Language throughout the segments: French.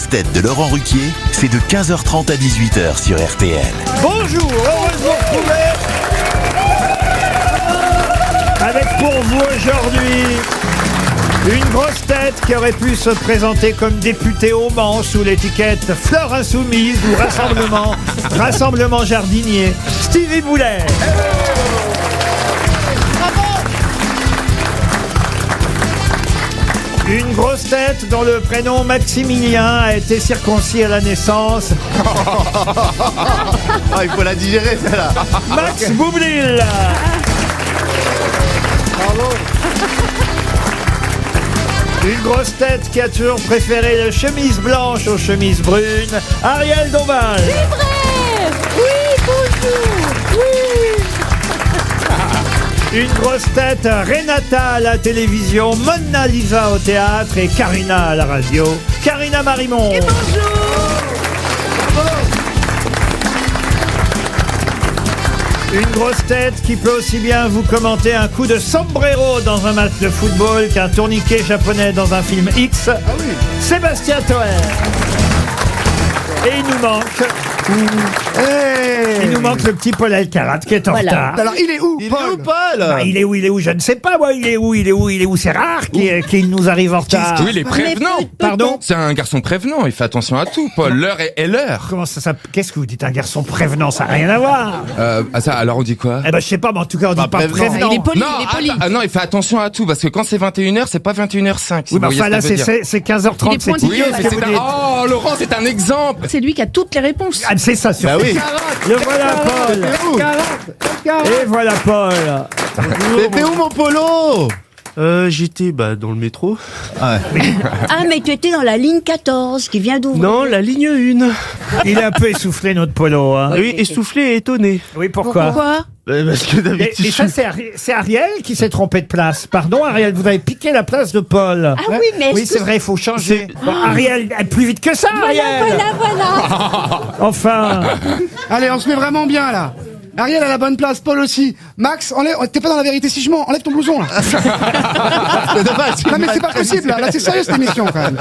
grosses têtes de Laurent Ruquier, c'est de 15h30 à 18h sur RTL. Bonjour, heureux de vous retrouver avec pour vous aujourd'hui une grosse tête qui aurait pu se présenter comme députée au Mans sous l'étiquette Fleur Insoumise ou Rassemblement Jardinier, Stevie Boulet. Une grosse tête dont le prénom Maximilien a été circoncis à la naissance. Il faut la digérer, celle-là. Max Boublil. Bravo. Une grosse tête qui a toujours préféré les chemises blanches aux chemises brunes, Ariel Dombal. C'est vrai. Oui, bonjour. Oui. Une grosse tête, Renata à la télévision, Mona Lisa au théâtre et Karina à la radio, Karina Marimon. Et bonjour. Une grosse tête qui peut aussi bien vous commenter un coup de sombrero dans un match de football qu'un tourniquet japonais dans un film X. Ah oui. Sébastien Toer. Et il nous manque... Il nous manque le petit Paul Elkarat qui est en retard. Alors, il est où, Paul? Bah, il est où, je ne sais pas, moi. Il est où, c'est rare qu'il nous arrive en retard. Oui, il est prévenant. Pardon? C'est un garçon prévenant, il fait attention à tout, Paul. L'heure est l'heure. Comment ça, qu'est-ce que vous dites, un garçon prévenant? Ça n'a rien à voir. Alors on dit quoi? Eh ben, je sais pas, mais en tout cas, on dit pas prévenant. prévenant. Il est poli, Non, il est poli. non, il fait attention à tout, parce que quand c'est 21h, c'est pas 21h05. Oui, mais enfin, là, c'est 15h30, Il est c'est pointilleux, idiot, mais ce que c'est vous dites. Oh, Laurent, c'est un exemple. C'est lui qui a toutes les réponses. Ah, c'est ça, surtout. Bah oui. Le voilà, Paul. Et voilà, Paul. T'étais où, mon polo? J'étais dans le métro. Ah, mais tu étais dans la ligne 14 qui vient d'ouvrir. Non, la ligne 1. Il est un peu essoufflé, notre Polo. Hein. Oui, essoufflé et étonné. Oui, pourquoi? Pourquoi? Parce que Mais d'habitude... ça, c'est Ariel qui s'est trompé de place. Pardon, Ariel, vous avez piqué la place de Paul. Ah oui, mais Oui, c'est vrai, il faut changer. Bon, Ariel, plus vite que ça, Ariel. Voilà. Enfin, Allez, on se met vraiment bien là. Ariel à la bonne place, Paul aussi. Max, t'es pas dans la vérité si je mens, enlève ton blouson là. C'est dommage. Non mais c'est pas possible là c'est sérieux cette émission quand même.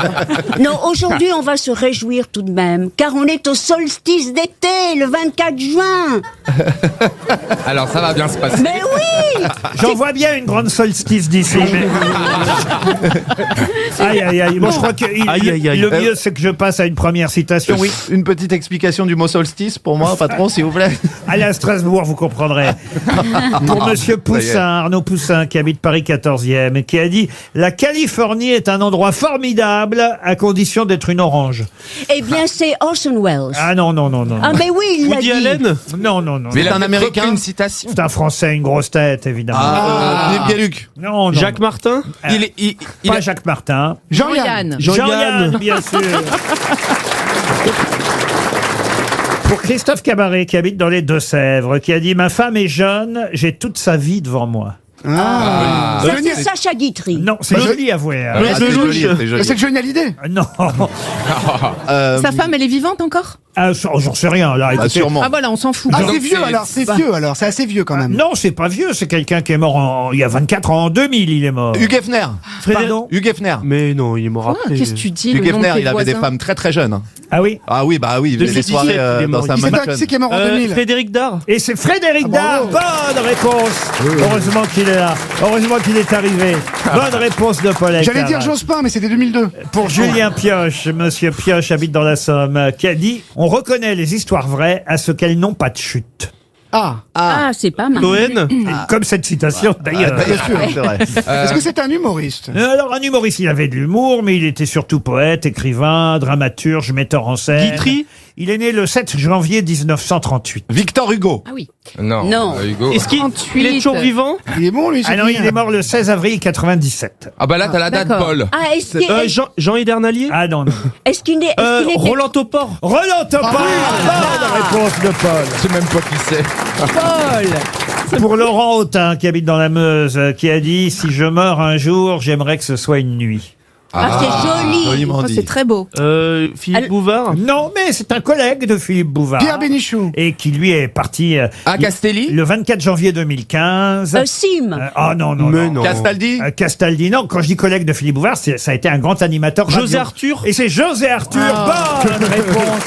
Non, aujourd'hui on va se réjouir tout de même, car on est au solstice d'été, le 24 juin. Alors ça va bien se passer. Mais oui. j'en vois bien une grande solstice d'ici. Mais... aïe, aïe, aïe. Bon, je crois que Aïe, aïe, aïe. le mieux, c'est que je passe à une première citation. Oui. Une petite explication du mot solstice pour moi, patron, s'il vous plaît. Allez à Strasbourg, vous comprendrez. Pour monsieur Poussin, Arnaud Poussin, qui habite Paris 14e, et qui a dit « La Californie est un endroit formidable à condition d'être une orange. Eh bien c'est Orson Welles. » Ah non. Ah mais oui, il l'a Woody dit. Allen. Non. Mais C'est un Américain. Une citation. C'est un Français, une grosse tête, évidemment. Gueluc. Non. Jacques Martin. Il Pas a- Jacques Martin. Jean-Yann. Jean-Yann, bien sûr. Pour Christophe Cabaret, qui habite dans les Deux-Sèvres, qui a dit « Ma femme est jeune, j'ai toute sa vie devant moi. Ah. Ça c'est Sacha Guitry. » Non, c'est joli, avouez. hein. C'est joli, c'est joli. C'est Johnny Hallyday. Non. Sa femme, elle est vivante encore? Ah, j'en sais rien, là. Bah, écoutez. sûrement. Ah voilà, on s'en fout. Ah Donc, c'est vieux c'est- alors, c'est assez vieux quand même. Non, c'est pas vieux, c'est quelqu'un qui est mort il y a 24 ans, en 2000, il est mort. Hugues Hefner. Pardon? Hugues Hefner. Mais non, il est mort Ah, après. qu'est-ce que tu dis? Hugues Le nom de Hefner, tes il avait des voisins. femmes très très jeunes. Ah oui? Ah oui, bah oui, il faisait des 2017, soirées il est dans mort. sa Qui mansion. c'est qui est mort en 2000? Frédéric Dard. Et c'est Frédéric Dard. bravo. Bonne réponse. Heureusement qu'il est là. Heureusement qu'il est arrivé. Bonne réponse de Paul J'allais Elkarat. dire Jospin mais c'était 2002. Pour Julien Pioche, monsieur Pioche habite dans la Somme, qui a dit « On reconnaît les histoires vraies à ce qu'elles n'ont pas de chute Ah, c'est pas mal. Cohen. ». Comme cette citation d'ailleurs. Bien sûr, c'est vrai. Est-ce que c'est un humoriste? Alors un humoriste, il avait de l'humour, mais il était surtout poète, écrivain, dramaturge, metteur en scène. Guitry. Il est né le 7 janvier 1938. Victor Hugo. Ah oui. Non. Hugo. Est-ce qu'il il est toujours vivant? Il est bon lui. Ah non, il est mort le 16 avril 97. Ah bah là, t'as la date, D'accord. Paul. Ah Jean Hidernalier. Ah non, non. est-ce qu'il est Roland Topor. Roland Topor. Bonne réponse de Paul. Je sais même pas qui c'est. Paul. Pour Laurent Autin, qui habite dans la Meuse, qui a dit « Si je meurs un jour, j'aimerais que ce soit une nuit ». Ah, c'est joli. Joliment dit. C'est très beau. Philippe Elle- Bouvard. Non, mais c'est un collègue de Philippe Bouvard. Pierre Bénichou. Et qui lui est parti Ah, Castelli. le 24 janvier 2015. Sim. Oh non, non, Mais non. non. Castaldi. Castaldi, non. Quand je dis collègue de Philippe Bouvard, ça a été un grand animateur. José radio. Arthur. Et c'est José Arthur. Bonne réponse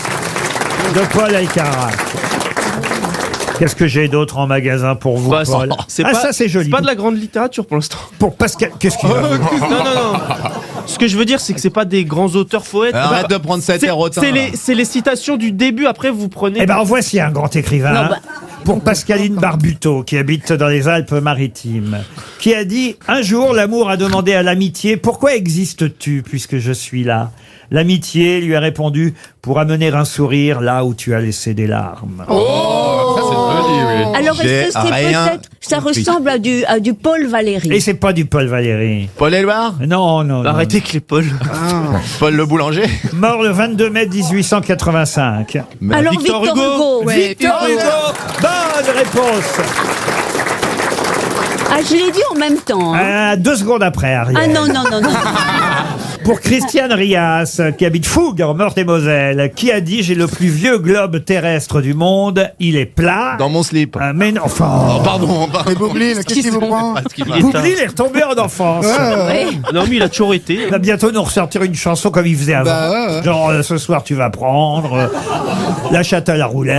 de Paul Alcarat. Qu'est-ce que j'ai d'autre en magasin pour vous, Bah, Paul? c'est Ah, pas, ça, c'est joli. C'est pas de la grande littérature pour l'instant. Pour Pascal. Qu'est-ce qu'il a Non. Ce que je veux dire, c'est que c'est pas des grands auteurs poètes. Arrête de prendre cet air autant. C'est les citations du début. Après, vous prenez. Eh ben, en voici un grand écrivain. Non, hein, bah- pour Pascaline Barbuto, qui habite dans les Alpes-Maritimes, qui a dit « Un jour, l'amour a demandé à l'amitié, pourquoi existes-tu puisque je suis là ?» L'amitié lui a répondu « Pour amener un sourire là où tu as laissé des larmes. Ça, c'est joli, oui. Alors, J'ai est-ce que c'est rien peut-être... Ça ressemble à du Paul Valéry. Et c'est pas du Paul Valéry. Paul Éluard. Non, non, non. Arrêtez avec les Paul. Paul le boulanger. Mort le 22 mai 1885. Alors, Victor Victor Hugo. Hugo. Ouais. Victor Hugo. Bonne réponse. Ah, je l'ai dit en même temps. Hein. 2 secondes après, Ariel. Ah non, non, non, non. Pour Christiane Rias, qui habite Fougue, en Meurthe-et-Moselle, qui a dit « J'ai le plus vieux globe terrestre du monde, il est plat. » Dans mon slip. Mais non, enfin... Oh, pardon. Mais Boublil, qu'est-ce qu'il vous prend? Boublil est retombé en enfance. Oui. Non, mais il a toujours été. Il va bientôt nous ressortir une chanson comme il faisait avant. Bah, ouais. Genre, ce soir tu vas prendre, la chatte à la roulette.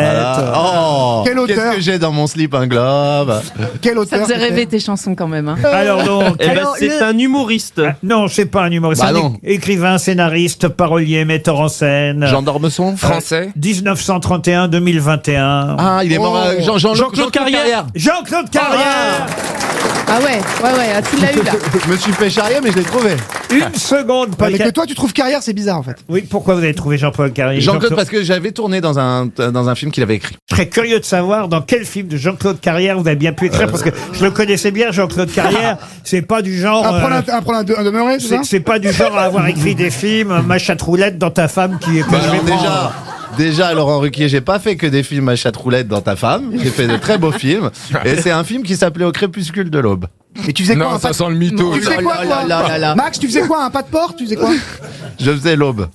Oh. Quel auteur Qu'est-ce que j'ai dans mon slip, un globe. Quel Ça auteur faisait c'était rêver tes chansons quand même. Hein. Alors donc... Eh ben, Alors, c'est un humoriste. Non, c'est pas un humoriste. Bah C'est un non. écrivain, scénariste, parolier, metteur en scène. Jean d'Ormesson. Français. 1931-2021. Ah, il est mort. Oh. Jean-Claude Carrière. Jean-Claude Carrière. Ah ouais, ah, tu l'as eu là. Je me suis fait charrier, mais je l'ai trouvé. Une seconde, Paul Mais que Carrière. toi, tu trouves carrière, c'est bizarre en fait. Oui, pourquoi vous avez trouvé Jean-Paul Carrière? Jean-Claude, parce que j'avais tourné dans un film qu'il avait écrit. Je serais curieux de savoir dans quel film de Jean-Claude Carrière vous avez bien pu écrire, parce que je le connaissais bien, Jean-Claude Carrière. C'est pas du genre... Apprendre à demeurer, c'est ça? c'est pas du genre à avoir écrit des films, ma chatte roulette dans ta femme qui est... Bah, alors déjà, Laurent Ruquier, j'ai pas fait que des films à chatroulette dans ta femme. J'ai fait de très beaux films. Et c'est un film qui s'appelait Au crépuscule de l'aube. Et tu faisais quoi Non, un ça pas- sent le mytho. Tu faisais quoi, toi Max, tu faisais quoi? Un pas de porte? Tu faisais quoi? Je faisais l'aube.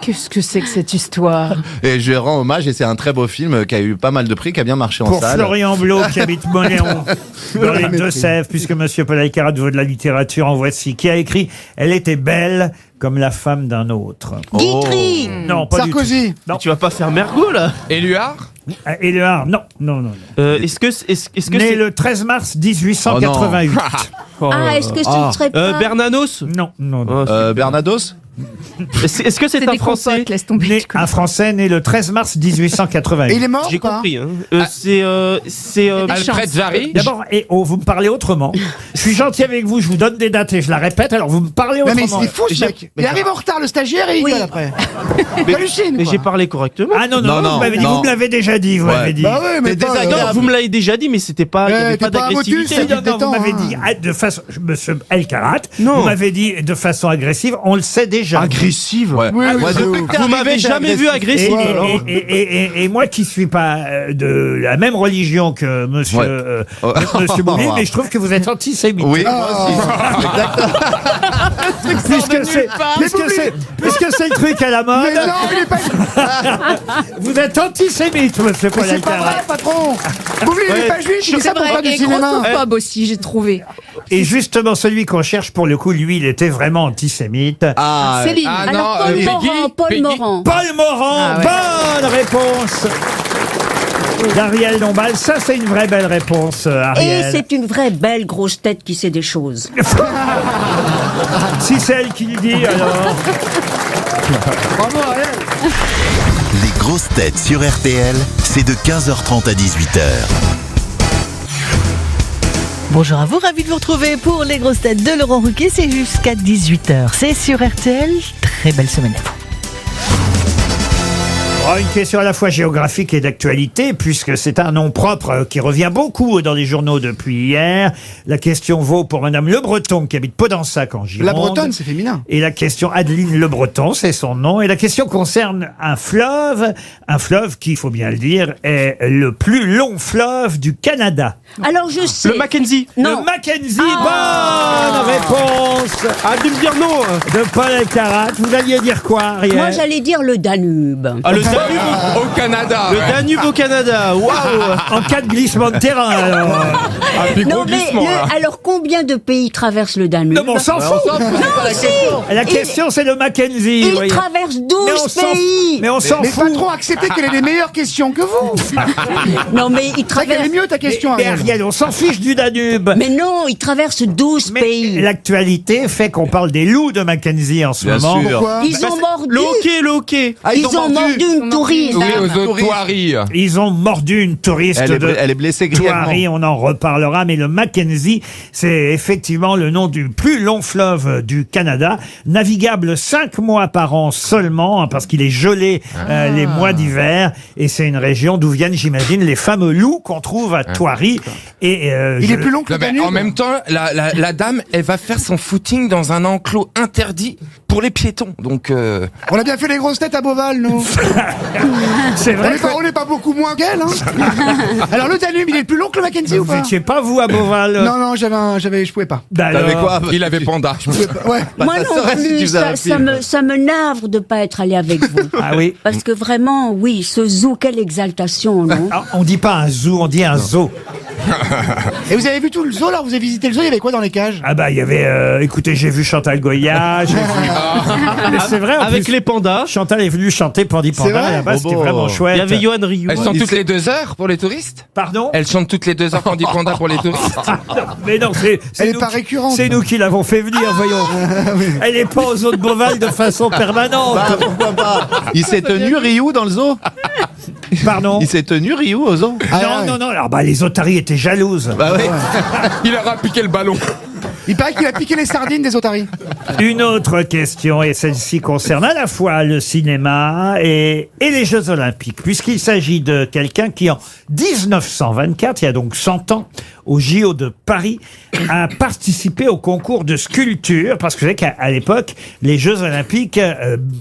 Qu'est-ce que c'est que cette histoire? Et je lui rends hommage et c'est un très beau film qui a eu pas mal de prix, qui a bien marché en Pour salle. Florian Blot, qui habite Monéon, dans les Deux-Sèvres, puisque Monsieur Paul Alcarat veut de la littérature, en voici, qui a écrit « Elle était belle comme la femme d'un autre Guitry. ». Non, pas Sarkozy. du tout. Non. Tu vas pas faire Mergo là. Éluard. Éluard, non, non, non. Est-ce que Né c'est le 13 mars 1888. Ah, est-ce que ce ne serait pas... Bernanos? Non, non, non. Bernados. Est-ce que c'est C'est un des Français? compotes, laisse tomber. Né, tu connais. un Français né le 13 mars Et 1888. il est mort J'ai ou pas? compris. Hein. C'est Alfred Jarry. D'abord, vous me parlez autrement. Je suis gentil avec vous, je vous donne des dates et je la répète, alors vous me parlez Non, autrement. mais c'est fou ce mec. Il arrive en retard, le stagiaire, et il Oui. gueule après. T'hallucines, Mais quoi. j'ai parlé correctement. Ah non, non, Non, non, non, vous m'avez dit, non. vous me l'avez déjà dit, vous Ouais. m'avez dit. Bah ouais, mais T'es pas, désagréable. Non, vous me l'avez déjà dit, mais c'était pas. Il y avait t'es pas pas un d'agressivité. motus, Si, non, non, vous détends, m'avez hein. dit de façon, Monsieur Alcarat, Non. vous m'avez dit de façon agressive, on le sait déjà. Agressive. Ouais. Oui, oui, Moi, c'est depuis ouf. que t'es Vous arrivé, m'avez t'es jamais vu agressif. agressif. Et moi qui suis pas de la même religion que Monsieur, Ouais. Monsieur Boublil, mais je trouve que vous êtes antisémite. Oui, moi aussi. Exactement. Puisque c'est le truc à la mode, Mais non, il est pas... vous êtes antisémite, Monsieur Paul C'est pas Alcarat. vrai, patron. Boublil, il est pas juif, il dit C'est ça pour vrai, faire du et cinéma. grossophobe aussi, j'ai trouvé. Et justement, celui qu'on cherche pour le coup, lui, il était vraiment antisémite. Ah, Céline. Ah Alors, non, Paul Peggy, Morand, Paul Peggy. Morand. Paul Morand, Ah ouais. bonne réponse d'Ariel Dombal. Ça, c'est une vraie belle réponse, Et Ariel. c'est une vraie belle grosse tête qui sait des choses. Si c'est elle qui le dit, alors... Bravo, Ariel. Les grosses têtes sur RTL, c'est de 15h30 à 18h. Bonjour à vous, ravi de vous retrouver pour les grosses têtes de Laurent Ruquier, c'est jusqu'à 18h. C'est sur RTL, très belle semaine à vous. Oh, une question à la fois géographique et d'actualité, puisque c'est un nom propre qui revient beaucoup dans les journaux depuis hier. La question vaut pour Madame Le Breton, qui habite Podensac en Gironde. La Bretonne, c'est féminin. Et la question, Adeline Le Breton, c'est son nom. Et la question concerne un fleuve qui, il faut bien le dire, est le plus long fleuve du Canada. Alors je sais. Le Mackenzie. Non. Le Mackenzie, bonne réponse Ah, de me dire non. de Paul Elkarat. Vous alliez dire quoi, Ariel? Moi j'allais dire le Danube. Ah, le Danube. Au Canada. Le Danube au Canada. Waouh. En cas de glissement de terrain, alors. Un plus gros Non mais glissement, là. alors combien de pays traversent le Danube? Non, mais on s'en fout. La question, c'est le Mackenzie. vous Il voyez. traverse Mais on 12 s'en pays. Mais on s'en Mais fout. pas trop accepter qu'elle ait des meilleures questions que vous. Non mais il C'est vrai qu'elle traverse. est mieux ta question, Mais Ariel. Ariel, on s'en fiche du Danube. Mais non, il traverse 12 Mais pays. l'actualité fait qu'on parle des loups de Mackenzie en ce Bien moment. sûr. Pourquoi Ils ont mordu. Le hockey. Ils ont mordu une touriste. Oui, aux autres Toiries. Ils ont mordu une touriste Elle est blessée grièvement. Thoiry, on en reparlera, mais le Mackenzie, c'est effectivement le nom du plus long fleuve du Canada, navigable 5 mois par an seulement, hein, parce qu'il est gelé les mois d'hiver, et c'est une région d'où viennent, j'imagine, les fameux loups qu'on trouve à Thoiry. Et Il est plus long que Non, le mais Danube. en même temps, la dame, elle va faire son footing dans un enclos interdit pour les piétons. Donc, On a bien fait les grosses têtes à Beauval, nous. c'est vrai que On n'est pas beaucoup moins qu'elle. Hein. Alors le Danube, il est plus long que le Mackenzie ou vous pas? n'étiez pas, vous, à Beauval. Non, non, je pouvais pas. Bah alors, T'avais quoi? il avait panda. Ouais. Moi ça non serait si tu plus, faisais un film. ça me navre de pas être allé avec vous. Ah oui. Parce que vraiment, oui, ce zoo, quelle exaltation, non? Ah, on dit pas un zoo, on dit un zoo. Et vous avez vu tout le zoo là? Vous avez visité le zoo? Il y avait quoi dans les cages? Ah bah il y avait, écoutez, j'ai vu Chantal Goya, j'ai vu... Mais c'est vrai, en Avec plus, les pandas. Chantal est venue chanter Pandi C'est Panda, vrai là-bas, c'était Bobo. vraiment chouette. Il y avait Johan Rioux. Elles chantent toutes les 2 heures pour les touristes. Pardon? Elles chantent toutes les 2 heures Candy Panda pour les touristes. Mais non, c'est Elle est nous pas qui- récurrente. C'est nous qui l'avons fait venir, voyons. Elle est pas aux autres Beauval de façon permanente. Bah, pourquoi pas? Il s'est tenu Ryu dans le zoo? Pardon? Il s'est tenu Ryu au zoo? Non. Alors bah les otaries étaient jalouses. Bah ouais. Il leur a piqué le ballon. Il paraît qu'il a piqué les sardines des otaries. Une autre question, et celle-ci concerne à la fois le cinéma et les Jeux Olympiques, puisqu'il s'agit de quelqu'un qui, en 1924, il y a donc 100 ans, au JO de Paris, a participé au concours de sculpture, parce que vous savez qu'à l'époque, les Jeux Olympiques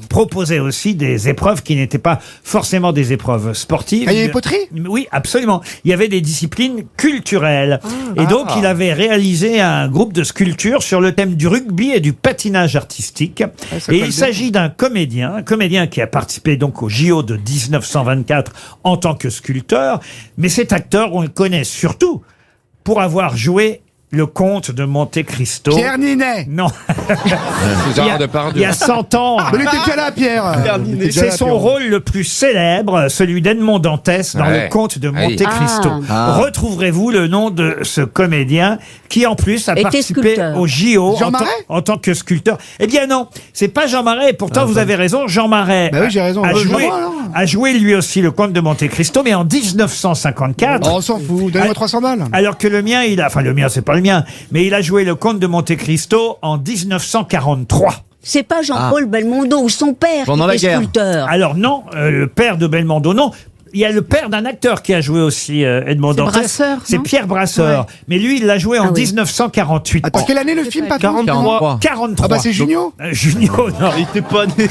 proposaient aussi des épreuves qui n'étaient pas forcément des épreuves sportives. Ah, il y avait poterie? Oui, absolument. Il y avait des disciplines culturelles. Et donc, il avait réalisé un groupe de sculpture sur le thème du rugby et du patinage artistique. ça Et colle il bien. s'agit d'un comédien qui a participé donc au JO de 1924 en tant que sculpteur. Mais cet acteur, on le connaît surtout pour avoir joué le comte de Monte Cristo. Pierre Ninet. Non. Gérard il Depardieu. y a 100 ans. Mais il était déjà là, Pierre. Il était déjà C'est là, son Pierre. rôle le plus célèbre, celui d'Edmond Dantès dans Ouais. Le Comte de Oui. Monte Cristo. Ah. Retrouverez-vous le nom de ce comédien qui en plus a Était participé sculpteur. au JO Jean en, Marais en tant que sculpteur. Eh bien non, c'est pas Jean Marais, et pourtant vous avez raison, Jean Marais Bah oui, j'ai raison. a, Bah, joué, Jean, alors. a joué lui aussi Le Comte de Monte Cristo, mais en 1954. Oh, on s'en fout. Donnez-moi 300 balles. Alors que le mien, enfin le mien, c'est pas le mien, mais il a joué Le Comte de Monte Cristo en 1943. C'est pas Jean-Paul Belmondo ou son père Pendant qui la était guerre. sculpteur. Alors non, le père de Belmondo, non. Il y a le père d'un acteur qui a joué aussi Edmond C'est Dantès. Brasseur, C'est non Pierre Brasseur. Mais lui, il l'a joué en Ah oui. 1948. Attends, quelle année le film, patron? 43. 43. Ah bah c'est Junio. Junio, non. Il était pas né.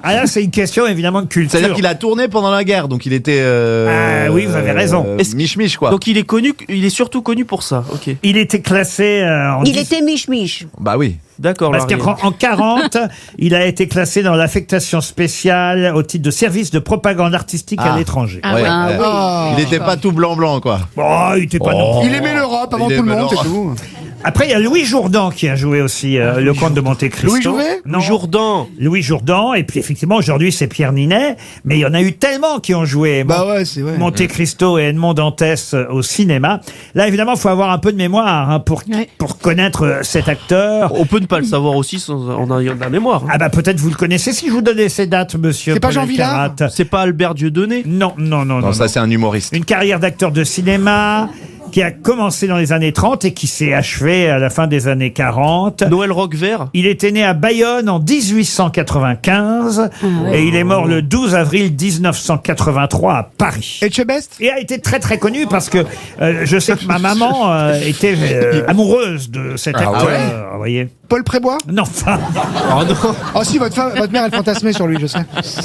Ah là, c'est une question évidemment de culture. C'est-à-dire qu'il a tourné pendant la guerre, donc il était. Ah oui, vous avez raison. Mich-mich, quoi. Donc il est connu, il est surtout connu pour ça. Ok. Il était classé en Il 10 était miche-miche. Bah oui. D'accord. Parce Laurier. qu'en 40, il a été classé dans l'affectation spéciale au titre de service de propagande artistique à Ah. l'étranger. Ah Ouais, ouais. ouais. Ah. Il était pas tout blanc, quoi. Oh, il était pas non plus. Il aimait l'Europe avant Il tout le aimait monde, c'est l'Europe. tout. Après, il y a Louis Jourdan qui a joué aussi Le Comte de Monte Cristo. Louis Jouvet Non. Jourdan. Louis Jourdan, et puis effectivement aujourd'hui c'est Pierre Ninet, mais il y en a eu tellement qui ont joué Bah ouais, c'est vrai. Monte Cristo et Edmond Dantès au cinéma. Là évidemment il faut avoir un peu de mémoire hein, Ouais. pour connaître cet acteur. On peut ne pas le savoir aussi en ayant de la mémoire. hein. Ah bah peut-être vous le connaissez si je vous donnais ces dates, monsieur. C'est pas Paul Jean Villard Elkarat. C'est pas Albert Dieudonné. Non. Non, ça, c'est un humoriste. Une carrière d'acteur de cinéma. qui a commencé dans les années 30 et qui s'est achevé à la fin des années 40. Noël Roquevert. Il était né à Bayonne en 1895 et il est mort le 12 avril 1983 à Paris. Etchebest. Et a été très très connu parce que je sais que ma maman était amoureuse de cet acteur. ouais. Vous voyez. Paul Prébois. Non, enfin, Oh non. Oh si, votre mère, elle fantasmait sur lui, je sais.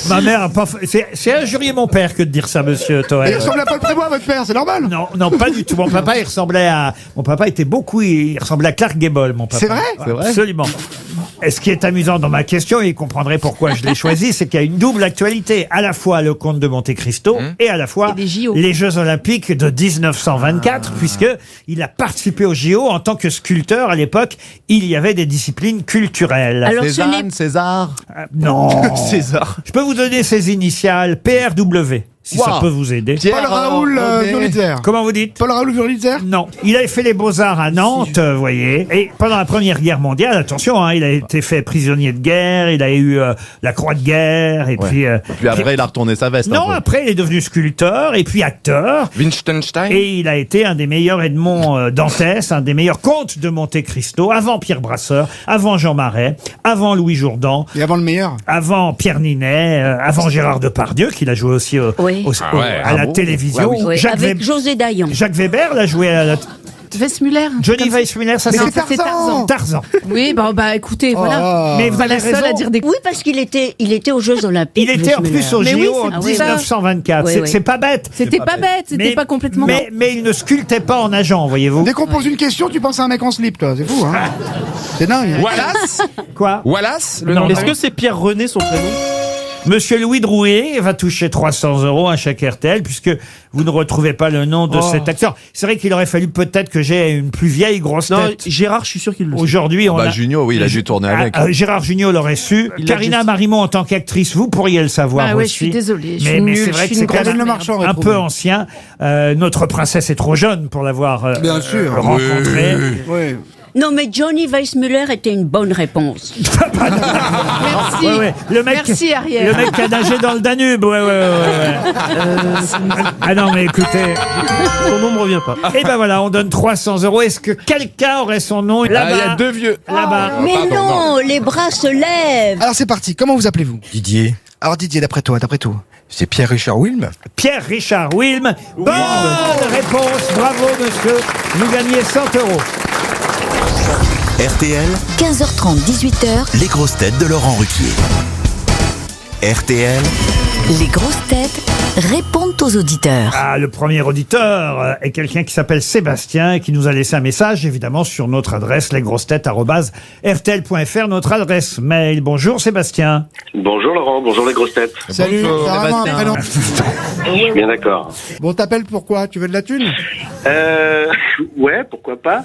ma mère a pas. C'est injurier mon père que de dire ça, monsieur Il Toel. ressemble à Paul Prébois, votre père, c'est normal. Non, non, pas du tout. Mon papa, il ressemblait à. Mon papa était beaucoup. Il ressemblait à Clark Gable, mon papa. C'est vrai ? C'est vrai ? Absolument. Et ce qui est amusant dans ma question, et vous comprendrez pourquoi je l'ai choisi, c'est qu'il y a une double actualité. À la fois le comte de Monte Cristo et à la fois Et les JO. les Jeux Olympiques de 1924, puisque il a participé aux JO en tant que sculpteur. À l'époque, il y avait des disciplines culturelles. Alors, ce n'est Cézanne, César. Non. César. Je peux vous donner ses initiales, PRW, si ça Wow. peut vous aider. Paul Raoul Rodet. Wurlitzer. Comment vous dites? Paul Raoul Wurlitzer. Non. Il avait fait les Beaux-Arts à Nantes, vous voyez. Et pendant la Première Guerre mondiale, attention, hein, il a été fait prisonnier de guerre, il a eu la croix de guerre, et puis... Puis après, il a retourné sa veste. non, un peu. après, il est devenu sculpteur, et puis acteur. Wittgenstein. Et il a été un des meilleurs Edmond Dantès, un des meilleurs comtes de Monte Cristo, avant Pierre Brasseur, avant Jean Marais, avant Louis Jourdan, Et avant le meilleur. avant Pierre Ninet, avant Gérard Depardieu, qu'il a joué aussi Oui. à la télévision. Oui, Jacques, avec Web- José Dayan. Jacques Weber l'a joué à la Weissmuller. Johnny Weissmuller, ça Mais c'est c'est Tarzan. Tarzan. Oui, bah écoutez, voilà. Mais vous Pas avez la seule raison. à dire des Oui, parce qu'il était aux Jeux Olympiques. Il était en plus au Mais oui, JO c'est en pour ça. 1924. Oui, oui. C'est pas bête. C'était pas bête, c'était pas complètement. Mais il ne sculptait pas en nageant, voyez-vous. Dès qu'on pose une question, tu penses à un mec en slip, toi. C'est fou, hein. C'est dingue. Wallace. Quoi? Wallace. Le Non, nom Est-ce que c'est Pierre René son prénom? Monsieur Louis Drouet va toucher 300 € à chaque RTL, puisque vous ne retrouvez pas le nom de cet acteur. C'est vrai qu'il aurait fallu peut-être que j'ai une plus vieille grosse Non, tête. Gérard, je suis sûr qu'il le sait. Aujourd'hui, on Bah, a... Junio, oui, il a dû tourner avec. Gérard Jugnot l'aurait su. Il a Carina juste- Marimont, en tant qu'actrice, vous pourriez le savoir Bah ouais, aussi. je suis désolée. Je suis Mais nulle, c'est vrai je que suis c'est une quand même grosse Le merde. Marchand, un retrouvé. peu ancien. Notre princesse est trop jeune pour l'avoir Bien sûr. rencontrée. Oui. Non, mais Johnny Weissmuller était une bonne réponse. Merci. Ouais, ouais. Le mec, Merci, Ariel. Le mec qui a nagé dans le Danube. Ouais. Ah non, mais écoutez. Son nom me revient pas. Et ben voilà, on donne 300 €. Est-ce que quelqu'un aurait son nom Ah, là-bas? il y a deux vieux. Là-bas. Mais non, les bras se lèvent. Alors c'est parti. Comment vous appelez-vous? Didier, Alors Didier, d'après toi, c'est Pierre-Richard Wilm. Pierre-Richard Wilm. Bonne réponse. Bravo, monsieur. Vous gagnez 100 €. RTL, 15h30, 18h, les grosses têtes de Laurent Ruquier. RTL, les grosses têtes répondent aux auditeurs. Ah, le premier auditeur est quelqu'un qui s'appelle Sébastien et qui nous a laissé un message, évidemment, sur notre adresse, lesgrossetêtes@rtl.fr, notre adresse mail. Bonjour Sébastien. Bonjour Laurent, bonjour les grosses têtes. Salut. Bonjour, T'as vraiment un Sébastien. prénom. Je suis bien d'accord. Bon, t'appelles pourquoi? Tu veux de la thune? Ouais, pourquoi pas.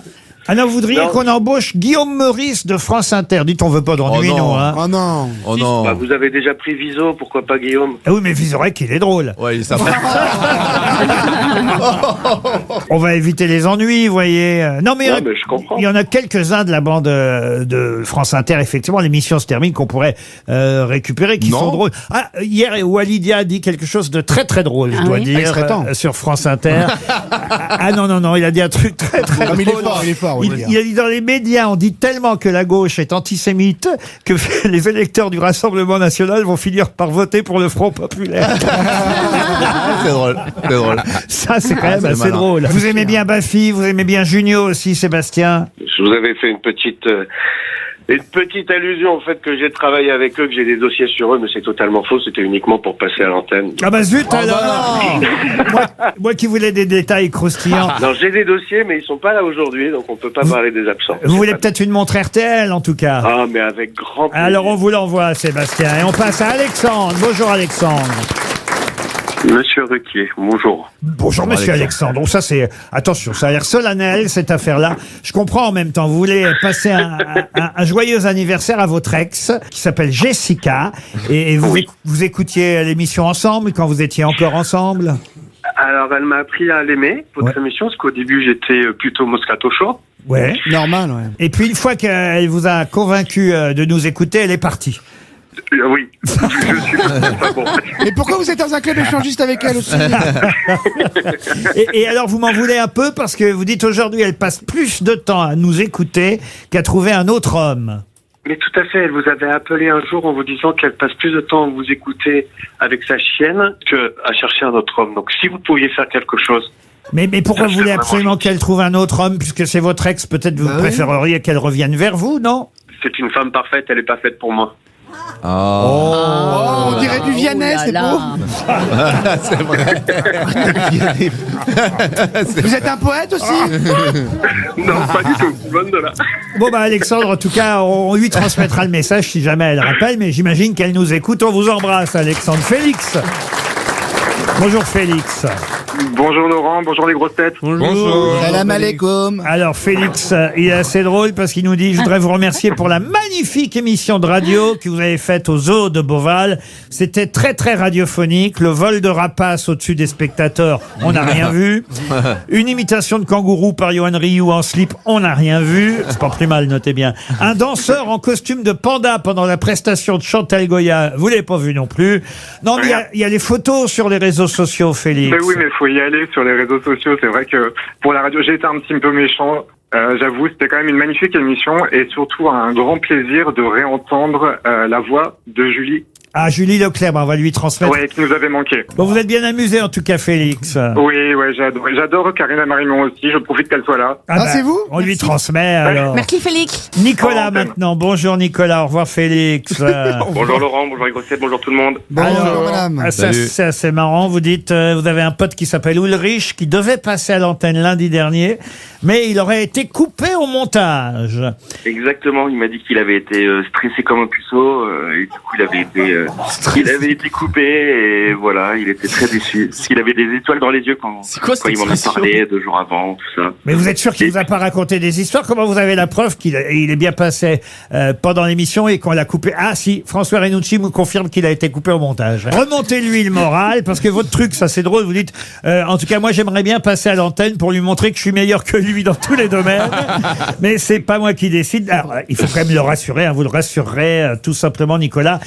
Ah non, vous voudriez Non. qu'on embauche Guillaume Meurice de France Inter. Dites, on veut pas d'ennui, Oh non. nous, hein. Oh non. Oh non. Bah, vous avez déjà pris Viso, pourquoi pas Guillaume. Ah oui, mais Vizorek, qu'il est drôle. Ouais, il s'appelle. On va éviter les ennuis, vous voyez. Non, mais, Ouais, mais je comprends. il y en a quelques-uns de la bande de France Inter, effectivement. L'émission se termine qu'on pourrait récupérer, qui Non. sont drôles. Ah, hier, Walidia a dit quelque chose de très très drôle, je Ah dois oui dire, Il serait temps. sur France Inter. Ah non, il a dit un truc très très Non, mais drôle. il est fort, Il, Walidia. il a dit dans les médias, on dit tellement que la gauche est antisémite que les électeurs du Rassemblement National vont finir par voter pour le Front Populaire. C'est drôle. C'est drôle. Ça, c'est quand même c'est assez malin. drôle. Vous aimez bien Baffy, vous aimez bien Junio aussi, Sébastien. Je vous avais fait une petite allusion au fait que j'ai travaillé avec eux, que j'ai des dossiers sur eux, mais c'est totalement faux, c'était uniquement pour passer à l'antenne. Ah bah zut alors moi qui voulais des détails croustillants. Non, j'ai des dossiers, mais ils sont pas là aujourd'hui, donc on peut pas parler des absents. Vous voulez peut-être une montre RTL en tout cas. Ah, mais avec grand plaisir. Alors on vous l'envoie Sébastien. Et on passe à Alexandre. Bonjour Alexandre. Monsieur Ruquier, bonjour. Bonjour monsieur Alexandre. Donc ça c'est... Attention, ça a l'air solennel cette affaire-là. Je comprends en même temps. Vous voulez passer un joyeux anniversaire à votre ex qui s'appelle Jessica. Et vous, Oui. vous écoutiez l'émission ensemble quand vous étiez encore ensemble. Alors, elle m'a appris à l'aimer, votre émission, parce qu'au début, j'étais plutôt Moscato Show. Ouais. Normal, ouais. Et puis une fois qu'elle vous a convaincu de nous écouter, elle est partie. Oui, Je suis pas bon. Et pourquoi vous êtes dans un club échangiste avec elle aussi? Et alors, vous m'en voulez un peu parce que vous dites aujourd'hui, elle passe plus de temps à nous écouter qu'à trouver un autre homme. Mais tout à fait, elle vous avait appelé un jour en vous disant qu'elle passe plus de temps à vous écouter avec sa chienne qu'à chercher un autre homme. Donc si vous pouviez faire quelque chose. Mais pourquoi vous voulez absolument qu'elle trouve un autre homme puisque c'est votre ex? Peut-être vous préféreriez qu'elle revienne vers vous, non? C'est une femme parfaite, elle n'est pas faite pour moi. On dirait du Vianney, c'est beau. C'est vrai. Vous êtes un poète aussi? Non, pas du tout. Bonne de là. Bon Alexandre, en tout cas, on lui transmettra le message si jamais elle rappelle, mais j'imagine qu'elle nous écoute. On vous embrasse, Alexandre. Félix. Bonjour Félix. Bonjour Laurent, bonjour les grosses têtes. Bonjour. Salam alaikum. Alors Félix, il est assez drôle parce qu'il nous dit: je voudrais vous remercier pour la magnifique émission de radio que vous avez faite au Zoo de Beauval. C'était très très radiophonique. Le vol de rapaces au-dessus des spectateurs, on n'a rien vu. Une imitation de kangourou par Yoann Ryu en slip, on n'a rien vu. C'est pas plus mal, notez bien. Un danseur en costume de panda pendant la prestation de Chantal Goya, vous l'avez pas vu non plus. Non, mais il y a les photos sur les réseaux sociaux, Félix. Mais oui, mais faut y aller sur les réseaux sociaux. C'est vrai que pour la radio, j'ai été un petit peu méchant. J'avoue, c'était quand même une magnifique émission et surtout un grand plaisir de réentendre la voix de Julie. Ah, Julie Leclerc, on va lui transmettre. Ouais, qui nous avait manqué. Bon, vous êtes bien amusé en tout cas, Félix. Oui, ouais, j'adore Karine Marimon aussi. Je profite qu'elle soit là. Ah, c'est vous? On lui transmet alors. Merci Félix. Nicolas maintenant. Bonjour Nicolas. Au revoir Félix. Bonjour Laurent, bonjour les grosses têtes, bonjour tout le monde. Bonjour madame. C'est assez marrant. Vous dites, vous avez un pote qui s'appelle Ulrich qui devait passer à l'antenne lundi dernier, mais il aurait été coupé au montage. Exactement. Il m'a dit qu'il avait été stressé comme un puceau et du coup il avait été coupé et voilà, il était très déçu. Parce qu'il avait des étoiles dans les yeux quand il m'en a parlé 2 jours avant, tout ça. Mais vous êtes sûr qu'il vous a pas raconté des histoires? Comment vous avez la preuve qu'il est bien passé pendant l'émission et qu'on l'a coupé? Ah si, François Renucci me confirme qu'il a été coupé au montage. Remontez-lui le moral, parce que votre truc, ça c'est drôle, vous dites, en tout cas moi j'aimerais bien passer à l'antenne pour lui montrer que je suis meilleur que lui dans tous les domaines. Mais c'est pas moi qui décide. Alors, il faut quand même le rassurer, hein, vous le rassurerez tout simplement, Nicolas.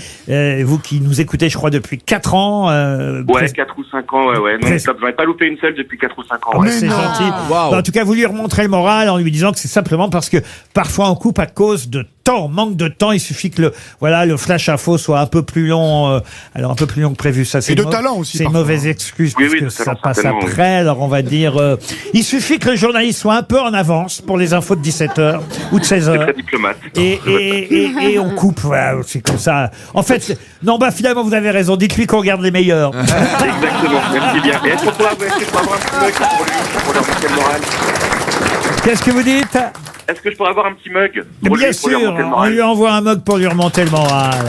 Vous qui nous écoutez, je crois, depuis 4 ans. Ouais, 4 ou 5 ans, ouais. Non, ça n'avait pas loupé une seule depuis 4 ou 5 ans. Ouais. C'est gentil. Wow. En tout cas, vous lui remontrez le moral en lui disant que c'est simplement parce que parfois on coupe à cause de temps, manque de temps. Il suffit que le flash info soit un peu plus long, alors un peu plus long que prévu. Ça, c'est de talent aussi. C'est une mauvaise excuse parce que ça passe après. Oui. Alors on va dire, il suffit que le journaliste soit un peu en avance pour les infos de 17h ou de 16h. C'est très diplomate. Et on coupe. Voilà, c'est comme ça. En fait, non, finalement vous avez raison. Dites-lui qu'on garde les meilleurs. Exactement. Merci bien. Et est-ce qu'on pourrait avoir un petit mug pour lui, pour lui remonter le moral? Qu'est-ce que vous dites? Est-ce que je pourrais avoir un petit mug pour Bien lui, sûr, pour lui remonter le on moral? lui envoie un mug pour lui remonter le moral.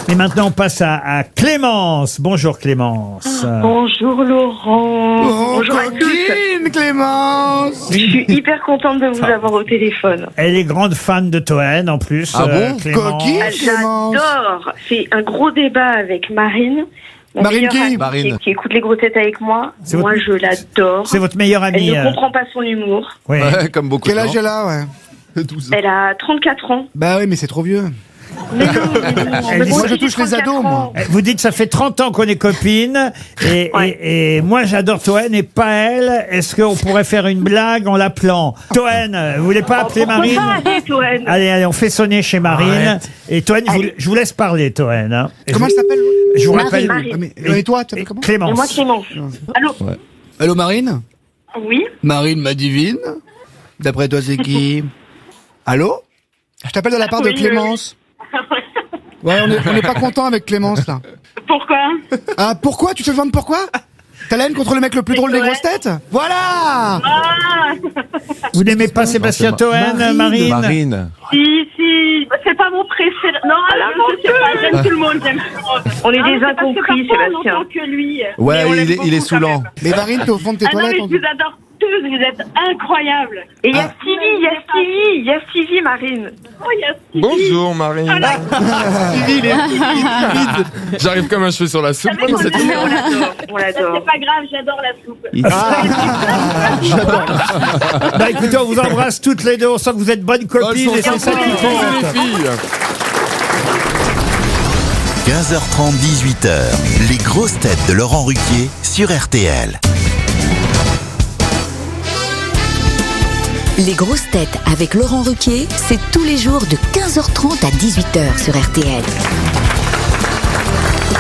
Et maintenant, on passe à Clémence. Bonjour Clémence. Bonjour Laurent. Bonjour à tous. Clémence. Je suis hyper contente de vous avoir au téléphone. Elle est grande fan de Toen en plus. Ah bon? Clémence. J'adore. C'est un gros débat avec Marine. Marine qui? Marine. Qui écoute les grosses têtes avec moi. Moi, je l'adore. C'est votre meilleure amie. Elle ne comprend pas son humour. Oui. Ouais, comme beaucoup Quel de âge gens. elle a, ouais? Elle a 34 ans. Bah oui, mais c'est trop vieux. Mais non, Elle dit, moi, je touche les ados, moi. Vous dites ça fait 30 ans qu'on est copines et moi j'adore Toen et pas elle. Est-ce qu'on pourrait faire une blague en l'appelant Toen? Vous voulez pas appeler Marine? Allez, on fait sonner chez Marine. Arrête. Et Toen, je vous laisse parler, Toen. Hein. Comment elle s'appelle? Je vous rappelle. Et toi, tu t'appelles comment? Clémence. Et moi, Clémence. Allô? Ouais. Allô, Marine? Oui. Marine, ma divine. D'après toi, c'est qui? Allô? Je t'appelle de la part de Clémence. Ouais, on n'est pas content avec Clémence, là. Pourquoi? Ah, pourquoi? Tu te demandes pourquoi? T'as la haine contre le mec le plus drôle des grosses têtes? Voilà! Vous n'aimez pas Sébastien Toen, Marine? Marine. Si, c'est pas mon préféré. Non, je sais pas, j'aime tout le monde, On est des incompris, Sébastien. En tant que lui. Ouais, il est saoulant. Mais Marine, t'es au fond de tes toilettes. Non, mais je vous adore tous, vous êtes incroyables. Et il y a Stevie, Marine. Oh, il y a Stevie. Bonjour Marine. Stevie, il est timide. J'arrive comme un cheveu sur la soupe. On l'adore. C'est pas grave, j'adore la soupe. J'adore. Bah écoutez, on vous embrasse toutes les deux. On sent que vous êtes bonnes copines et c'est ça qui compte. Les filles. 15h30, 18h, les grosses têtes de Laurent Ruquier sur RTL. Les grosses têtes avec Laurent Ruquier, c'est tous les jours de 15h30 à 18h sur RTL.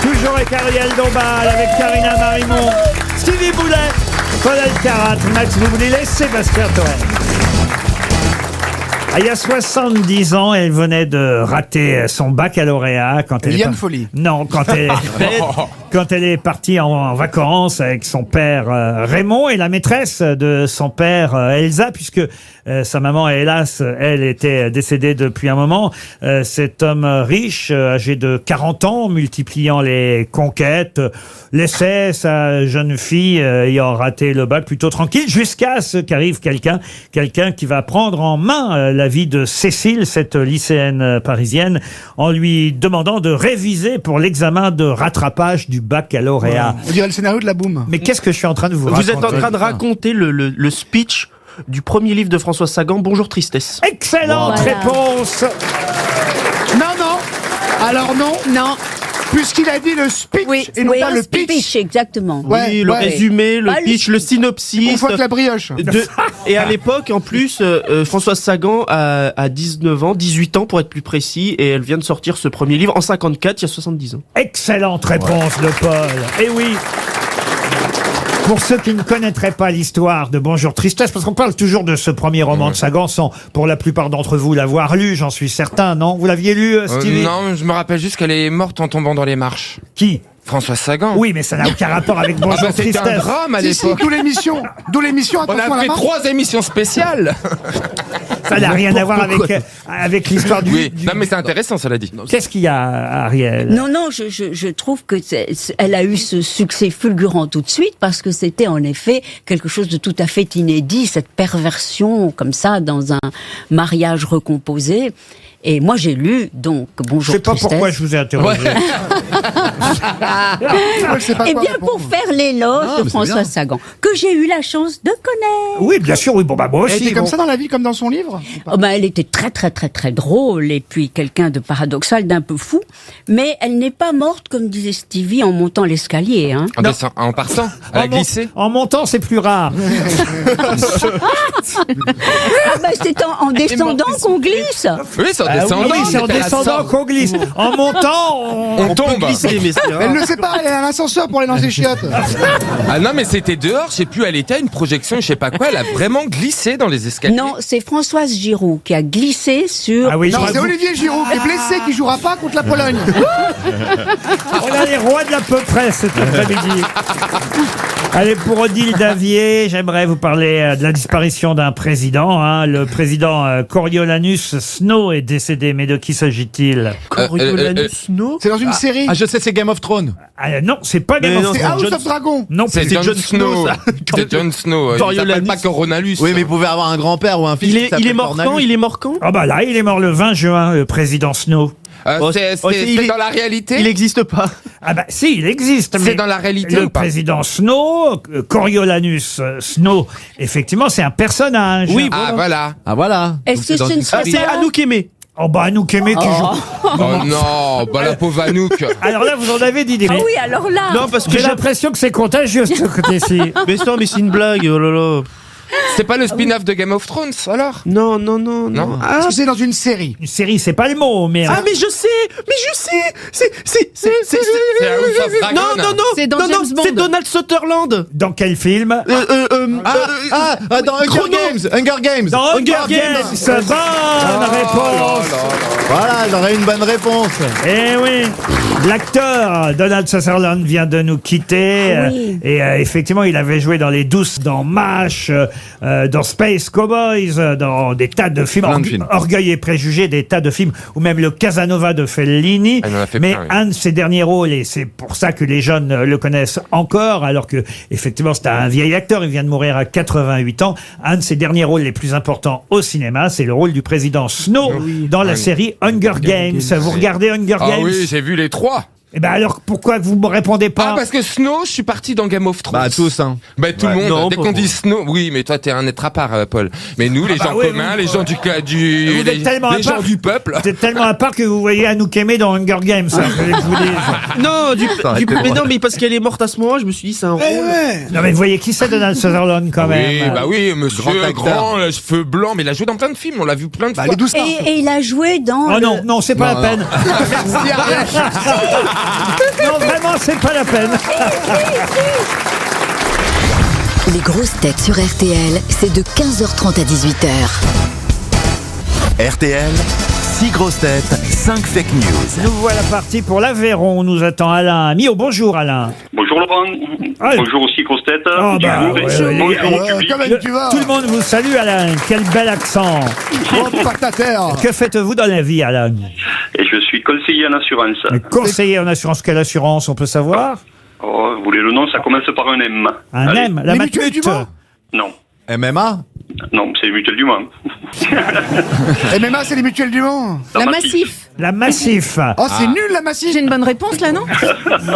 Toujours avec Ariel Dombal, avec Karina Marimont, Stevie Boulet, Paul Alcarat, Max Boublil et Sébastien Toen. Il y a 70 ans, elle venait de rater son baccalauréat quand elle Liane Folly. Non, quand elle est partie en vacances avec son père Raymond et la maîtresse de son père Elsa, puisque sa maman, hélas, elle était décédée depuis un moment. Cet homme riche, âgé de 40 ans, multipliant les conquêtes, laissait sa jeune fille ayant raté le bac plutôt tranquille, jusqu'à ce qu'arrive quelqu'un qui va prendre en main la vie de Cécile, cette lycéenne parisienne, en lui demandant de réviser pour l'examen de rattrapage du baccalauréat. On dirait le scénario de la boum. Mais qu'est-ce que je suis en train de vous raconter? Vous êtes en train de raconter le speech du premier livre de François Sagan, Bonjour Tristesse. Excellente réponse. Non. Alors non. Puisqu'il a dit le speech et non pas le pitch. Exactement. Oui, le résumé, le pitch, le synopsis. On voit que la brioche. Et à l'époque, en plus, Françoise Sagan a 19 ans, 18 ans pour être plus précis, et elle vient de sortir ce premier livre en 54, il y a 70 ans. Excellente réponse de Paul. Eh oui. Pour ceux qui ne connaîtraient pas l'histoire de Bonjour Tristesse, parce qu'on parle toujours de ce premier roman de Sagan, sans pour la plupart d'entre vous l'avoir lu, j'en suis certain, non? Vous l'aviez lu, Stevie? Non, je me rappelle juste qu'elle est morte en tombant dans les marches. Qui? François Sagan. Oui, mais ça n'a aucun rapport avec Bonjour Tristesse. C'était un drame à l'époque. D'où l'émission. On a fait 3 émissions spéciales. Ça n'a rien à voir avec l'histoire du... Oui, non mais c'est intéressant, cela dit. Qu'est-ce qu'il y a, Ariel? Non, je trouve que elle a eu ce succès fulgurant tout de suite parce que c'était en effet quelque chose de tout à fait inédit, cette perversion comme ça dans un mariage recomposé. Et moi, j'ai lu, donc, Bonjour Tristesse. Je sais pas pourquoi je vous ai interrogé. Eh bien, pour faire l'éloge de François Sagan, que j'ai eu la chance de connaître. Oui, bien sûr, oui. Bon, bah, moi aussi. Elle était comme ça dans la vie, comme dans son livre? Elle était très, très, très, très drôle, et puis quelqu'un de paradoxal, d'un peu fou. Mais elle n'est pas morte, comme disait Stevie, en montant l'escalier, hein. En partant? Elle a glissé? En montant, c'est plus rare. C'est en descendant qu'on glisse. Oui, c'est en descendant. Oui, c'est en descendant qu'on glisse. En montant, on tombe. Elle ne sait pas, elle est à l'ascenseur pour aller dans ses chiottes. Ah non, mais c'était dehors, je sais plus, elle était à une projection, je sais pas quoi, elle a vraiment glissé dans les escaliers. Non, c'est Françoise Giroud qui a glissé sur... Ah oui, non, c'est Olivier Giroud qui est blessé, qui jouera pas contre la Pologne. On a les rois de la peu près cet après-midi. Allez, pour Odile Davier, j'aimerais vous parler de la disparition d'un président. Le président Coriolanus Snow est décédé, mais de qui s'agit-il? Coriolanus Snow? C'est dans une série. Ah, je sais, c'est Game of Thrones. Non, c'est pas Game of Thrones. C'est House of Dragon. Non, c'est Jon Snow. C'est Jon Snow. Il s'appelle pas Coriolanus. Oui, mais il pouvait avoir un grand-père ou un fils. Il est mort quand? Il est mort quand? Ah bah là, il est mort le 20 juin, le président Snow. C'est dans la réalité? Il n'existe pas. Ah bah si, il existe. C'est dans la réalité le ou pas? président Snow, Coriolanus Snow, effectivement, c'est un personnage. Oui, voilà. Ah voilà. Est-ce que ce ne serait C'est pas... Anouk Aimé. Oh bah Anouk Aimé qui joue. Oh non, bah la pauvre Anouk. Alors là, vous en avez d'idées. Ah oui, alors là... Non, parce que j'ai l'impression que c'est contagieux ce côté-ci. Mais non, mais c'est une blague, oh là là. C'est pas le spin-off de Game of Thrones, alors? Non. Ah, c'est dans une série. Une série, c'est pas le mot, mais... Ah, mais je sais. C'est House of Dragon. Non. C'est dans James Bond. C'est Donald Sutherland. Dans quel film? Dans Hunger Games. Dans Hunger Games. Bonne réponse. Voilà, j'aurais une bonne réponse. Eh oui. L'acteur Donald Sutherland vient de nous quitter. Oui. Et effectivement, il avait joué dans Les Douces, dans MASH, dans Space Cowboys, dans des tas de films. Plein de films. Orgueil et préjugés, des tas de films, ou même le Casanova de Fellini. Mais un de ses derniers rôles, et c'est pour ça que les jeunes le connaissent encore, alors que effectivement c'est un vieil acteur, il vient de mourir à 88 ans. Un de ses derniers rôles les plus importants au cinéma, c'est le rôle du président Snow dans la série Hunger Games. Vous regardez Hunger Games? Ah oui, j'ai vu les 3. Eh ben alors, pourquoi vous me répondez pas? Ah, parce que Snow, je suis parti dans Game of Thrones. Bah, tous, hein. Bah, tout le monde. Non, dès pas qu'on moi. dit Snow, oui, mais toi, t'es un être à part, Paul. Mais nous, les gens communs, les gens Vous êtes tellement les à part- gens du peuple. Vous êtes tellement à part que vous voyez Anouk Aimée dans Hunger Games, ça, je voulais que je vous dise. Non, Ça aurait été mais drôle. non, mais parce qu'elle est morte à ce moment, je me suis dit, c'est un rôle. Non mais vous voyez qui c'est Donald Sutherland quand même. Oui, bah oui, monsieur Grand acteur. grand, cheveux blancs, mais il a joué dans plein de films, on l'a vu plein de fois. Les 12 stars. Et il a joué dans. Oh non, non, c'est pas la peine. Non, vraiment, c'est pas la peine. Les grosses têtes sur RTL, c'est de 15h30 à 18h. RTL, 6 grosses têtes, 5 fake news. Nous voilà partis pour l'Aveyron. Nous attend Alain Mio. Bonjour Alain. Bonjour Laurent. Ah, Bonjour aussi grosse tête. Oh, bah, Bonjour, ouais, bonjour au public. Tout le monde vous salue Alain. Quel bel accent. Que faites-vous dans la vie Alain? Et je suis conseiller en assurance. Conseiller en assurance. Quelle assurance on peut savoir? Oh, vous voulez le nom? Ça commence par un M. Un Allez. M. La Matmut. Non. MMA? Non, c'est les mutuelles du Mans. MMA, c'est les mutuelles du Mans. La Massif. La Massif. Oh, c'est nul la Massif. J'ai une bonne réponse là, non?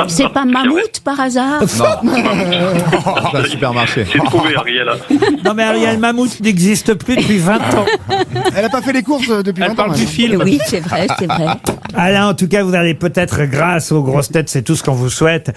C'est pas Mammouth par hasard? C'est un supermarché. C'est trouvé, Ariel. Non mais Ariel Mammouth n'existe plus depuis 20 ans. Elle a pas fait les courses depuis 20 ans. parle du film. Oui, c'est vrai, c'est vrai. Alain, en tout cas, vous allez peut-être, grâce aux grosses têtes, c'est tout ce qu'on vous souhaite,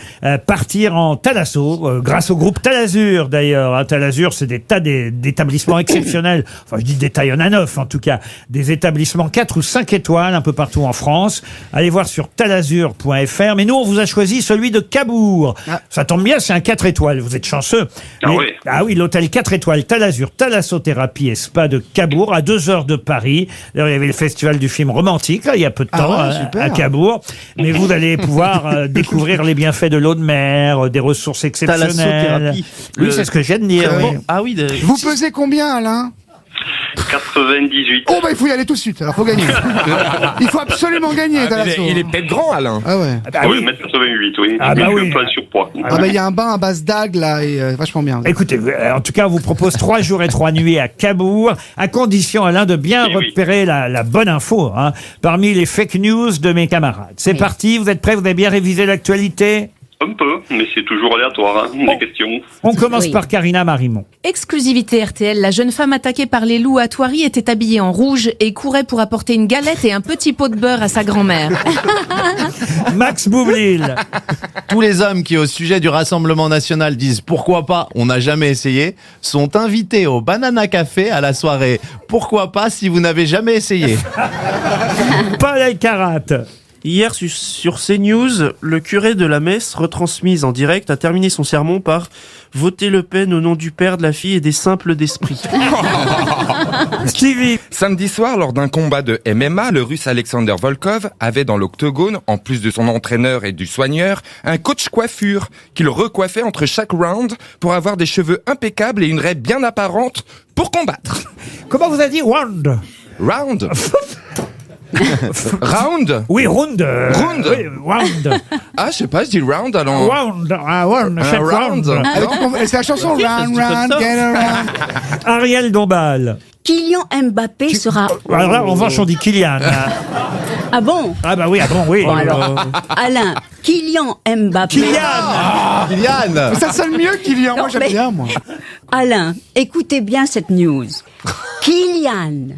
partir en Thalasso, grâce au groupe Talazur d'ailleurs. Hein, Talazur, c'est des tas d'établissements exceptionnels. Enfin, je dis des tas, il y en a 9 en tout cas. Des établissements 4 ou 5 étoiles un peu partout en France. Allez voir sur talazur.fr. Mais nous, on vous a choisi celui de Cabourg. Ça tombe bien, c'est un 4 étoiles. Vous êtes chanceux. Ah oui. Ah oui, l'hôtel 4 étoiles Talazur, Thalassothérapie et Spa de Cabourg, à 2 heures de Paris. D'ailleurs, il y avait le festival du film romantique, là, il y a peu de temps, à Cabourg. Mais vous allez pouvoir découvrir les bienfaits de l'eau de mer, des ressources exceptionnelles. Thalassothérapie. Oui, c'est ce que je viens de dire. oui. Ah oui, Vous pesez combien, Alain? 98. Oh, bah il faut y aller tout de suite, alors faut gagner. Il faut absolument gagner, Thalasso. Il est peut-être grand, Alain. Ah ouais. Ah bah oui, oui. 1m88, oui. Ah bah Mais oui. je suis un peu en surpoids. Ah bah il y a un bain à base d'algues là, et vachement bien. Écoutez, en tout cas, on vous propose 3 jours et 3 nuits à Cabourg, à condition, Alain, de bien Oui, oui. repérer la bonne info, hein, parmi les fake news de mes camarades. C'est parti, vous êtes prêts? Vous avez bien révisé l'actualité? Un peu, mais c'est toujours aléatoire, hein, les questions. On commence Oui. par Karina Marimont. Exclusivité RTL, la jeune femme attaquée par les loups à Thoiry était habillée en rouge et courait pour apporter une galette et un petit pot de beurre à sa grand-mère. Max Boublil. Tous les hommes qui, au sujet du Rassemblement National, disent pourquoi pas, on n'a jamais essayé, sont invités au Banana Café à la soirée. Pourquoi pas si vous n'avez jamais essayé? Paul Elkarat. Hier, sur CNews, le curé de la messe, retransmise en direct, a terminé son sermon par « Votez Le Pen au nom du Père, de la Fille et des simples d'esprit ». Stevie. Samedi soir, lors d'un combat de MMA, le russe Alexander Volkov avait dans l'octogone, en plus de son entraîneur et du soigneur, un coach coiffure qu'il recoiffait entre chaque round pour avoir des cheveux impeccables et une raie bien apparente pour combattre. Comment vous avez dit round? Round Round Oui, round. Round. Oui, round. Ah, je sais pas, je dis round alors. Round. Ah, round. Chaque round. C'est la chanson Round, Round, Get Around. Ariel Dombal. Kylian Mbappé sera. Alors là, en revanche, on dit Kylian. Ah bon? Ah bah oui, oui. Bon, alors, Alain, Kylian Mbappé. Kylian. Mais ça sonne mieux, Kylian. Moi, Non, j'aime mais- bien, moi. Alain, écoutez bien cette news. Kylian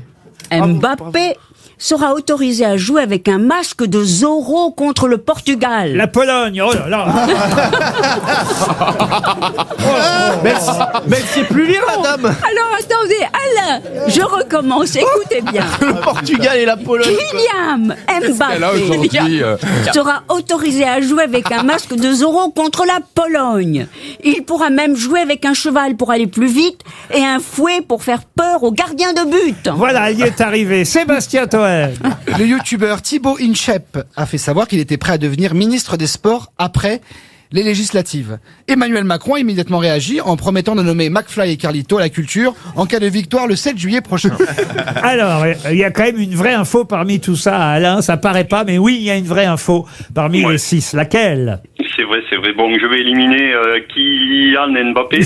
Mbappé sera autorisé à jouer avec un masque de Zorro contre le Portugal. La Pologne, oh là là. Mais elle sait plus lire, la dame. Alors attendez, Alain, je recommence, écoutez bien. Le Portugal et la Pologne. Kylian qu'elle a aujourd'hui, Mbappé sera autorisé à jouer avec un masque de Zorro contre la Pologne. Il pourra même jouer avec un cheval pour aller plus vite et un fouet pour faire peur aux gardiens de but. Voilà, il y est arrivé. Sébastien Toen. Le youtubeur Thibaut Inchep a fait savoir qu'il était prêt à devenir ministre des Sports après les législatives. Emmanuel Macron a immédiatement réagi en promettant de nommer McFly et Carlito à la culture en cas de victoire le 7 juillet prochain. Alors, il y a quand même une vraie info parmi tout ça, Alain. Ça paraît pas, mais oui, il y a une vraie info parmi les 6. Laquelle? C'est vrai, c'est vrai. Bon, je vais éliminer Kylian Mbappé.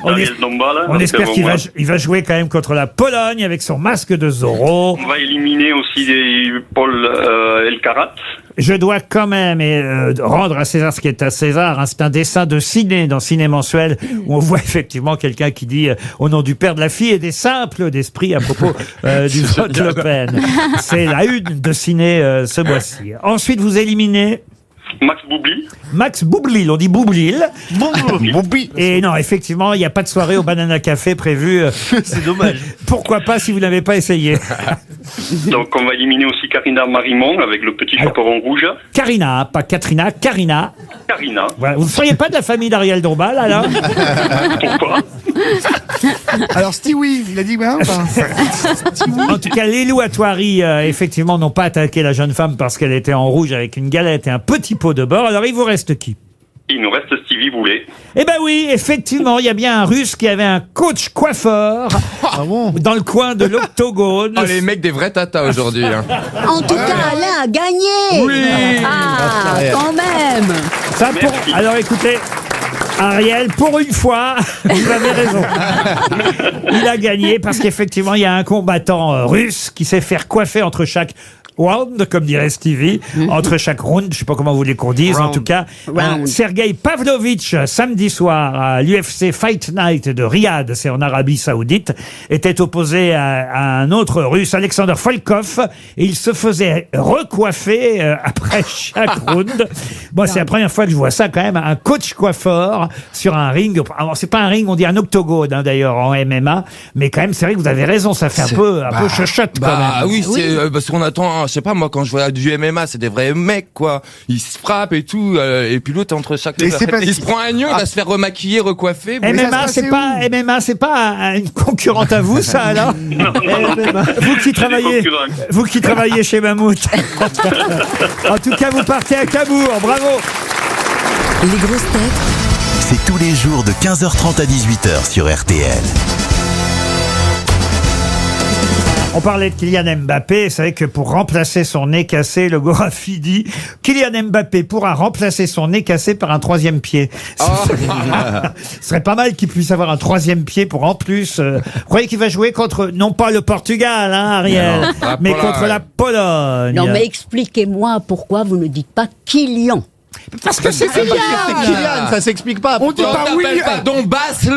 Ariel Dombal. On espère qu'il va jouer quand même contre la Pologne avec son masque de Zorro. On va éliminer aussi Paul Elkarat. Je dois quand même rendre à César ce qui est à César. Hein. C'est un dessin de Ciné, dans Ciné Mensuel, où on voit effectivement quelqu'un qui dit au nom du Père, de la Fille et des simples d'esprit à propos du vote Le Pen. C'est la une de Ciné ce mois-ci. Ensuite, vous éliminez... Max Boublil. Max Boublil, on dit Boublil. Et non, effectivement, il n'y a pas de soirée au Banana Café prévue. C'est dommage. Pourquoi pas si vous n'avez pas essayé? Donc on va éliminer aussi Karina Marimon avec le petit chaperon rouge. Karina, pas Katrina, Karina. Karina. Voilà. Vous ne seriez pas de la famille d'Ariel Dombal, alors? Pourquoi? Alors Stewie, il a dit ouais, En tout cas, les Louatoiries, effectivement, n'ont pas attaqué la jeune femme parce qu'elle était en rouge avec une galette et un petit pot de beurre. Alors, il vous reste qui? Il nous reste Stevie Boulet. Eh ben oui, effectivement, il y a bien un Russe qui avait un coach coiffeur dans le coin de l'Octogone. Oh, les mecs des vrais tatas aujourd'hui. Hein. En tout cas, Alain a gagné. Oui. Ah, quand même. Ça pour... Alors, écoutez... Ariel, pour une fois, vous avez raison. Il a gagné parce qu'effectivement, il y a un combattant russe qui sait faire coiffer entre chaque round, comme dirait Stevie, entre chaque round, je sais pas comment vous voulez qu'on dise, en tout cas, Sergei Pavlovitch, samedi soir, à l'UFC Fight Night de Riyad, c'est en Arabie Saoudite, était opposé à un autre russe, Alexander Volkov, et il se faisait recoiffer après chaque round. Bon, c'est la première fois que je vois ça quand même, un coach coiffeur sur un ring. Alors, c'est pas un ring, on dit un octogone, hein, d'ailleurs, en MMA, mais quand même, c'est vrai que vous avez raison, ça fait un peu chuchote, quand même. Oui, c'est parce qu'on attend, je sais pas, moi, quand je vois du MMA, c'est des vrais mecs, quoi. Ils se frappent et tout, et puis l'autre, entre chaque... Il se prend un gnon, il va se faire remaquiller, recoiffer. MMA, c'est pas une concurrente à vous, ça, alors? Vous qui travaillez chez Mammouth. En tout cas, vous partez à Cabourg, bravo. Les grosses têtes, c'est tous les jours de 15h30 à 18h sur RTL. On parlait de Kylian Mbappé. Vous savez que pour remplacer son nez cassé, le Gorafi dit Kylian Mbappé pourra remplacer son nez cassé par un troisième pied. Ce serait pas mal qu'il puisse avoir un troisième pied pour en plus. Vous croyez qu'il va jouer contre, non pas le Portugal, hein, Ariel, mais contre la Pologne. Non, mais expliquez-moi pourquoi vous ne dites pas Kylian. Parce que c'est Kylian, ça s'explique pas. On dit pas William. Pas Donbass,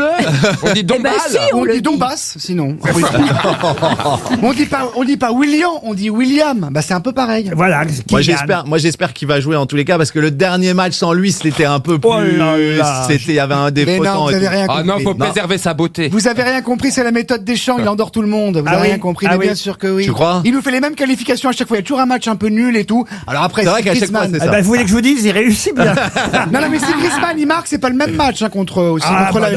on dit Donbass. Si, On dit Donbass, sinon. On dit pas William, on dit William. Bah c'est un peu pareil. Voilà. Moi j'espère qu'il va jouer en tous les cas parce que le dernier match sans lui c'était un peu plus. Il y avait un défaut. Mais non, vous avez rien compris. Ah non, faut préserver sa beauté. Vous avez rien compris, c'est la méthode des champs, il endort tout le monde. Vous avez rien compris, mais bien sûr que oui. Tu crois? Il nous fait les mêmes qualifications à chaque fois. Il y a toujours un match un peu nul et tout. Alors après, c'est vrai qu'à chaque fois c'est ça. Vous voulez que je vous dise, il réussit bien. Non, mais si Griezmann il marque, c'est pas le même match contre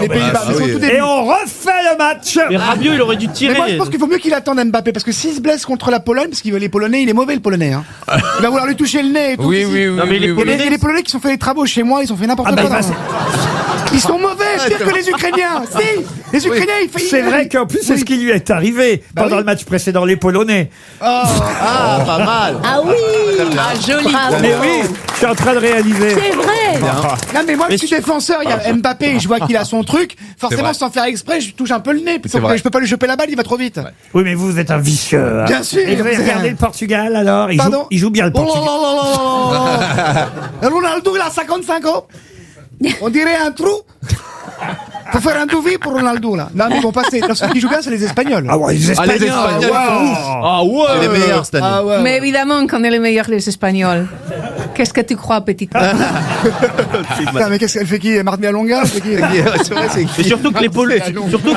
les Pays-Bas. Et on refait le match. Mais Rabiot, il aurait dû tirer. Mais moi, je pense qu'il faut mieux qu'il attende Mbappé parce que s'il se blesse contre la Pologne, parce qu'il les Polonais, il est mauvais le Polonais. Hein. Il va vouloir lui toucher le nez. Et tout Oui. Non, mais les Polonais qui sont fait les travaux chez moi, ils ont fait n'importe quoi. Ils sont mauvais, pire que les Ukrainiens. Si, les Ukrainiens, c'est vrai qu'en plus, c'est ce qui lui est arrivé pendant le match précédent, les Polonais. Pas mal. Ah oui. Joli. Mais oui, je suis en train de réaliser. C'est vrai. Non mais moi je suis défenseur, il y a Mbappé, je vois qu'il a son truc, forcément sans faire exprès, je touche un peu le nez, je peux pas lui choper la balle, il va trop vite. Oui mais vous êtes un vicieux. Hein. Bien sûr. Et vous avez regardé le Portugal alors, il joue bien le Portugal. Ronaldo il a 55 ans. On dirait un trou. Faut faire un devis pour Ronaldo là. Non mais ils vont passer. Ceux qui jouent bien c'est les Espagnols. Ah ouais, les Espagnols. C'est les meilleurs cette année. Mais évidemment qu'on est les meilleurs, les Espagnols. Qu'est-ce que tu crois, petit? Putain, mais qu'est-ce qu'elle fait qui? Marthe Longa? C'est vrai, c'est Et surtout que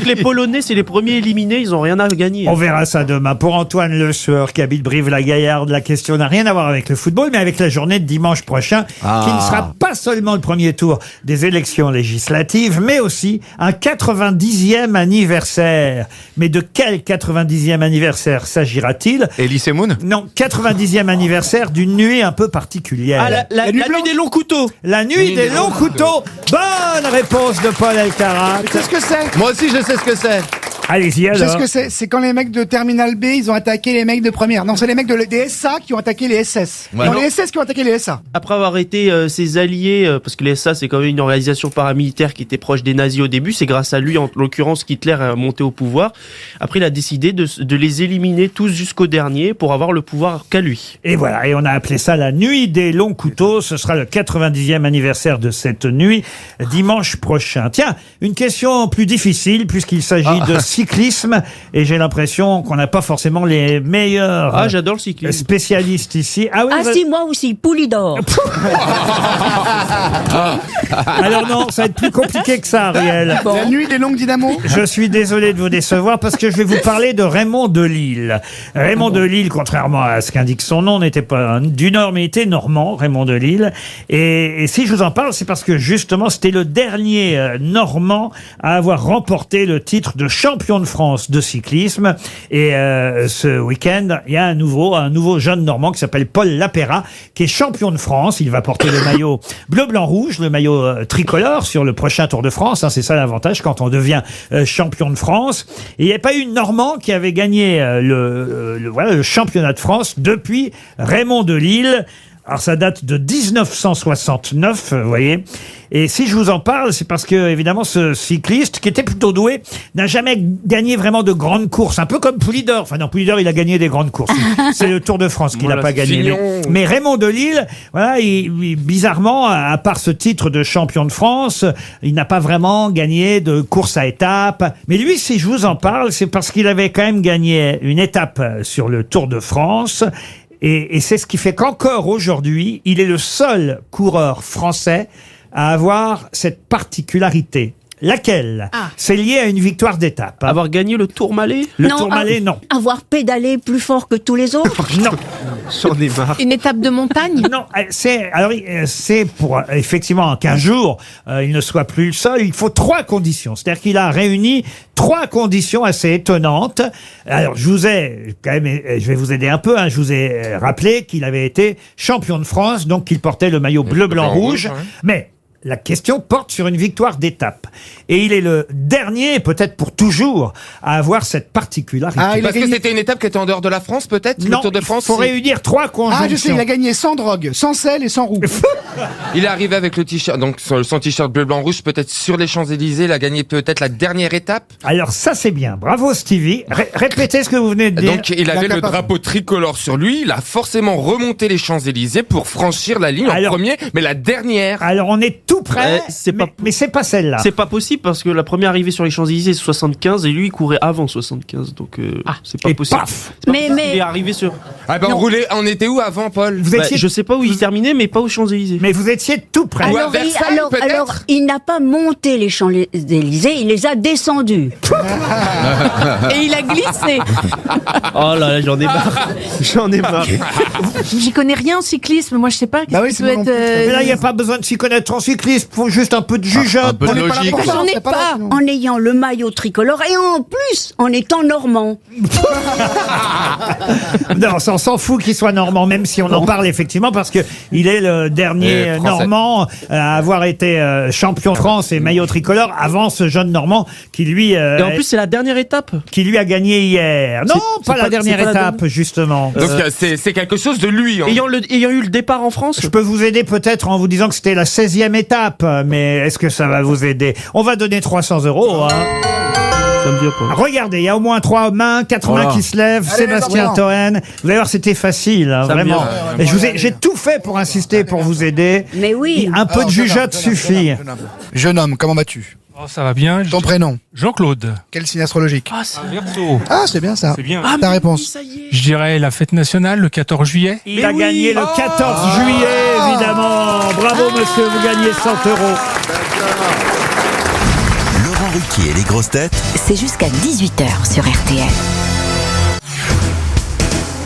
les Polonais, c'est les premiers éliminés, ils ont rien à gagner. On verra ça demain. Pour Antoine Le Sueur, qui habite Brive-la-Gaillarde, la question n'a rien à voir avec le football, mais avec la journée de dimanche prochain, qui ne sera pas seulement le premier tour des élections législatives, mais aussi un 90e anniversaire. Mais de quel 90e anniversaire s'agira-t-il? Elie Moon? Non, 90e anniversaire d'une nuit un peu particulière. La nuit des longs couteaux. La nuit des longs couteaux. Bonne réponse de Paul Elkarat. Qu'est-ce que c'est? Moi aussi je sais ce que c'est. Allez-y Je sais ce alors. que c'est. C'est quand les mecs de Terminal B, ils ont attaqué les mecs de première. Non, c'est les mecs des SA qui ont attaqué les SS. Ouais. Non, Non. les SS qui ont attaqué les SA. Après avoir été ses alliés, parce que les SA c'est quand même une organisation paramilitaire qui était proche des nazis au début, c'est grâce à lui en l'occurrence qu'Hitler est monté au pouvoir. Après il a décidé de les éliminer tous jusqu'au dernier pour avoir le pouvoir qu'à lui. Et voilà, et on a appelé ça la nuit des longs couteaux. Ce sera le 90e anniversaire de cette nuit, dimanche prochain. Tiens, une question plus difficile puisqu'il s'agit de cyclisme et j'ai l'impression qu'on n'a pas forcément les meilleurs Ah, j'adore le cyclisme. spécialistes ici. Ah oui, Ah vous- si, moi aussi, Poulidor. alors non, ça va être plus compliqué que ça, Ariel. La nuit des longues dynamos. Je suis désolé de vous décevoir parce que je vais vous parler de Raymond Delille. Raymond Delille, contrairement à ce qu'indique son nom, n'était pas du Nord, mais était normand, Raymond Delille. Et si je vous en parle, c'est parce que justement, c'était le dernier Normand à avoir remporté le titre de champion de France de cyclisme. Et ce week-end, il y a un nouveau jeune Normand qui s'appelle Paul Lapéra, qui est champion de France. Il va porter le maillot bleu, blanc, rouge, le maillot tricolore sur le prochain Tour de France. Hein, c'est ça l'avantage quand on devient champion de France. Et il n'y a pas eu de Normand qui avait gagné le championnat de France depuis Raymond Delille. Alors ça date de 1969, vous voyez. Et si je vous en parle, c'est parce que évidemment ce cycliste, qui était plutôt doué, n'a jamais gagné vraiment de grandes courses. Un peu comme Poulidor. Enfin non, Poulidor, il a gagné des grandes courses. C'est le Tour de France qu'il n'a Voilà, pas c'est gagné. Fillon. Mais Raymond Delille, voilà, bizarrement, à part ce titre de champion de France, il n'a pas vraiment gagné de course à étapes. Mais lui, si je vous en parle, c'est parce qu'il avait quand même gagné une étape sur le Tour de France. Et c'est ce qui fait qu'encore aujourd'hui, il est le seul coureur français à avoir cette particularité. Laquelle? C'est lié à une victoire d'étape. Hein. Avoir gagné le Tourmalet? Le Tourmalet, non. Avoir pédalé plus fort que tous les autres? Non. J'en ai marre. Une étape de montagne? Non, c'est pour effectivement qu'un jour il ne soit plus le seul. Il faut 3 conditions. C'est-à-dire qu'il a réuni 3 conditions assez étonnantes. Alors je vais vous aider un peu. Hein, je vous ai rappelé qu'il avait été champion de France, donc qu'il portait le maillot bleu, blanc, rouge. Mais la question porte sur une victoire d'étape. Et il est le dernier, peut-être pour toujours, à avoir cette particularité. Parce que c'était une étape qui était en dehors de la France, peut-être? Non, le Tour de France, il faut réunir 3 conjonctions. Ah, je sais, il a gagné sans drogue, sans sel et sans roue. Il est arrivé avec le t-shirt, donc son t-shirt bleu, blanc, rouge, peut-être sur les Champs-Élysées. Il a gagné peut-être la dernière étape. Alors ça, c'est bien. Bravo, Stevie. Répétez ce que vous venez de dire. Donc il avait le drapeau tricolore sur lui. Il a forcément remonté les Champs-Élysées pour franchir la ligne en premier, mais la dernière. Alors on est tout près, mais c'est pas celle-là. C'est pas possible parce que la première arrivée sur les Champs-Élysées c'est 75 et lui il courait avant 75, donc c'est pas possible. Paf C'est pas possible. Il est arrivé sur. Ah ben on était où avant, Paul? Je sais pas où il terminait, mais pas aux Champs-Élysées. Mais vous étiez tout près. Alors, il n'a pas monté les Champs-Élysées, il les a descendus. Et il a glissé. Oh là là, j'en ai marre. J'en ai marre. J'y connais rien en cyclisme. Moi, je sais pas. Qu'est-ce qui peut être. Mais là, il n'y a pas besoin de s'y connaître en cyclisme. Faut juste un peu de jugeote. Un peu de logique. J'en ai pas. En ayant le maillot tricolore et en plus en étant normand. Non, on s'en fout qu'il soit normand, même si on en parle effectivement, parce que il est le dernier normand à avoir été champion de France et maillot tricolore avant ce jeune normand qui lui. Et en plus, c'est la dernière étape. Qui lui a gagné hier. Non, pas la dernière étape, justement. Donc c'est quelque chose de lui. Hein. Ayant eu le départ en France. Je peux vous aider peut-être en vous disant que c'était la 16e étape, mais est-ce que ça va vous aider? On va donner 300 €. Hein. Ça me vient pas. Regardez, il y a au moins 3 mains, 4 mains qui se lèvent. Allez, Sébastien Toen. Vous allez voir, c'était facile, hein, vraiment. Et j'ai tout fait pour insister, pour vous aider. Mais oui. Un peu de jugeote suffit. Jeune homme, comment vas-tu? Oh, ça va bien. Ton prénom? Jean-Claude. Quel signe astrologique? Verseau. Ah, c'est bien ça. C'est bien. Ta réponse? Je dirais la fête nationale le 14 juillet. Il a gagné le 14 juillet, évidemment. Bravo, monsieur, vous gagnez 100 €. Laurent Ruquier et les grosses têtes. C'est jusqu'à 18h sur RTL.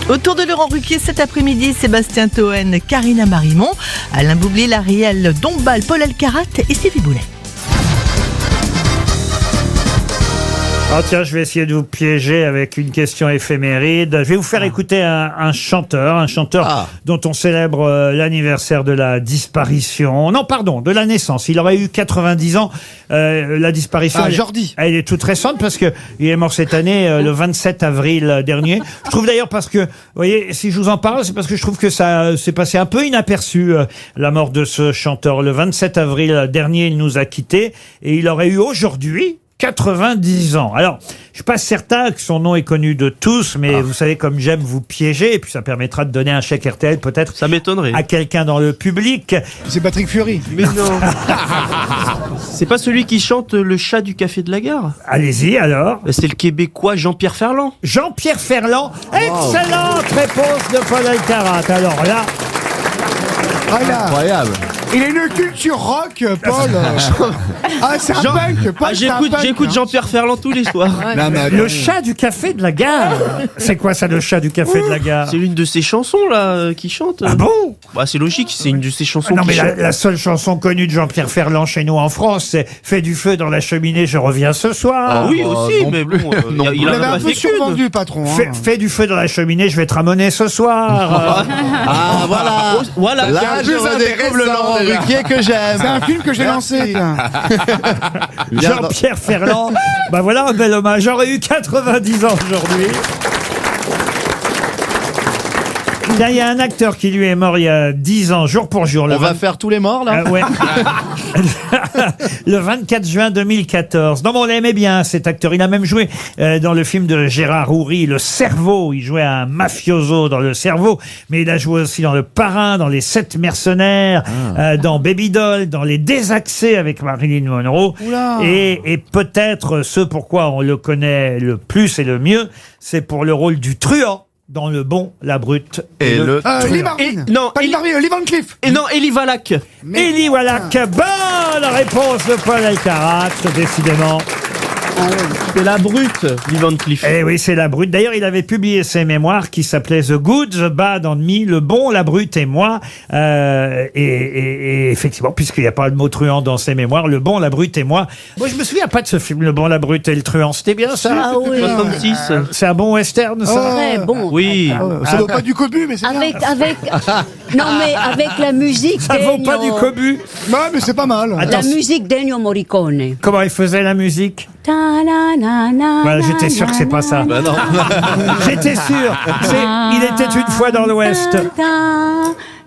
Autour de Laurent Ruquier cet après-midi, Sébastien Toen, Karina Marimont, Alain Boublil, Ariel Dombal, Paul Alcarat et Stevie Boulet. Ah tiens, je vais essayer de vous piéger avec une question éphéméride. Je vais vous faire écouter un chanteur dont on célèbre l'anniversaire de la disparition. Non, pardon, de la naissance. Il aurait eu 90 ans. La disparition. Jordi. Elle est toute récente parce que il est mort cette année, le 27 avril dernier. Je trouve d'ailleurs parce que, vous voyez, si je vous en parle, c'est parce que je trouve que ça s'est passé un peu inaperçu, la mort de ce chanteur. Le 27 avril dernier, il nous a quittés et il aurait eu aujourd'hui 90 ans. Alors, je suis pas certain que son nom est connu de tous, mais vous savez comme j'aime vous piéger, et puis ça permettra de donner un chèque RTL peut-être. Ça m'étonnerait. À quelqu'un dans le public. C'est Patrick Fury. Mais non. C'est pas celui qui chante Le chat du café de la gare? Allez-y alors. C'est le Québécois Jean-Pierre Ferland. Jean-Pierre Ferland. Excellente réponse de Paul Alcarat. Alors là. Voilà. Incroyable. Il a une culture rock, Paul. C'est un punk. Paul, J'écoute Jean-Pierre Ferland tous les soirs. Le chat du café de la gare. C'est quoi ça, le chat du café de la gare? C'est l'une de ses chansons là qui chante. Ah bon? Bah c'est logique, c'est une de ses chansons. Non mais qui chante. la seule chanson connue de Jean-Pierre Ferland chez nous en France, c'est Fais du feu dans la cheminée, je reviens ce soir. Ah oui aussi, mais bon, il avait a un peu survendu, patron. Fais du feu dans la cheminée, je vais te ramener ce soir. Ah voilà. Là, je redécouvre le Laurent Ruquier que j'aime. C'est un film que j'ai lancé. Jean-Pierre Ferland. Bah voilà un bel hommage. J'aurais eu 90 ans aujourd'hui. Là, il y a un acteur qui lui est mort il y a 10 ans, jour pour jour. On va faire tous les morts, là ouais. Le 24 juin 2014. Non, mais on l'aimait bien, cet acteur. Il a même joué dans le film de Gérard Houry, Le Cerveau. Il jouait un mafioso dans Le Cerveau. Mais il a joué aussi dans Le Parrain, dans Les 7 mercenaires, dans Baby Doll, dans Les Désaxés avec Marilyn Monroe. Et peut-être ce pourquoi on le connaît le plus et le mieux, c'est pour le rôle du truand dans Le Bon, la Brute et le Lee Marvin. Non, Lee Van Cleef. Et non, Elie Wallach. Elie Wallach. Bonne réponse de Paul Alcarat, décidément. C'est La Brute, Lee Van Cleef. Eh oui, c'est La Brute. D'ailleurs, il avait publié ses mémoires qui s'appelaient The Good, The Bad and Me, Le Bon, la Brute et moi. Et effectivement, puisqu'il n'y a pas de mot truand dans ses mémoires, Le Bon, la Brute et moi. Moi, je me souviens pas de ce film, Le Bon, la Brute et le truand. C'était bien ça? Ah oui. 66. C'est un bon western, ça? Très bon. Oui. Ça vaut pas du cobu, mais c'est Avec non mais avec la musique. Ça vaut pas du cobu? Non, mais c'est pas mal. La musique d'Ennio Morricone. Comment il faisait la musique? Voilà, j'étais sûr que c'est pas ça. Bah non. J'étais sûr. Il était une fois dans l'Ouest.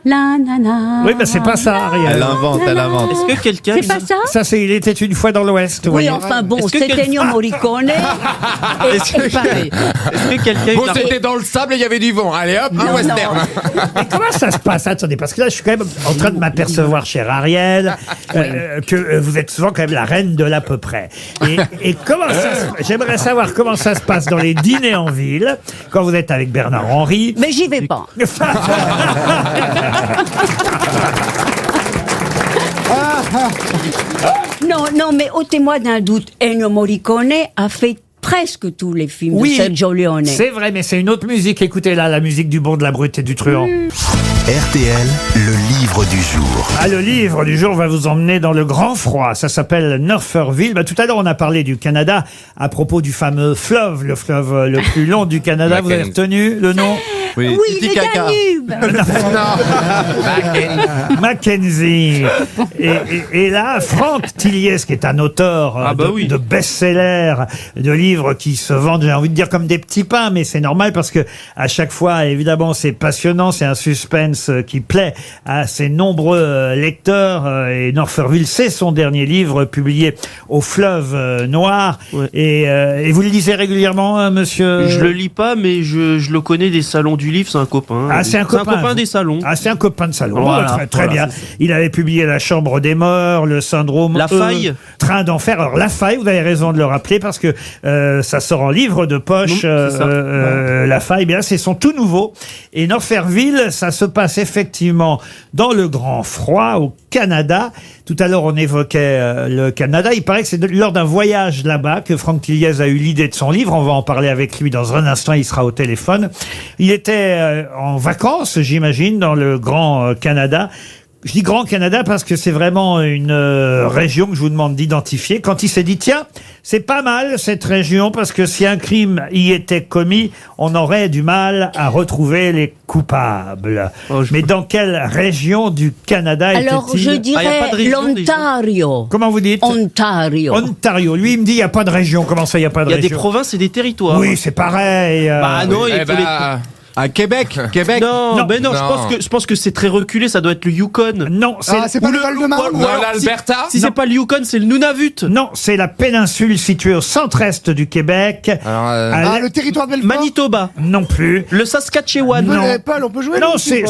Oui, mais c'est pas ça, Ariel. Elle invente. Est-ce que quelqu'un... C'est pas ça? Ça, c'est Il était une fois dans l'Ouest. Oui, enfin bon, c'était Ennio Morricone. Est-ce que quelqu'un... Bon, c'était dans le sable et il y avait du vent. Allez hop, un western. Mais comment ça se passe? Attendez, parce que là, je suis quand même en train de m'apercevoir, cher Ariel, que vous êtes souvent quand même la reine de l'à peu près. Et comment j'aimerais savoir comment ça se passe dans les dîners en ville, quand vous êtes avec Bernard Henry. Mais j'y vais pas. Non, mais ôtez-moi d'un doute. Ennio Morricone a fait presque tous les films de Sergio Leone. C'est vrai, mais c'est une autre musique. Écoutez là, la musique du Bon, de la Brute et du Truand. RTL, le livre du jour. Ah, le livre du jour va vous emmener dans le grand froid. Ça s'appelle Northfirlville. Tout à l'heure, on a parlé du Canada à propos du fameux fleuve, le fleuve le plus long du Canada. Vous avez retenu le nom? Oui, le Danube. Mackenzie. Et là, Franck Tilliès, qui est un auteur de best-seller, de livres qui se vendent, j'ai envie de dire, comme des petits pains, mais c'est normal parce que à chaque fois, évidemment, c'est passionnant, c'est un suspense qui plaît à ses nombreux lecteurs. Et Northfirlville, c'est son dernier livre publié au Fleuve Noir. Ouais. Et vous le lisez régulièrement, monsieur? Je le lis pas, mais je le connais des salons du livre, c'est un copain. Ah, c'est un copain des salons. Ah, c'est un copain de salon. Voilà, très bien. Il avait publié La Chambre des Morts, Le Syndrome La Faille. Train d'enfer. Alors, La Faille, vous avez raison de le rappeler parce que ça sort en livre de poche. La Faille, bien, c'est son tout nouveau. Et Northfirlville, ça se passe effectivement dans le grand froid au Canada. Tout à l'heure, on évoquait le Canada. Il paraît que c'est lors d'un voyage là-bas que Franck Tilliès a eu l'idée de son livre. On va en parler avec lui dans un instant. Il sera au téléphone. Il était en vacances, j'imagine, dans le grand Canada, Je dis Grand Canada parce que c'est vraiment une région que je vous demande d'identifier. Quand il s'est dit, tiens, c'est pas mal cette région parce que si un crime y était commis, on aurait du mal à retrouver les coupables. Mais dans quelle région du Canada était-il? Alors, je dirais l'Ontario. Comment vous dites? Ontario. Ontario. Lui, il me dit, il n'y a pas de région. Comment ça, il n'y a pas de région? Il y a des provinces et des territoires. Oui, c'est pareil. Bah non, il faut les... À Québec. Non, mais non, je pense que c'est très reculé, ça doit être le Yukon. Non, c'est pas le Val-de-Marne. l'Alberta. Si c'est pas le Yukon, c'est le Nunavut. Non, c'est la péninsule située au centre-est du Québec. Alors, le territoire de Belfort. Manitoba. Non plus. Le Saskatchewan. Non. Non. Pas, on peut jouer. Non, là, c'est.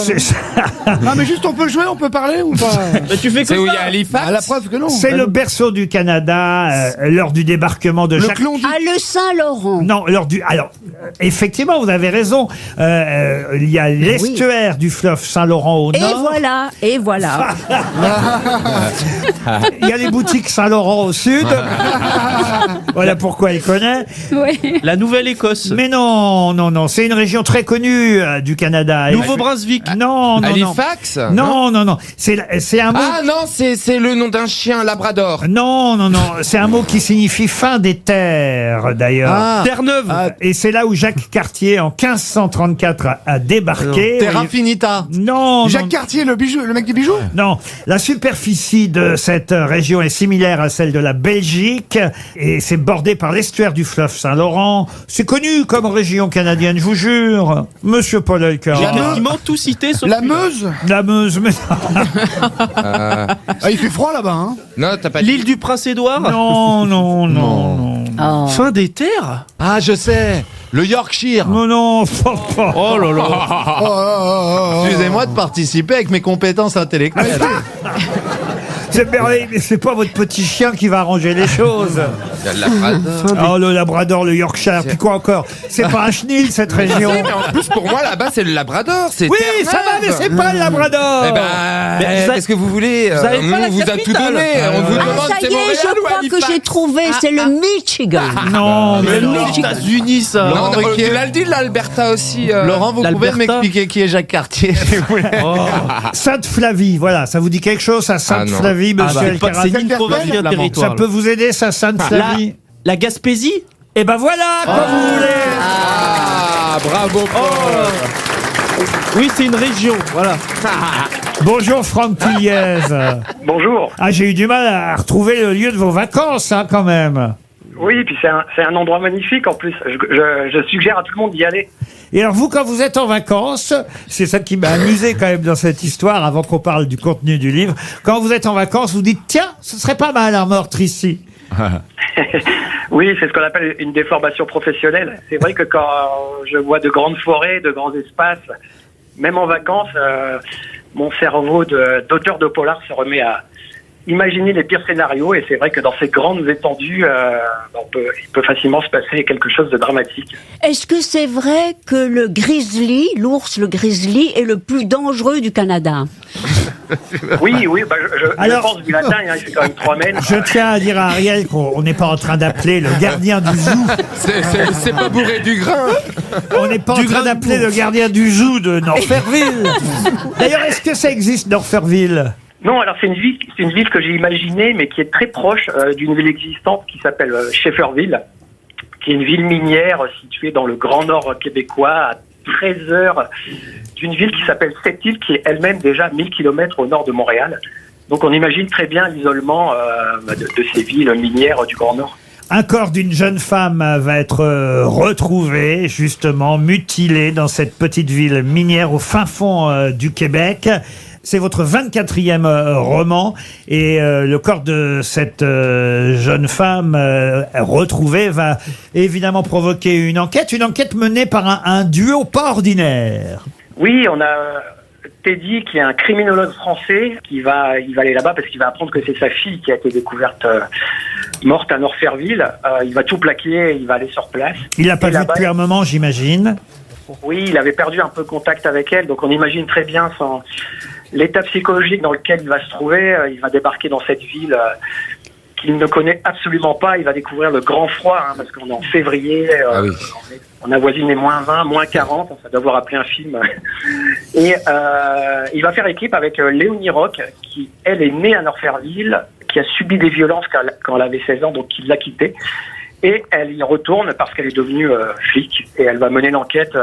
Non, mais juste on peut jouer, on peut parler ou pas? Mais tu fais C'est comme où il y ça. a Halifax. La preuve que non. C'est le berceau du Canada lors du débarquement de Jacques. Ah, le Saint-Laurent. Non, lors du. Alors, effectivement, vous avez raison. Il y a l'estuaire du fleuve Saint-Laurent au nord. Et voilà. Il y a les boutiques Saint-Laurent au sud. Voilà pourquoi il connaît. La Nouvelle-Écosse. Mais non, c'est une région très connue du Canada. Nouveau-Brunswick. Non. Halifax. Non. C'est un mot. Ah non, c'est le nom d'un chien labrador. Non. C'est un mot qui signifie fin des terres, d'ailleurs. Terre-Neuve. Et c'est là où Jacques Cartier, en 1534, a débarqué. Terra Finita. Non. Jacques Cartier, le mec des bijoux. Non. La superficie de cette région est similaire à celle de la Belgique et c'est bordé par l'estuaire du fleuve Saint-Laurent. C'est connu comme région canadienne, je vous jure. Monsieur Paul Elkarat. J'ai quasiment tout cité. Sauf La Meuse. La Meuse, mais Il fait froid là-bas, hein. Non, t'as pas l'île du Prince-Édouard. Non. Fin des terres. Ah, je sais. Le Yorkshire. Non. Oh là là. Excusez-moi de participer avec mes compétences intellectuelles. C'est merveilleux, mais c'est pas votre petit chien qui va arranger les choses. Il y a le labrador. Oh, le Labrador, le Yorkshire, puis quoi encore? C'est pas un chenil, cette région. Mais en plus, pour moi, là-bas, c'est le labrador. C'est Oui, ça va, mais c'est pas le Labrador. Eh ben, qu'est-ce que vous voulez? Nous, on vous a tout donné. On vous demande Ça c'est y est, Montréal je ou crois Halifax? que j'ai trouvé, c'est le Michigan. Non, mais Les non. États-Unis, ça. Non, Laurent Ruquier. tu l'as dit, l'Alberta aussi. Laurent, vous pouvez l'Alberta. m'expliquer qui est Jacques Cartier, si vous voulez. Sainte-Flavie, voilà, ça vous dit quelque chose, ça, Sainte-Flavie, monsieur Elkarat? C'est ni une province ni un territoire. Ça peut vous aider, ça, Sainte-Flavie? La Gaspésie. Eh ben voilà, comme vous voulez. Ah, bravo, Paul. Oui, c'est une région, voilà. Bonjour, Franck Pugliese. Bonjour. Ah, j'ai eu du mal à retrouver le lieu de vos vacances, hein, quand même. Oui, puis c'est un endroit magnifique en plus. Je suggère à tout le monde d'y aller. Et alors vous, quand vous êtes en vacances, c'est ça qui m'a amusé quand même dans cette histoire, avant qu'on parle du contenu du livre, quand vous êtes en vacances, vous dites, tiens, ce serait pas mal un meurtre ici. Oui, c'est ce qu'on appelle une déformation professionnelle. C'est vrai que quand je vois de grandes forêts, de grands espaces, même en vacances, mon cerveau d'auteur de polar se remet à imaginer les pires scénarios, et c'est vrai que dans ces grandes étendues, il peut facilement se passer quelque chose de dramatique. Est-ce que c'est vrai que le grizzly, le grizzly, est le plus dangereux du Canada? Oui, je pense du latin, il fait quand même 3 mètres. Je tiens à dire à Ariel qu'on n'est pas en train d'appeler le gardien du zoo. C'est pas bourré du grain. On n'est pas en train d'appeler le gardien du zoo de Norferville. D'ailleurs, est-ce que ça existe, Norferville? Non, alors c'est une ville que j'ai imaginée, mais qui est très proche d'une ville existante qui s'appelle Shefferville, qui est une ville minière située dans le Grand Nord québécois, à 13 heures d'une ville qui s'appelle Sept-Îles, qui est elle-même déjà 1000 km au nord de Montréal. Donc on imagine très bien l'isolement de ces villes minières du Grand Nord. Un corps d'une jeune femme va être retrouvé, justement, mutilé dans cette petite ville minière au fin fond du Québec. C'est votre 24e roman et le corps de cette jeune femme retrouvée va évidemment provoquer une enquête menée par un duo pas ordinaire. Oui, on a Teddy qui est un criminologue français il va aller là-bas parce qu'il va apprendre que c'est sa fille qui a été découverte morte à Norferville. Il va tout plaquer, il va aller sur place. Il l'a pas vu depuis un moment, j'imagine. Oui, il avait perdu un peu contact avec elle, donc on imagine très bien l'état psychologique dans lequel il va se trouver. Il va débarquer dans cette ville qu'il ne connaît absolument pas. Il va découvrir le grand froid, hein, parce qu'on est en février, on avoisine les moins 20, moins 40, ça doit avoir appelé un film. Et il va faire équipe avec Léonie Rock, qui, elle, est née à Norferville, qui a subi des violences quand elle avait 16 ans, donc il l'a quittée. Et elle y retourne parce qu'elle est devenue flic, et elle va mener l'enquête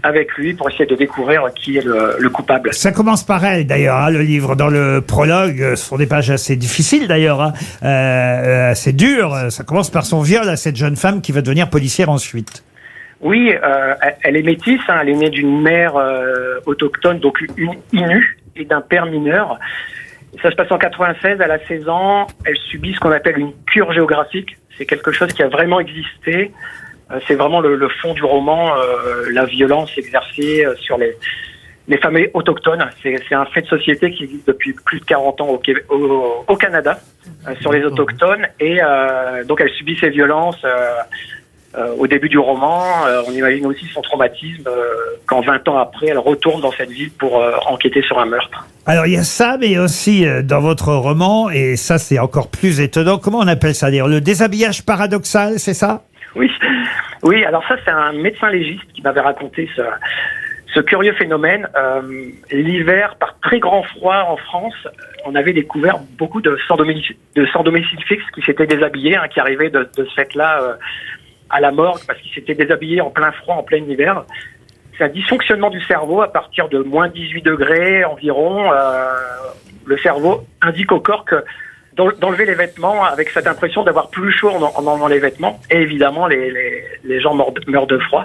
avec lui pour essayer de découvrir qui est le coupable. Ça commence par elle d'ailleurs, hein, le livre. Dans le prologue, ce sont des pages assez difficiles d'ailleurs, hein, assez dures. Ça commence par son viol à cette jeune femme qui va devenir policière ensuite. Oui, elle est métisse, hein, elle est née d'une mère autochtone, donc une Innu, et d'un père mineur. Ça se passe en 96, elle a 16 ans, elle subit ce qu'on appelle une cure géographique. C'est quelque chose qui a vraiment existé. C'est vraiment le fond du roman, la violence exercée sur les femmes autochtones. C'est un fait de société qui existe depuis plus de 40 ans au Canada, sur les autochtones. Et donc elle subit ces violences au début du roman. On imagine aussi son traumatisme quand 20 ans après, elle retourne dans cette ville pour enquêter sur un meurtre. Alors il y a ça, mais aussi dans votre roman, et ça c'est encore plus étonnant, comment on appelle ça d'ailleurs? Le déshabillage paradoxal, c'est ça? Oui, alors ça c'est un médecin légiste qui m'avait raconté ce curieux phénomène. L'hiver, par très grand froid en France, on avait découvert beaucoup de sans-domicile fixe qui s'étaient déshabillés, hein, qui arrivaient de ce fait-là à la morgue parce qu'ils s'étaient déshabillés en plein froid, en plein hiver. C'est un dysfonctionnement du cerveau à partir de moins 18 degrés environ. Le cerveau indique au corps que d'enlever les vêtements avec cette impression d'avoir plus chaud en enlevant les vêtements. Et évidemment, les gens meurent de froid.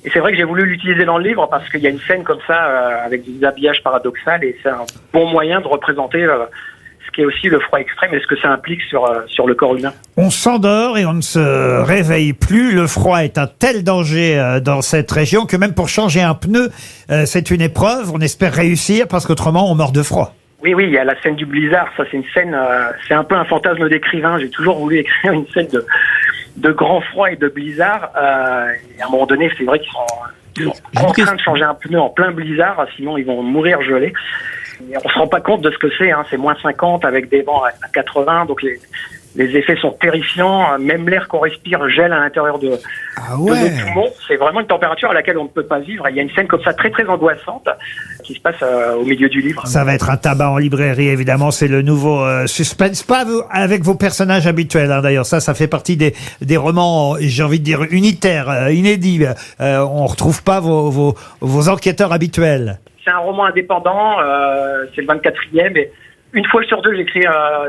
Et c'est vrai que j'ai voulu l'utiliser dans le livre parce qu'il y a une scène comme ça avec des habillages paradoxal et c'est un bon moyen de représenter ce qui est aussi le froid extrême et ce que ça implique sur le corps humain. On s'endort et on ne se réveille plus. Le froid est un tel danger dans cette région que même pour changer un pneu, c'est une épreuve. On espère réussir parce qu'autrement on meurt de froid. Oui, il y a la scène du blizzard. Ça, c'est une scène, c'est un peu un fantasme d'écrivain. J'ai toujours voulu écrire une scène de grand froid et de blizzard. Et à un moment donné, c'est vrai qu'ils sont contraints de changer un pneu en plein blizzard, sinon ils vont mourir gelés. Et on se rend pas compte de ce que c'est. Hein. C'est moins 50 avec des vents à 80, donc les effets sont terrifiants. Même l'air qu'on respire gèle à l'intérieur de nos poumons. C'est vraiment une température à laquelle on ne peut pas vivre. Il y a une scène comme ça très très angoissante qui se passe au milieu du livre. Ça va être un tabac en librairie, évidemment. C'est le nouveau suspense. Pas avec vos personnages habituels, hein, d'ailleurs. Ça fait partie des romans, j'ai envie de dire, unitaires, inédits. On retrouve pas vos enquêteurs habituels. C'est un roman indépendant. C'est le 24e. Et une fois sur deux, j'écris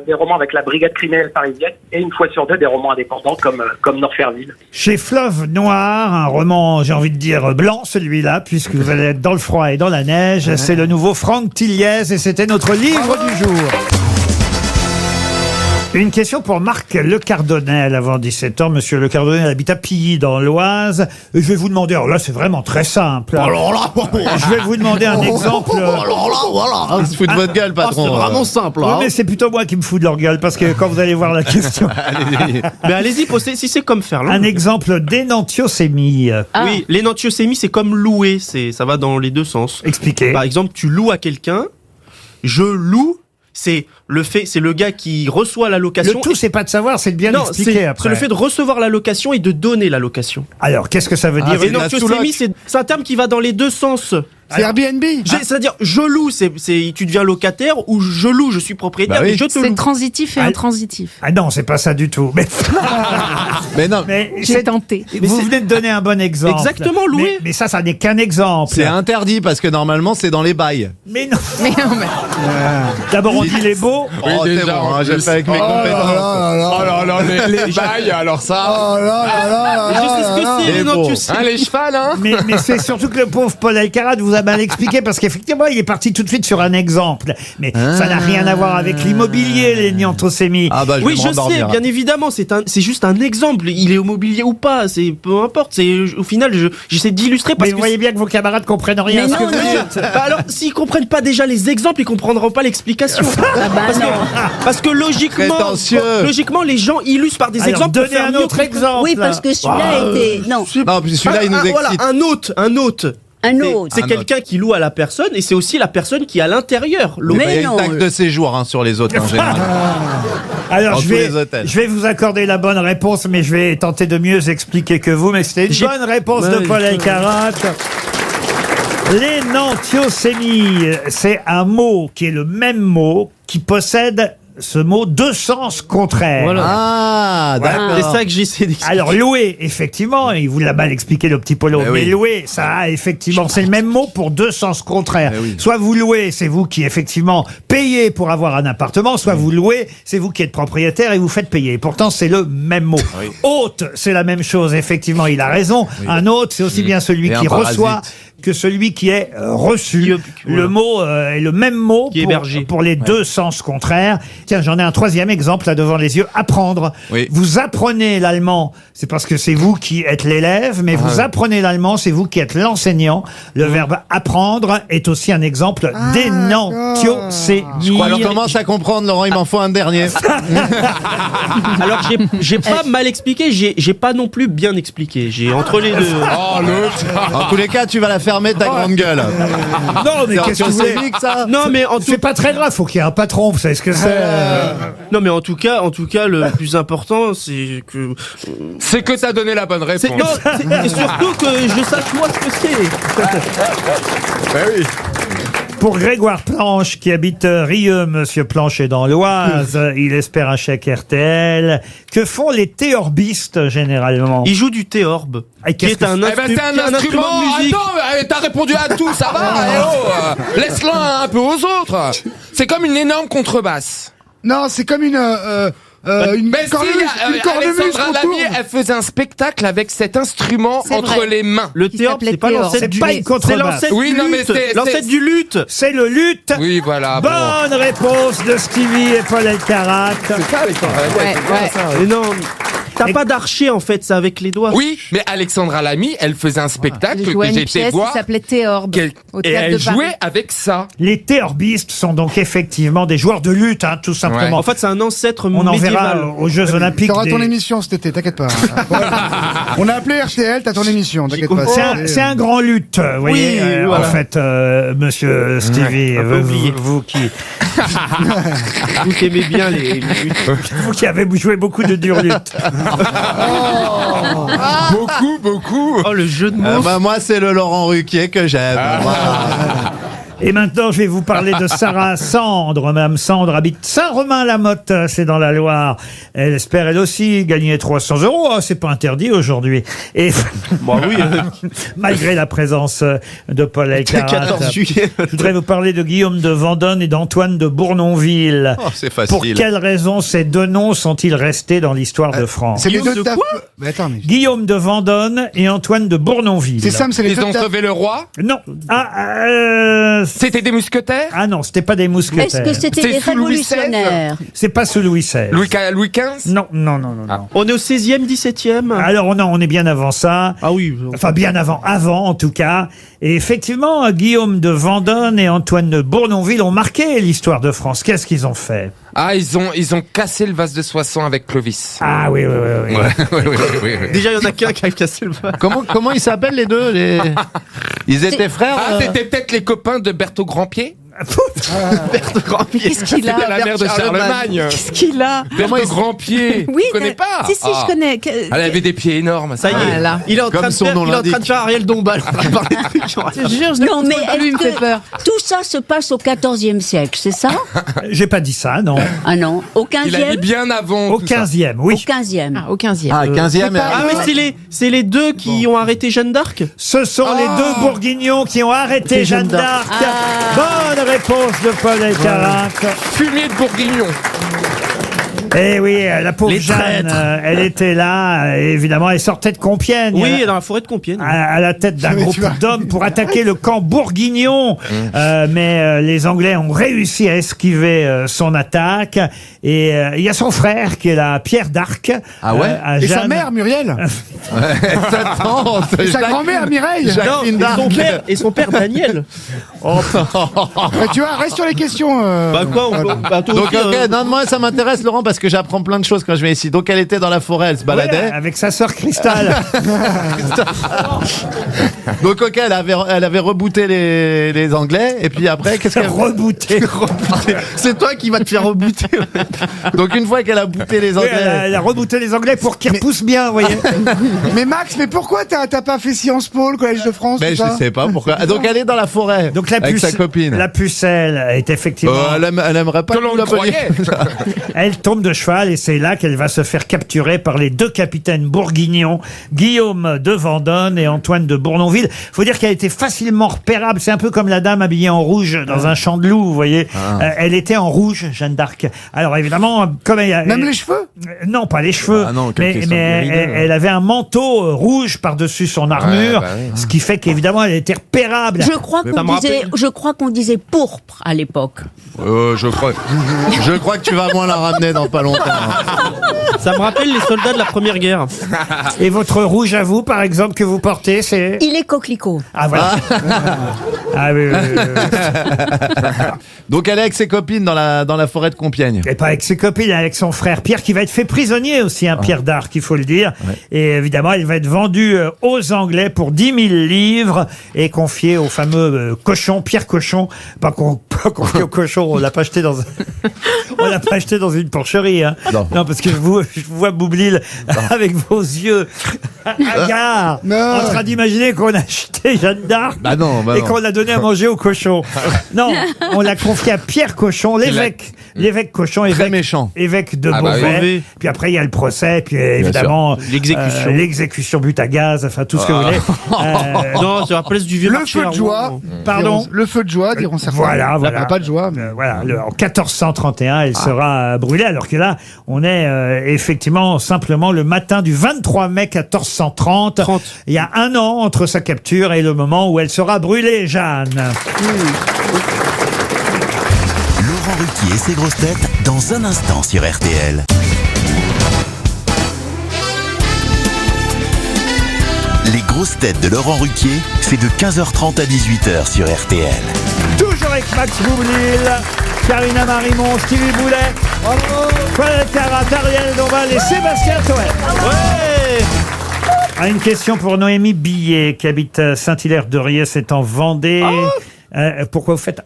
des romans avec la brigade criminelle parisienne et une fois sur deux, des romans indépendants comme Norferville. Chez Fleuve Noir, un roman, j'ai envie de dire, blanc, celui-là, puisque vous allez être dans le froid et dans la neige. C'est le nouveau Franck Tilliez et c'était notre livre du jour. Une question pour Marc Lecardonnel, avant 17 ans. Monsieur Lecardonnel habite à Pilly, dans l'Oise. Et je vais vous demander, alors là, c'est vraiment très simple. Alors là, je vais vous demander un exemple. Alors là, voilà. On se fout de votre gueule, patron. C'est vraiment simple. Oui, mais c'est plutôt moi qui me fous de leur gueule, parce que quand vous allez voir la question... Mais allez-y, postez, si c'est comme faire. Un exemple d'énantiocémie. Oui, l'énantiocémie, c'est comme louer. Ça va dans les deux sens. Expliquez. Par exemple, tu loues à quelqu'un. Je loue. C'est le gars qui reçoit la location. Le tout, c'est pas de savoir, c'est de bien expliquer après. C'est le fait de recevoir la location et de donner la location. Alors, qu'est-ce que ça veut dire? L'énantiocémie, c'est un terme qui va dans les deux sens. C'est Airbnb. C'est-à-dire, je loue, tu deviens locataire, ou je loue, je suis propriétaire, et je te loue. C'est transitif et intransitif. Ah non, c'est pas ça du tout. Mais non. J'ai tenté. Vous venez de donner un bon exemple. Exactement, louer. Mais ça n'est qu'un exemple. C'est interdit parce que normalement c'est dans les bails. Mais non. D'abord on dit les beaux. Oui, c'est bon, hein, j'ai fait avec mes compétences. Oh là là, les bails, alors ça. Oh là là là. Je sais ce que c'est, l'énantiocémie. Les chevals, hein. Mais c'est surtout que le pauvre Paul Alcarat vous a mal expliqué parce qu'effectivement il est parti tout de suite sur un exemple. Mais ça n'a rien à voir avec l'immobilier, l'énantiocémie. Ah bah, oui, je sais, bien évidemment, c'est juste un exemple. Il est immobilier ou pas, peu importe. Au final, j'essaie d'illustrer parce que vous voyez bien que vos camarades comprennent rien à ce que vous dites. Alors, s'ils comprennent pas déjà les exemples, ils comprendront pas l'explication. Parce que logiquement, les gens illustrent par des exemples. Donnez un autre exemple. Oui, parce que celui-là était Non, puis celui-là, il nous excite. Voilà, un hôte. C'est quelqu'un qui loue à la personne et c'est aussi la personne qui est à l'intérieur. Il y a une taxe de séjour sur les autres en général. Alors, Dans je tous les hôtels. vais vous accorder la bonne réponse, mais je vais tenter de mieux expliquer que vous. Mais c'était une bonne réponse de Paul Elkarat. L'énantiosémie, c'est un mot qui est le même mot qui possède ce mot deux sens contraires. Voilà. Ah, d'accord. C'est ça que j'essaie d'expliquer. Alors louer, effectivement, il vous l'a mal expliqué le petit Polo, mais louer, ça a effectivement, c'est le même mot pour deux sens contraires. Soit vous louez, c'est vous qui effectivement payez pour avoir un appartement, soit vous louez, c'est vous qui êtes propriétaire et vous faites payer. Pourtant, c'est le même mot. Hôte, c'est la même chose, effectivement, il a raison. Un hôte, c'est aussi bien celui Et qui un parasite. reçoit que celui qui est reçu. Le mot est le même mot pour les deux sens contraires. Tiens, j'en ai un troisième exemple là devant les yeux. Apprendre. Vous apprenez l'allemand, c'est parce que c'est vous qui êtes l'élève, mais vous apprenez l'allemand, c'est vous qui êtes l'enseignant. Le verbe apprendre est aussi un exemple d'énantiosémie. Alors commence à comprendre, Laurent, il m'en faut un dernier. Alors j'ai pas mal expliqué, j'ai pas non plus bien expliqué. J'ai entre les deux. Oh l'autre. En tous les cas, tu vas la fermer ta grande gueule. Non, mais qu'est-ce que vous voulez ça? Non, mais c'est pas très grave, faut qu'il y ait un patron, vous savez ce que c'est. Non, mais en tout cas, le plus important, c'est que t'as donné la bonne réponse. Non, c'est surtout que je sache moi ce que c'est. Ben oui. Pour Grégoire Planche, qui habite Rieux, Monsieur Planche est dans l'Oise, il espère un chèque RTL. Que font les théorbistes, généralement? Ils jouent du théorbe, qui est un instrument de musique. Attends, t'as répondu à tout, ça va. Laisse-la un peu aux autres. C'est comme une énorme contrebasse. Non, c'est comme une cornemuse Alexandra qu'on Lamy, tourne. elle faisait un spectacle avec cet instrument entre les mains. Le théorbe, c'est pas l'ancêtre du luth. C'est l'ancêtre du luth. L'ancêtre du luth. C'est le luth. Oui, voilà. Bonne réponse de Stevie et Paul Elkarat. C'est ça, Alexandra. Mais non, t'as pas d'archer en fait, c'est avec les doigts. Oui, mais Alexandra Lamy, elle faisait un spectacle que une j'ai été pièce qui voir. s'appelait Théorbe. Au Et théâtre elle de Paris. jouait avec ça. Les théorbistes sont donc effectivement des joueurs de lutte, hein, tout simplement. En fait, c'est un ancêtre On en médiéval. verra aux Jeux Olympiques. T'auras ton émission cet été, t'inquiète pas. On a appelé RTL, t'as ton émission, t'inquiète pas. C'est un grand lutte, vous voyez. voilà. En fait, monsieur Stevie, vous qui Vous qui aimez bien les luttes. vous qui avez joué beaucoup de dure lutte. Beaucoup. Oh, le jeu de mots. Moi, c'est le Laurent Ruquier que j'aime. Et maintenant, je vais vous parler de Sarah Sandre. Madame Sandre habite Saint-Romain-la-Motte, c'est dans la Loire. Elle espère, elle aussi, gagner 300 €. Oh, c'est pas interdit aujourd'hui. Et malgré la présence de Paul Elkarat, 14 juillet. je voudrais vous parler de Guillaume de Vendôme et d'Antoine de Bournonville. Oh, c'est facile. Pour quelles raisons ces deux noms sont-ils restés dans l'histoire de France? C'est les deux de de ta... quoi Mais attends, mais... Guillaume de Vendôme et Antoine de Bournonville. C'est Sam, c'est les Ils deux ont de ta... sauvé le roi. Non. C'était des mousquetaires. Ah non, c'était pas des mousquetaires. Est-ce que c'était C'est des sous Louis XVI? révolutionnaires? C'est pas sous Louis XVI. Louis XV. Non. On est au 16e, 17e. Alors non, on est bien avant ça. Ah oui. Enfin, bien avant en tout cas. Et effectivement, Guillaume de Vendôme et Antoine de Bournonville ont marqué l'histoire de France. Qu'est-ce qu'ils ont fait? Ah, ils ont cassé le vase de Soissons avec Clovis. Ah oui. Oui. Déjà, il y en a qu'un qui a cassé le vase. Comment ils s'appellent les deux Ils étaient frères. Ah, c'était peut-être les copains de Berthaud Grandpied. Qu'est-ce qu'il a? C'était la mère de Charlemagne. Qu'est-ce qu'il a? Berthaud Grandpied. Oui, tu connais pas? Si, je connais. Elle avait des pieds énormes. Ça y est, là. il est en train de faire Ariel Dombal. Je jure, je Non, mais lui, il me fait peur. tout ça se passe au XIVe siècle, c'est ça? J'ai pas dit ça, non. Ah non, au Il a dit 15e? bien avant. Au tout ça. 15e, Au oui. 15e. Ah, au 15e. Ah, 15e. Ah, mais c'est les deux qui ont arrêté Jeanne d'Arc? Ce sont les deux Bourguignons qui ont arrêté Jeanne d'Arc. Bonne réponse de Paul Elkarat. Fumier de Bourguignon. Eh oui, la pauvre Les Jeanne, traîtres. elle était là, et évidemment, elle sortait de Compiègne. Oui, dans la forêt de Compiègne. À la tête d'un groupe d'hommes pour attaquer le camp bourguignon. Mais les Anglais ont réussi à esquiver son attaque. Et il y a son frère qui est là, Pierre d'Arc. Ah ouais à Et sa Jeanne. mère, Muriel. Et Et sa grand-mère, Mireille. Non, et son père Daniel. Bah, tu vois, reste sur les questions. Bah quoi, toi Donc, aussi, ok, non, moi ça m'intéresse, Laurent, parce que que j'apprends plein de choses quand je viens ici. Donc elle était dans la forêt, elle se baladait. Ouais, avec sa sœur Cristal. Donc ok, elle avait rebooté les Anglais. Et puis après, qu'est-ce qu'elle rebooté. C'est toi qui vas te faire rebooter. Donc une fois qu'elle a booté les Anglais, elle a rebooté les Anglais pour qu'ils repoussent bien, vous voyez. Mais Max, mais pourquoi t'as pas fait Sciences Po, le Collège de France? mais je sais pas pourquoi. Donc elle est dans la forêt. Donc la avec sa copine. La pucelle est effectivement. Elle aimerait pas Que l'on nous la croyait. Elle tombe de cheval et c'est là qu'elle va se faire capturer par les deux capitaines bourguignons, Guillaume de Vendôme et Antoine de Bournonville. Faut dire qu'elle était facilement repérable. C'est un peu comme la dame habillée en rouge dans un champ de loup, vous voyez. Elle était en rouge, Jeanne d'Arc. Alors évidemment, comme Même les cheveux? Non, pas les cheveux. Ah non, mais elle avait un manteau rouge par-dessus son armure, ce qui fait qu'évidemment elle était repérable. Je crois qu'on disait pourpre à l'époque. Je crois que tu vas moins la ramener dans pas longtemps. Ça me rappelle les soldats de la Première Guerre. Et votre rouge à vous, par exemple, que vous portez, c'est... Il est coquelicot. Ah voilà. Ah oui. Donc elle est avec ses copines dans la forêt de Compiègne. Et pas avec ses copines, avec son frère Pierre, qui va être fait prisonnier aussi, Pierre d'Arc, il faut le dire. Ouais. Et évidemment, il va être vendu aux Anglais pour 10 000 livres et confié au fameux cochon, Pierre Cochon. Pas confié au cochon, on l'a pas acheté dans on l'a pas acheté dans une porcherie. Hein. Non, parce que je vous vois Boublil avec vos yeux hagards, en train d'imaginer qu'on a acheté Jeanne d'Arc et qu'on l'a donné à manger au cochon. Non, on l'a confié à Pierre Cochon, l'évêque Cochon, évêque de Beauvais. Oui. Puis après, il y a le procès, puis évidemment l'exécution but à gaz, enfin tout ce que vous voulez. Non, c'est la place du vieux marché. Le feu de joie. Pardon. Le feu de joie, diront certains. Voilà. Pas de joie. Mais... Voilà. En 1431, elle sera brûlée, alors que là, on est effectivement simplement le matin du 23 mai 1430. Il y a un an entre sa capture et le moment où elle sera brûlée, Jeanne. Laurent Ruquier et ses grosses têtes dans un instant sur RTL. Les grosses têtes de Laurent Ruquier, c'est de 15h30 à 18h sur RTL. Toujours avec Max Boublil, Karina Marimont, Stevie Boulet, Paul Carat, Ariel Dombal et Sébastien Toen. Ouais. Une question pour Noémie Billet, qui habite Saint-Hilaire-de-Riez, c'est en Vendée. Pourquoi vous faites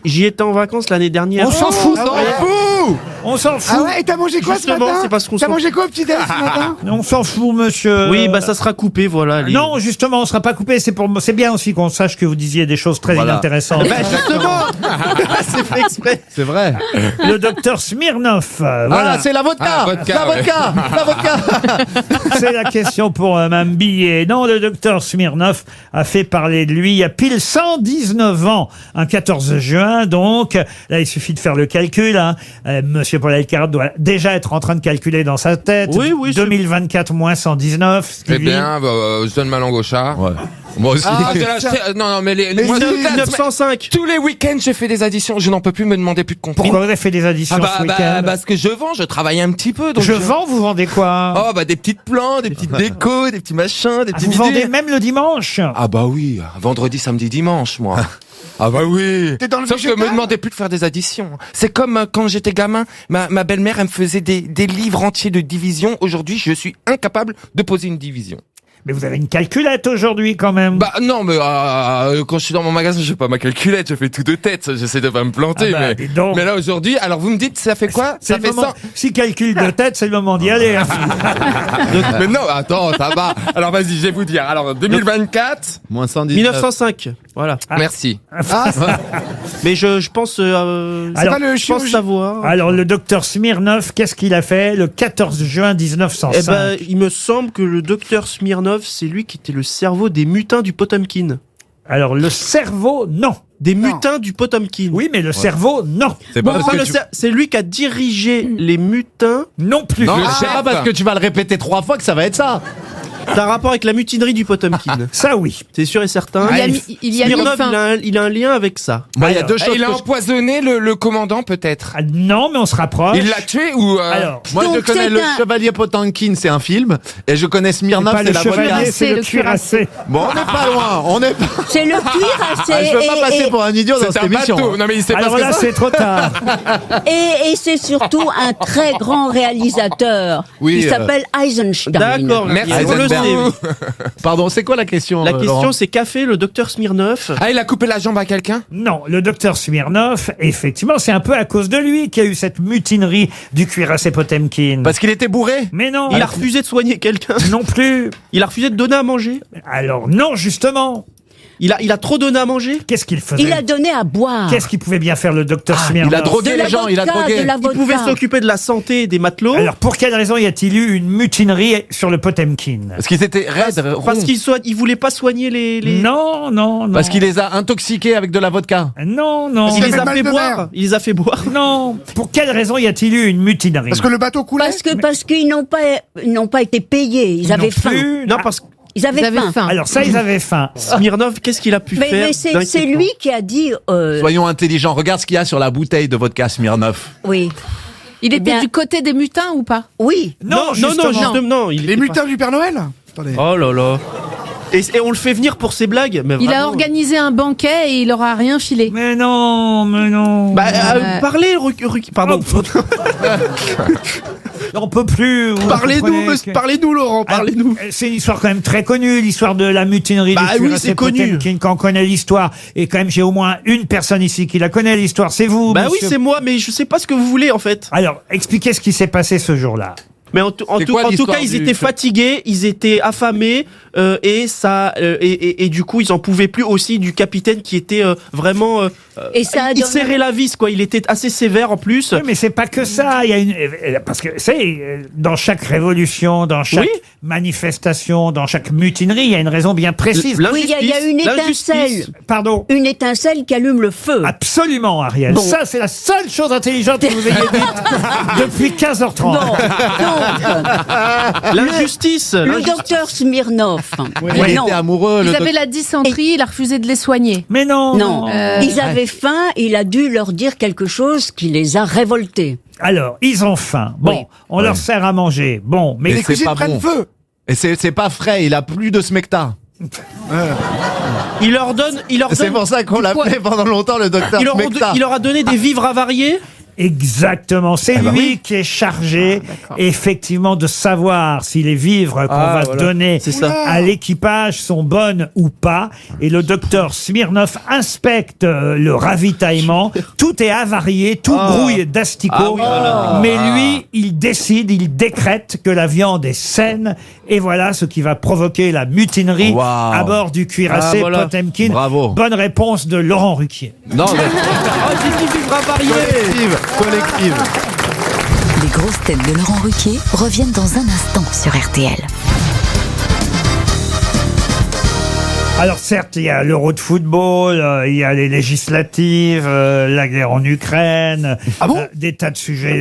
J'y étais en vacances l'année dernière. On s'en fout. On s'en fout. Ah ouais, et t'as mangé quoi ce matin? C'est parce qu'on T'as mangé quoi au petit-déj ce matin? On s'en fout, monsieur. Oui, ça sera coupé, voilà. Non, justement, on sera pas coupé. C'est bien aussi qu'on sache que vous disiez des choses très inintéressantes. Justement. C'est fait exprès. C'est vrai. Le docteur Smirnov. Voilà. C'est la vodka. La vodka. C'est la question pour Mme Billet. Non, le docteur Smirnov a fait parler de lui il y a pile 119 ans, un 14 juin. Donc, là, il suffit de faire le calcul. Monsieur Paul Elkarat doit déjà être en train de calculer dans sa tête. Oui. 2024 moins 119. Eh bien, je donne ma langue au chat. Ouais. Moi aussi. Non, mais 1905. Tous les week-ends, je fais des additions. Je n'en peux plus, me demander plus de comptes. Pourquoi vous avez fait des additions ce week-end? Parce que je vends, je travaille un petit peu. Donc vous vendez quoi? Des petites plantes, des petites décos, des petits machins, des petits Vous vendez même le dimanche? Ah bah oui, vendredi, samedi, dimanche, moi. Ah bah oui. Sauf que me demandez plus de faire des additions. C'est comme quand j'étais gamin, ma belle-mère, elle me faisait des livres entiers de division. Aujourd'hui, je suis incapable de poser une division. Mais vous avez une calculette aujourd'hui quand même. Bah non, mais quand je suis dans mon magasin, je fais pas ma calculette, je fais tout de tête. J'essaie de pas me planter. Mais là aujourd'hui, alors vous me dites, ça fait quoi? Ça fait 100. Si calcule de tête, c'est le moment d'y aller. Hein. Mais non, attends, ça va. Alors vas-y, je vais vous dire. Alors 2024 moins 119. 1905. Voilà. Merci. Mais je pense je pense savoir. Alors le docteur Smirnov, qu'est-ce qu'il a fait le 14 juin 1905? Il me semble que le docteur Smirnov, c'est lui qui était le cerveau des mutins du Potemkin. Alors le cerveau, non. Des mutins du Potemkin. Oui, mais le cerveau, non. C'est lui qui a dirigé les mutins. Non plus. Non, c'est pas parce que tu vas le répéter 3 fois que ça va être ça. T'as un rapport avec la mutinerie du Potemkin. Ça oui. C'est sûr et certain. Il y a mis Smirnov, fin. il a un lien avec ça. Bah, il y a deux choses. Il a empoisonné le commandant, peut-être. Ah, non, mais on se rapproche. Il l'a tué ou... Alors, Moi, Donc, je connais c'est le un- Chevalier Potemkin, c'est un film, et je connais Smirnov, pas c'est le la vodka. chevalier, c'est le cuirassé. Bon, on n'est pas loin, on est pas... C'est le cuirassé. Ah, je veux pas passer pour un idiot dans C'est cette un émission. bateau. Non, mais il sait pas Alors ce que là, c'est trop tard. Et c'est surtout un très grand réalisateur Oui, qui s'appelle Eisenstein. D'accord, Merci. on le sait. Heisenberg. Pardon, c'est quoi la question La Laurent question, c'est qu'a fait le docteur Smirnov? Ah, il a coupé la jambe à quelqu'un? Non, le docteur Smirnov, effectivement, c'est un peu à cause de lui qu'il y a eu cette mutinerie du cuirassé Potemkin. Parce qu'il était bourré. Mais non. Il a refusé de soigner quelqu'un. Non plus. Il a refusé de donner à manger. Alors non, justement. Il a trop donné à manger. Qu'est-ce qu'il faisait? Il a donné à boire. Qu'est-ce qu'il pouvait bien faire le docteur Smirnov? Il a drogué De les la gens, il a vodka, drogué. de la Il vodka. pouvait s'occuper de la santé des matelots. Alors pour quelle raison y a-t-il eu une mutinerie sur le Potemkin? Parce qu'ils étaient raides, Parce ronds. qu'il voulait pas soigner les... Non, non, non. Parce qu'il les a intoxiqués avec de la vodka. Non, non. Il les a mal fait de boire. mer. Il les a fait boire. Non. Pour quelle raison y a-t-il eu une mutinerie? Parce que le bateau coulait. Parce qu'ils n'ont pas été payés. Ils avaient faim. plus. Non, parce que Ils avaient faim. Alors ça, ils avaient faim. Smirnov, qu'est-ce qu'il a pu faire Mais c'est lui qui a dit. Soyons intelligents. Regarde ce qu'il y a sur la bouteille de vodka Smirnov. Oui. Il était bien- du côté des mutins ou pas? Oui. Non, justement. justement. Les mutins du Père Noël. Attendez. Oh là là. Et on le fait venir pour ses blagues. Mais Il a vraiment. organisé un banquet et il leur a rien filé. Mais non, mais non. Bah, parlez, pardon. On peut plus. vous comprenez que- Parlez-nous, Laurent, parlez-nous. Alors, c'est une histoire quand même très connue, l'histoire de la mutinerie Bah du oui, cuirassé c'est connu. Potemkin, quand on connaît l'histoire. Et quand même, j'ai au moins une personne ici qui la connaît, l'histoire. C'est vous, Bah oui, monsieur. c'est moi, mais je sais pas ce que vous voulez en fait. Alors, expliquez ce qui s'est passé ce jour-là. Mais en tout cas, ils étaient fatigués, ils étaient affamés et ça et du coup, ils en pouvaient plus aussi du capitaine qui était vraiment. Et ça a il donné- serrait la vis, quoi. Il était assez sévère en plus. Oui, mais c'est pas que ça. Il y a une parce que c'est dans chaque révolution, dans chaque Oui. manifestation, dans chaque mutinerie, il y a une raison bien précise. Oui, il y a une étincelle. Pardon. Une étincelle qui allume le feu. Absolument, Ariel. Bon. Ça, c'est la seule chose intelligente que vous ayez dite depuis 15h30. L'injustice. Le docteur Smirnov. Il était amoureux. Ils le avaient la dysenterie, il a refusé de les soigner. Mais non. Non, ils avaient faim, il a dû leur dire quelque chose qui les a révoltés. Alors, ils ont faim. Bon, Oui. on leur sert à manger. Bon, mais Et c'est pas bon. Et c'est pas frais. Il a plus de smecta. Il leur donne. C'est pour ça qu'on l'appelait pendant longtemps le docteur Smecta. Il leur a donné des vivres avariés. Exactement, c'est Ah bah lui oui. qui est chargé effectivement de savoir si les vivres qu'on va voilà. donner C'est ça. à l'équipage sont bonnes ou pas. Et le docteur Smirnov inspecte le ravitaillement. Tout est avarié, tout brouille d'asticots. Ah oui, voilà. Mais lui, il décide, il décrète que la viande est saine. Et voilà ce qui va provoquer la mutinerie Wow. à bord du cuirassé Ah, voilà. Potemkin. Bravo. Bonne réponse de Laurent Ruquier. Non, mais Oh, j'ai dit vivres avariés. collective. Les grosses têtes de Laurent Ruquier reviennent dans un instant sur RTL. Alors certes, il y a l'Euro de football, il y a les législatives, la guerre en Ukraine, des tas de sujets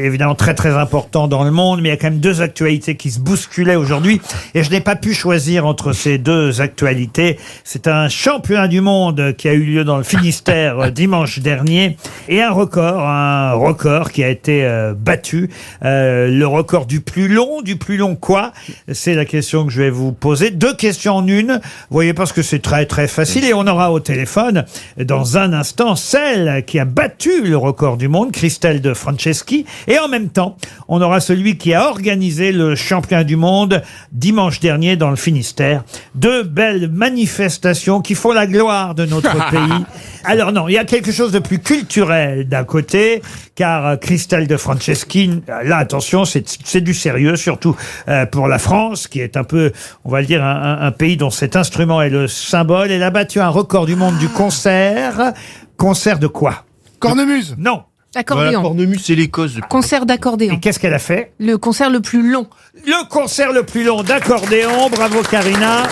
évidemment très très importants dans le monde, mais il y a quand même deux actualités qui se bousculaient aujourd'hui et je n'ai pas pu choisir entre ces deux actualités. C'est un championnat du monde qui a eu lieu dans le Finistère dimanche dernier et un record qui a été battu, le record du plus long quoi? C'est la question que je vais vous poser. Deux questions en une. Vous voyez, parce que c'est très très facile et on aura au téléphone dans un instant celle qui a battu le record du monde, Christelle de Franceschi, et en même temps on aura celui qui a organisé le championnat du monde dimanche dernier dans le Finistère. Deux belles manifestations qui font la gloire de notre pays. Alors non, il y a quelque chose de plus culturel d'un côté, car Christelle de Franceschi, là attention, c'est du sérieux, surtout pour la France, qui est un peu, on va le dire, un pays dont cet instrument est le symbole. Elle a battu un record du monde du concert. Concert de quoi? Cornemuse. Non. Accordéon. Cornemuse, c'est l'Écosse. Concert d'accordéon. Et qu'est-ce qu'elle a fait? Le concert le plus long. Le concert le plus long d'accordéon. Bravo Karina.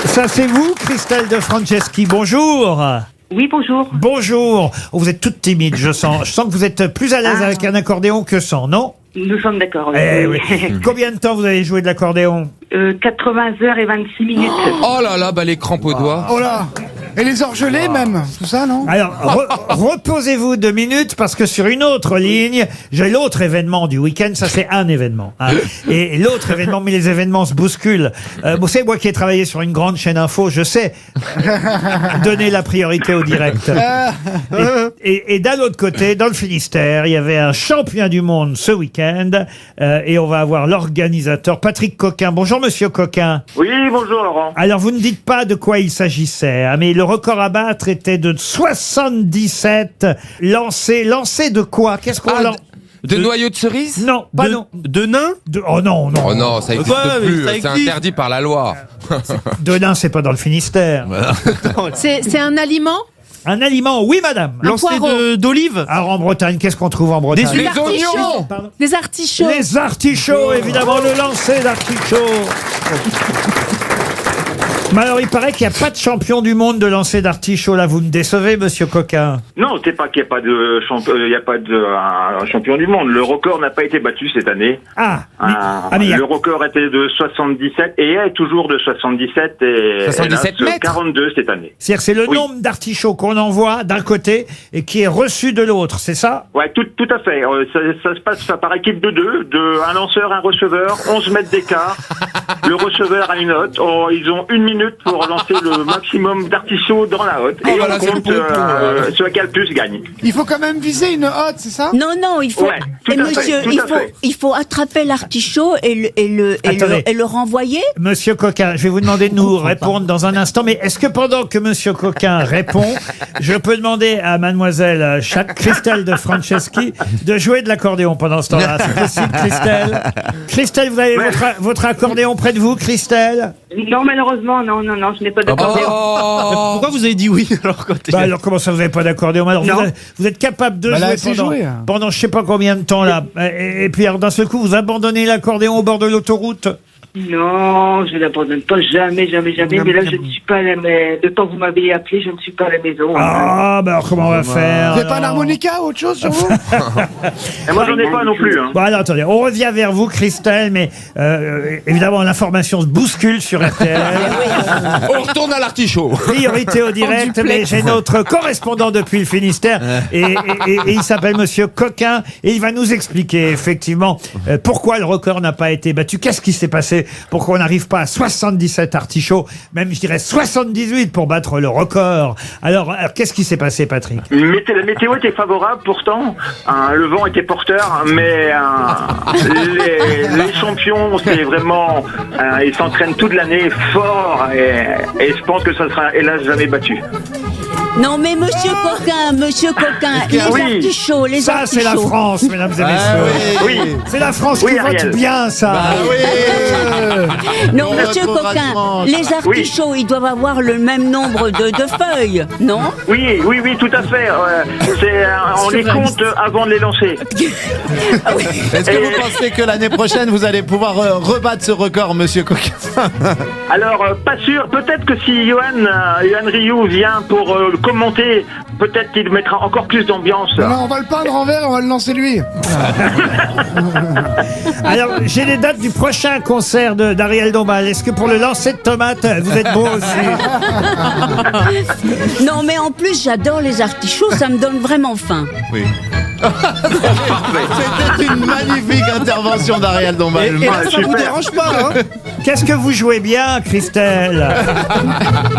Ça c'est vous, Christelle de Franceschi. Bonjour. Oui, bonjour. Bonjour. Oh, vous êtes toute timide, je sens. Je sens que vous êtes plus à l'aise avec un accordéon que sans, non? Nous sommes d'accord. Oui. Combien de temps vous avez joué de l'accordéon? 80 heures et 26 minutes. Oh là là, les crampes aux doigts. Oh là. Et les orgelets même, tout ça, non? Alors, reposez-vous 2 minutes parce que sur une autre ligne, j'ai l'autre événement du week-end. Ça, c'est un événement. Hein. Et l'autre événement, mais les événements se bousculent. Vous savez, moi qui ai travaillé sur une grande chaîne info, je sais donner la priorité au direct. Et d'un autre côté, dans le Finistère, il y avait un champion du monde ce week-end. Et on va avoir l'organisateur Patrick Coquin. Bonjour, monsieur Coquin. Oui, bonjour, Laurent. Alors, vous ne dites pas de quoi il s'agissait, hein, mais le record à battre était de 77 lancés. Lancés de quoi? Qu'est-ce qu'on lance? De noyaux de cerise? Non, pas non. De nains? Oh non, non. Oh non, ça existe plus. C'est interdit par la loi. De nains, c'est pas dans le Finistère. C'est un aliment? Un aliment, oui, madame. Lancé d'olives? Alors, en Bretagne, qu'est-ce qu'on trouve en Bretagne? Des artichauts. Des artichauts. Les artichauts, évidemment, le lancer d'artichauts. Mais alors, il paraît qu'il n'y a pas de champion du monde de lancer d'artichaut. Là, vous me décevez, monsieur Coquin. Non, c'est pas qu'il n'y a pas de un champion du monde. Le record n'a pas été battu cette année. Le record était de 77 et est toujours de 77 et 77 mètres. 42 cette année. C'est-à-dire, c'est le nombre d'artichauts qu'on envoie d'un côté et qui est reçu de l'autre, c'est ça? Ouais, tout à fait. Ça se passe par équipe de deux, un lanceur, un receveur, 11 mètres d'écart. Le receveur a une hotte. Ils ont 1 minute pour lancer le maximum d'artichauts dans la hotte. Et on compte celui qui a le plus gagne. Il faut quand même viser une hotte, c'est ça? Non, il faut. Ouais, il faut attraper l'artichaut et le renvoyer. Monsieur Coquin, je vais vous demander de nous répondre dans un instant, mais est-ce que pendant que monsieur Coquin répond, je peux demander à mademoiselle Christelle de Franceschi de jouer de l'accordéon pendant ce temps-là? C'est possible, Christelle? Christelle, vous avez votre accordéon près de vous, Christelle? Non, malheureusement, non, je n'ai pas d'accordéon. Pourquoi vous avez dit oui alors comment ça, vous n'avez pas d'accordéon? Alors vous êtes capable de jouer pendant je sais pas combien de temps là, et puis alors, d'un seul coup vous abandonnez l'accordéon au bord de l'autoroute? Non, je ne l'abandonne pas, jamais. Mais là, je ne suis pas à la maison. Le temps que vous m'avez appelé, je ne suis pas à la maison. Ah, ben alors comment on va faire? Vous n'avez pas un harmonica ou autre chose sur vous? Et moi, j'en ai pas non plus. Hein. Bon, alors attendez, on revient vers vous, Christelle, mais évidemment, l'information se bouscule sur RTL. On retourne à l'artichaut. Priorité au direct, mais j'ai notre correspondant depuis le Finistère, et il s'appelle monsieur Coquin, et il va nous expliquer effectivement pourquoi le record n'a pas été battu. Qu'est-ce qui s'est passé? Pourquoi on n'arrive pas à 77 artichauts, même je dirais 78 pour battre le record? Alors qu'est-ce qui s'est passé, Patrick? La météo était favorable pourtant, le vent était porteur, mais les champions, c'est vraiment, ils s'entraînent toute l'année fort et je pense que ça sera hélas jamais battu. Non, mais monsieur Coquin, les artichauts, ça, c'est la France, mesdames et messieurs. Oui. C'est la France qui vote bien, ça. Non, monsieur Coquin, les artichauts, ils doivent avoir le même nombre de feuilles, non? Oui, tout à fait. On les compte avant de les lancer. Est-ce que vous pensez que l'année prochaine, vous allez pouvoir rebattre ce record, monsieur Coquin? Alors, pas sûr. Peut-être que si Yohan Ryu vient pour commenter, peut-être qu'il mettra encore plus d'ambiance. Non, on va le peindre en vert et on va le lancer lui. Alors, j'ai les dates du prochain concert d'Ariel Dombal. Est-ce que pour le lancer de tomates, vous êtes beau aussi? Non, mais en plus, j'adore les artichauts, ça me donne vraiment faim. Oui. C'était une magnifique intervention d'Ariel Dombal. Et là, ça vous dérange pas, hein? Qu'est-ce que vous jouez bien, Christelle?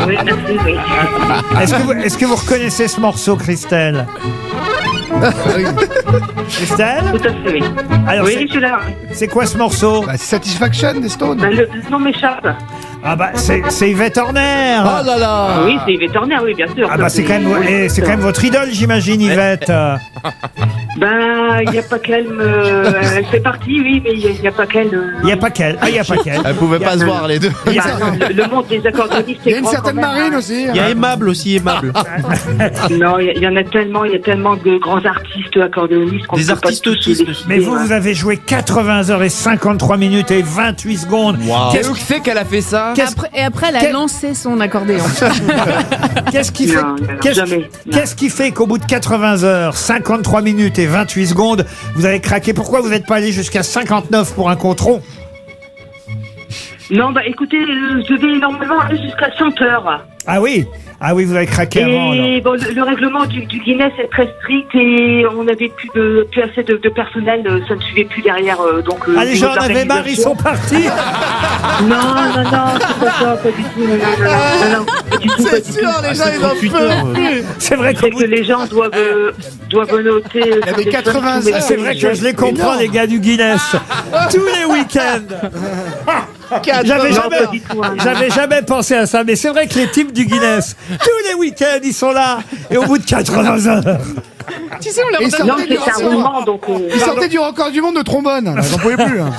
Oui, merci, oui. Est-ce que vous reconnaissez ce morceau, Christelle? Christelle? Tout à fait, oui. Alors, oui, je suis là. C'est quoi ce morceau? C'est Satisfaction des Stones. Le nom m'échappe. Ah bah c'est Yvette Horner. Oh là là. Oui, c'est Yvette Horner, oui, bien sûr. Ah bah c'est quand même votre idole, j'imagine, Yvette. Ben, il n'y a pas qu'elle. Elle fait partie, oui, mais il n'y a pas qu'elle. Il n'y a pas qu'elle. Ah, il n'y a pas qu'elle. Elles pouvaient pas se voir, les deux. Le monde des accordéonistes. Il y a une certaine Marine aussi. Il y a Aimable aussi, Aimable. Non, il y en a tellement, il y a tellement de grands artistes accordéonistes. Des artistes autistes. Mais vous avez joué 80 heures et 53 minutes et 28 secondes. Wow. Qu'est-ce que c'est qu'elle a fait ça? Et après, elle a lancé son accordéon. Qu'est-ce qui fait qu'au bout de 80 heures, 53 minutes et 28 secondes. Vous avez craqué. Pourquoi vous n'êtes pas allé jusqu'à 59 pour un contron? Non, bah écoutez, je vais normalement aller jusqu'à 100 heures. Ah oui, vous avez craqué avant. alors. Et bon, le règlement du Guinness est très strict et on n'avait plus assez de personnel, ça ne suivait plus derrière. Donc, Ah, les gens en avaient marre, ils sont partis. Non, c'est pas ça, pas du tout. Non, pas du tout. C'est sûr, les gens, ils en peuvent plus. C'est vrai que les gens doivent noter. Il y avait 80 heures. C'est vrai que je les comprends, les gars du Guinness. Tous les week-ends. J'avais jamais pensé à ça, mais c'est vrai que les types du Guinness, tous les week-ends, ils sont là, et au bout de 80 heures. Tu sais, on leur Ils donne... Non, c'est un roulement, donc. Ils sortaient du record du monde de trombone. J'en pouvais plus. Hein.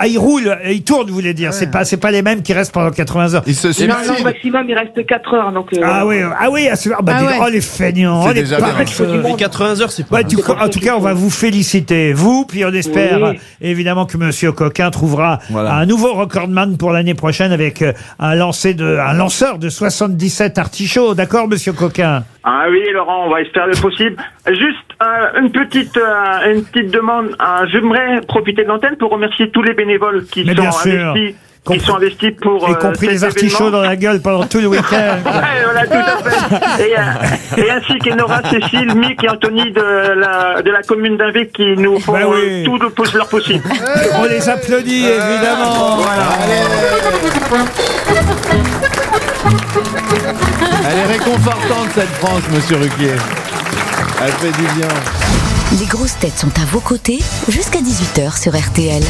Ils roulent, ils tournent, vous voulez dire. C'est pas les mêmes qui restent pendant 80 heures. Ils se Non, au maximum, il reste 4 heures. Donc, oh les feignants, C'est oh les déjà bien. paresseux. Les 80 heures, c'est pas... En tout cas, on va vous féliciter, vous, puis on espère évidemment que Monsieur Coquin trouvera un nouveau recordman pour l'année prochaine avec un lanceur de 77 artichauts. D'accord, Monsieur Coquin? Ah oui, Laurent, on va espérer le possible. Juste une petite demande. J'aimerais profiter de l'antenne pour remercier tous les bénévoles qui sont investis pour y compris les artichauts dans la gueule pendant tout le week-end. Ouais, voilà, tout à fait. Et ainsi qu'Enora, Cécile, Mick et Anthony de la commune d'Invic qui nous font tout leur possible. On les applaudit, évidemment. Elle est réconfortante, cette France, Monsieur Ruquier. Elle fait du bien. Les grosses têtes sont à vos côtés jusqu'à 18h sur RTL.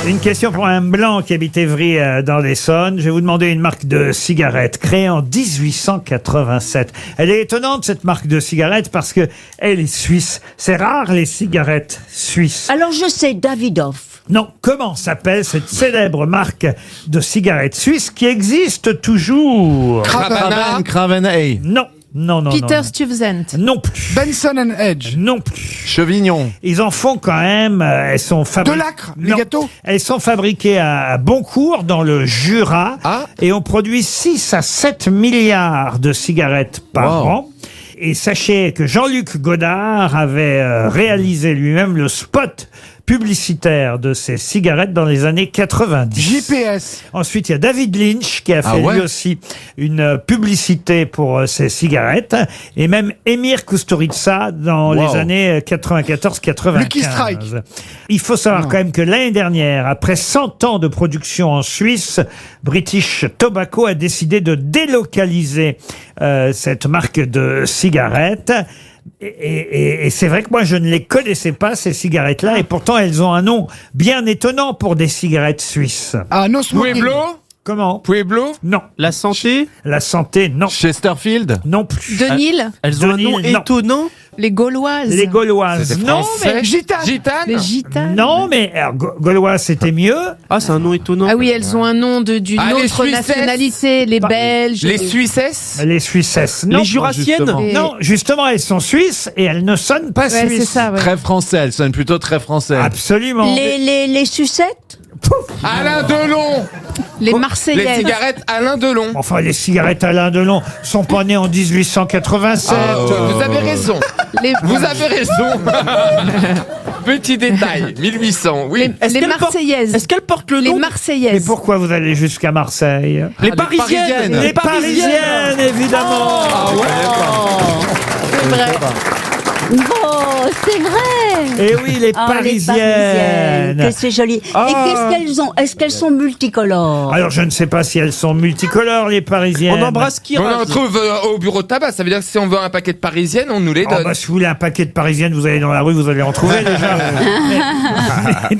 Une question pour un blanc qui habite Évry dans l'Essonne. Je vais vous demander une marque de cigarette créée en 1887. Elle est étonnante, cette marque de cigarette, parce que elle est suisse. C'est rare, les cigarettes suisses. Alors je sais, Davidoff. Non, comment s'appelle cette célèbre marque de cigarettes suisse qui existe toujours? Cravenay. Non. Non. Peter Stuyvesant. Non plus. Benson Hedge. Non plus. Chevignon. Ils en font quand même. Elles sont fabriquées. De l'acre, les gâteaux. Elles sont fabriquées à Boncourt, dans le Jura. Et on produit 6 à 7 milliards de cigarettes par an. Et sachez que Jean-Luc Godard avait réalisé lui-même le spot publicitaire de ces cigarettes dans les années 90. JPS. Ensuite, il y a David Lynch qui a fait lui aussi une publicité pour ces cigarettes. Et même Emir Kusturica dans les années 94-95. Lucky Strike. Il faut savoir quand même que l'année dernière, après 100 ans de production en Suisse, British Tobacco a décidé de délocaliser cette marque de cigarettes. Et c'est vrai que moi je ne les connaissais pas, ces cigarettes-là, et pourtant elles ont un nom bien étonnant pour des cigarettes suisses. Ah, no smoking. Pueblo. Comment? Pueblo. Non. La santé. La santé, non. Chesterfield. Non plus. Denil. Elles ont un nom étonnant. Les Gauloises. Les Gauloises. Non, mais Gitane. Les Gitanes. non, mais alors, Gauloises c'était mieux. Ah, c'est un nom étonnant. Ah oui, elles ont un nom d'une les autre Suissesses. nationalité. Les Belges. Les Suissesses. Les Suissesses. Non. Les Jurassiennes. justement. Non, justement, elles sont suisses et elles ne sonnent pas Ouais, suisses. c'est ça, ouais. Très français, elle sonne plutôt très français. Absolument. Les sucettes. Alain Delon. Les Les Marseillaises. cigarettes Alain Delon. Enfin, les cigarettes Alain Delon sont pas nées en 1887. Vous avez raison. Vous avez raison. Petit détail, 1800, oui. Les Marseillaises. Est-ce qu'elles portent le nom Les Mais Marseillaises. pourquoi vous allez jusqu'à Marseille? Les Parisiennes. Les Parisiennes, évidemment. C'est vrai. Oh, c'est vrai. Et oui, les Parisiennes. Que c'est joli. Et qu'est-ce qu'elles ont? Est-ce qu'elles sont multicolores? Alors, je ne sais pas si elles sont multicolores, les Parisiennes. On embrasse qui On en trouve au bureau de tabac. Ça veut dire que si on veut un paquet de parisiennes, on nous les donne. Si vous voulez un paquet de Parisiennes, vous allez dans la rue, vous allez en trouver déjà.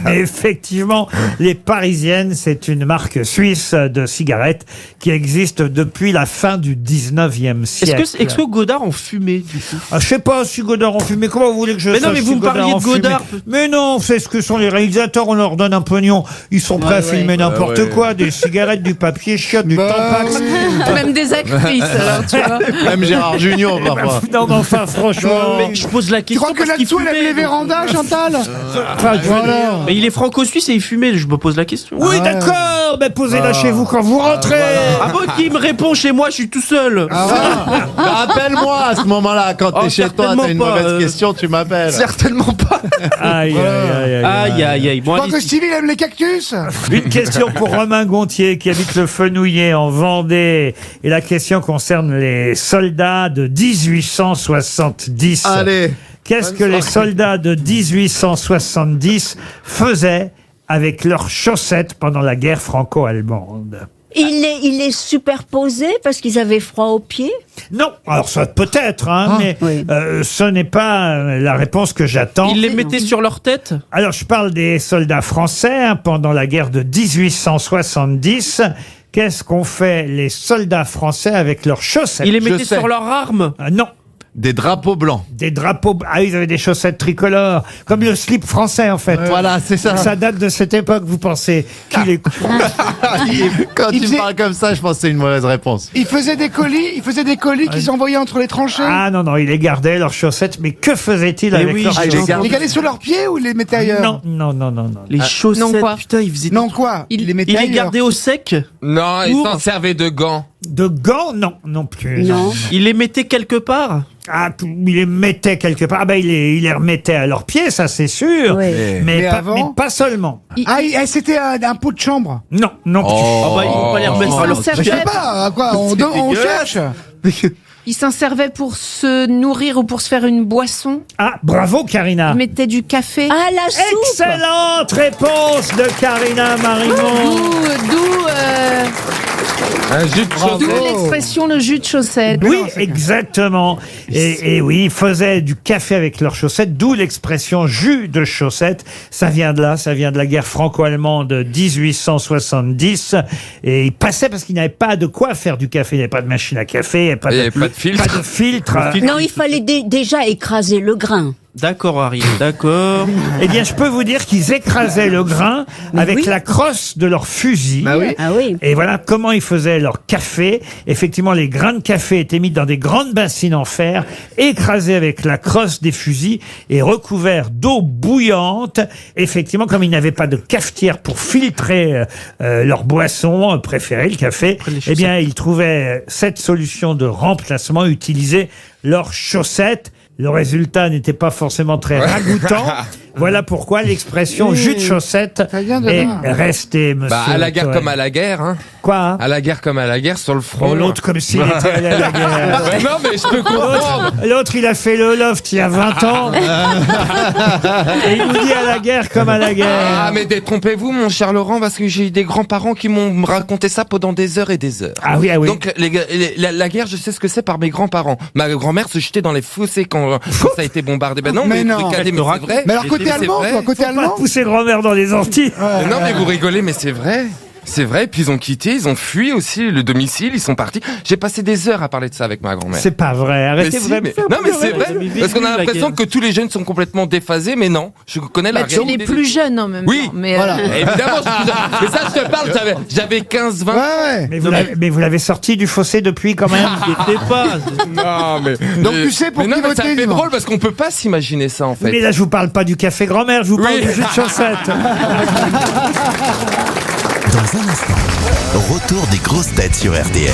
mais effectivement, les Parisiennes, c'est une marque suisse de cigarettes qui existe depuis la fin du 19e siècle. Est-ce que Godard en fumait, du coup? Je sais pas si Godard en fume. Mais comment vous voulez que je Mais non, sache mais si vous me parliez en de fume? Godard. Mais non, c'est ce que sont les réalisateurs. On leur donne un pognon. Ils sont prêts à filmer n'importe quoi. Des cigarettes, du papier chiotte, du Tampax. Même des actrices, alors, tu vois. Même Gérard Junior, parfois. Non, mais enfin, franchement. Mais je pose la Tu question. crois que parce qu'il là-dessous, elle avait les fumait. vérandas, Chantal Enfin, je veux dire. Mais il est franco-suisse et il fumait, je me pose la question. Oui, d'accord. Mais posez-la chez vous quand vous rentrez. Ah bon, qui me répond chez moi, je suis tout seul. Rappelle-moi à ce moment-là, quand t'es chez toi, t'as une certainement pas, mauvaise question, tu m'appelles. Certainement pas. Aïe, aïe, Aïe, aïe, aïe. Bon, Tu crois allez, que Stevie, il aime les cactus Une question pour Romain Gontier qui habite le Fenouillet en Vendée. Et la question concerne les soldats de 1870. Allez. Qu'est-ce que les soldats de 1870 faisaient avec leurs chaussettes pendant la guerre franco-allemande? Il les superposait parce qu'ils avaient froid aux pieds. Non, alors ça peut-être, hein, mais oui. ce n'est pas la réponse que j'attends. ils les mettaient sur leur tête. Alors je parle des soldats français hein, pendant la guerre de 1870. Qu'est-ce qu'ont fait les soldats français avec leurs chaussettes? Ils les mettaient sais. sur leurs armes. Non. Des drapeaux blancs. Des drapeaux. Ah, ils avaient des chaussettes tricolores, comme le slip français en fait. Voilà, c'est ça. Ça date de cette époque. Vous pensez qu'il est Quand Il tu faisait- me parles comme ça, je pense que c'est une mauvaise réponse. Il faisait des colis qu'ils envoyaient entre les tranchées. Ah non non, ils les gardaient leurs chaussettes. Mais que faisait-il Mais avec oui, leurs j'ai chaussettes? entendu. Les gardaient sur leurs pieds ou ils les mettaient ailleurs Non non non non non. Les chaussettes, non, quoi. putain, ils faisaient. Non, quoi Ils les mettaient Ils les ailleurs. gardaient au sec. Non, ils Pour- s'en servaient de gants. De gants, non plus. Non. Ils les mettaient quelque part. Ah, il les mettait quelque part. Ah ben, il les remettait à leurs pieds, ça c'est sûr. Oui. Mais, Mais pas, avant mais pas seulement. C'était un pot de chambre. Non, non plus. Ah bah, ils vont pas les remettre Ils à leur s'en Je sais servaient. pas, à quoi on dégueulasse. cherche. Ils s'en servaient pour se nourrir ou pour se faire une boisson. Ah, bravo Karina. Ils mettaient du café. Ah, la soupe. Excellente réponse de Karina Marimon. D'où Un jus de Bravo. d'où l'expression le jus de chaussette. Oui, exactement. Et oui, ils faisaient du café avec leurs chaussettes, d'où l'expression jus de chaussette. Ça vient de là, ça vient de la guerre franco-allemande de 1870. Et ils passaient parce qu'ils n'avaient pas de quoi faire du café. Il n'y avait pas de machine à café, il n'y avait pas, Il y avait pas de filtre. Pas de filtre. Non, il fallait déjà écraser le grain. D'accord, Harry, d'accord. Eh bien, je peux vous dire qu'ils écrasaient le grain avec oui. la crosse de leur fusil. Bah oui. Ah oui. Et voilà comment ils faisaient leur café. Effectivement, les grains de café étaient mis dans des grandes bassines en fer, écrasés avec la crosse des fusils et recouverts d'eau bouillante. Effectivement, comme ils n'avaient pas de cafetière pour filtrer leur boisson préférée, le café, eh bien, ils trouvaient cette solution de remplacement, utiliser leurs chaussettes. Le résultat n'était pas forcément très ragoûtant. Voilà pourquoi l'expression jus de chaussette Ça vient de est là. restée, monsieur. Bah, à la guerre Toen. comme à la guerre, hein. Quoi hein À la guerre comme à la guerre, sur le front. Oh, l'autre comme s'il était allé à la guerre. Ouais, non, mais je peux comprendre. L'autre, il a fait le loft il y a 20 ans. Et il nous dit à la guerre comme à la guerre. Ah, mais détrompez-vous, mon cher Laurent, parce que j'ai eu des grands-parents qui m'ont raconté ça pendant des heures et des heures. Ah oui, ah oui. Donc, la guerre, je sais ce que c'est par mes grands-parents. Ma grand-mère se jetait dans les fossés quand ça a été bombardé. Ben non, Mais mais, non. c'est vrai. Mais alors côté c'est allemand, vrai. quoi, côté Faut pas allemand pousser grand-mère dans les orties. Non, mais vous rigolez, mais c'est vrai. C'est vrai, puis ils ont quitté, ils ont fui aussi le domicile, ils sont partis. J'ai passé des heures à parler de ça avec ma grand-mère. C'est pas vrai. Mais Arrêtez, si, vous allez me mais- faire non mais pleurer. c'est vrai, parce qu'on a l'impression que tous les jeunes sont complètement déphasés, mais non, je connais la Bah, tu réalité. les plus jeunes en même Oui, temps. Mais voilà. Évidemment, je suis plus jeune. Mais ça je te parle, j'avais 15-20. Ouais. Mais vous l'avez sorti du fossé depuis quand même. T'étais pas. Non mais Donc tu sais pour mais non, qui mais ça voter, fait dis-moi. drôle parce qu'on peut pas s'imaginer ça en fait. Mais là, je vous parle pas du café grand-mère, je vous parle Oui. du jus de chaussette. Dans un instant, retour des grosses têtes sur RTL.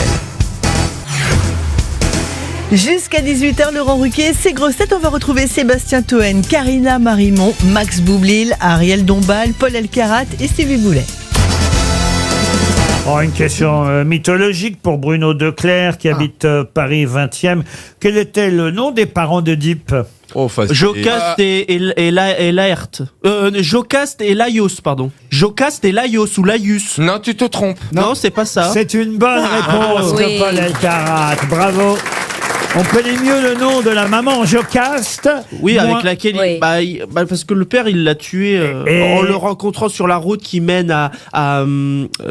Jusqu'à 18h, Laurent Ruquier, ses grosses têtes, on va retrouver Sébastien Toen, Karina Marimon, Max Boublil, Ariel Dombal, Paul Elkarat et Stevie Boulet. Oh, une question mythologique pour Bruno Declercq qui habite Paris 20e. Quel était le nom des parents d'Oedipe? Oh, facile. Jocaste et Laerte. Jocaste et Laios, pardon. Jocaste et Laios ou Laius. Non, tu te trompes. Non, c'est pas ça. C'est une bonne réponse Oui. de Paul Elkarat. Bravo. On connaît mieux le nom de la maman Jocaste. Oui, Moins- avec laquelle parce que le père il l'a tué en le rencontrant sur la route qui mène à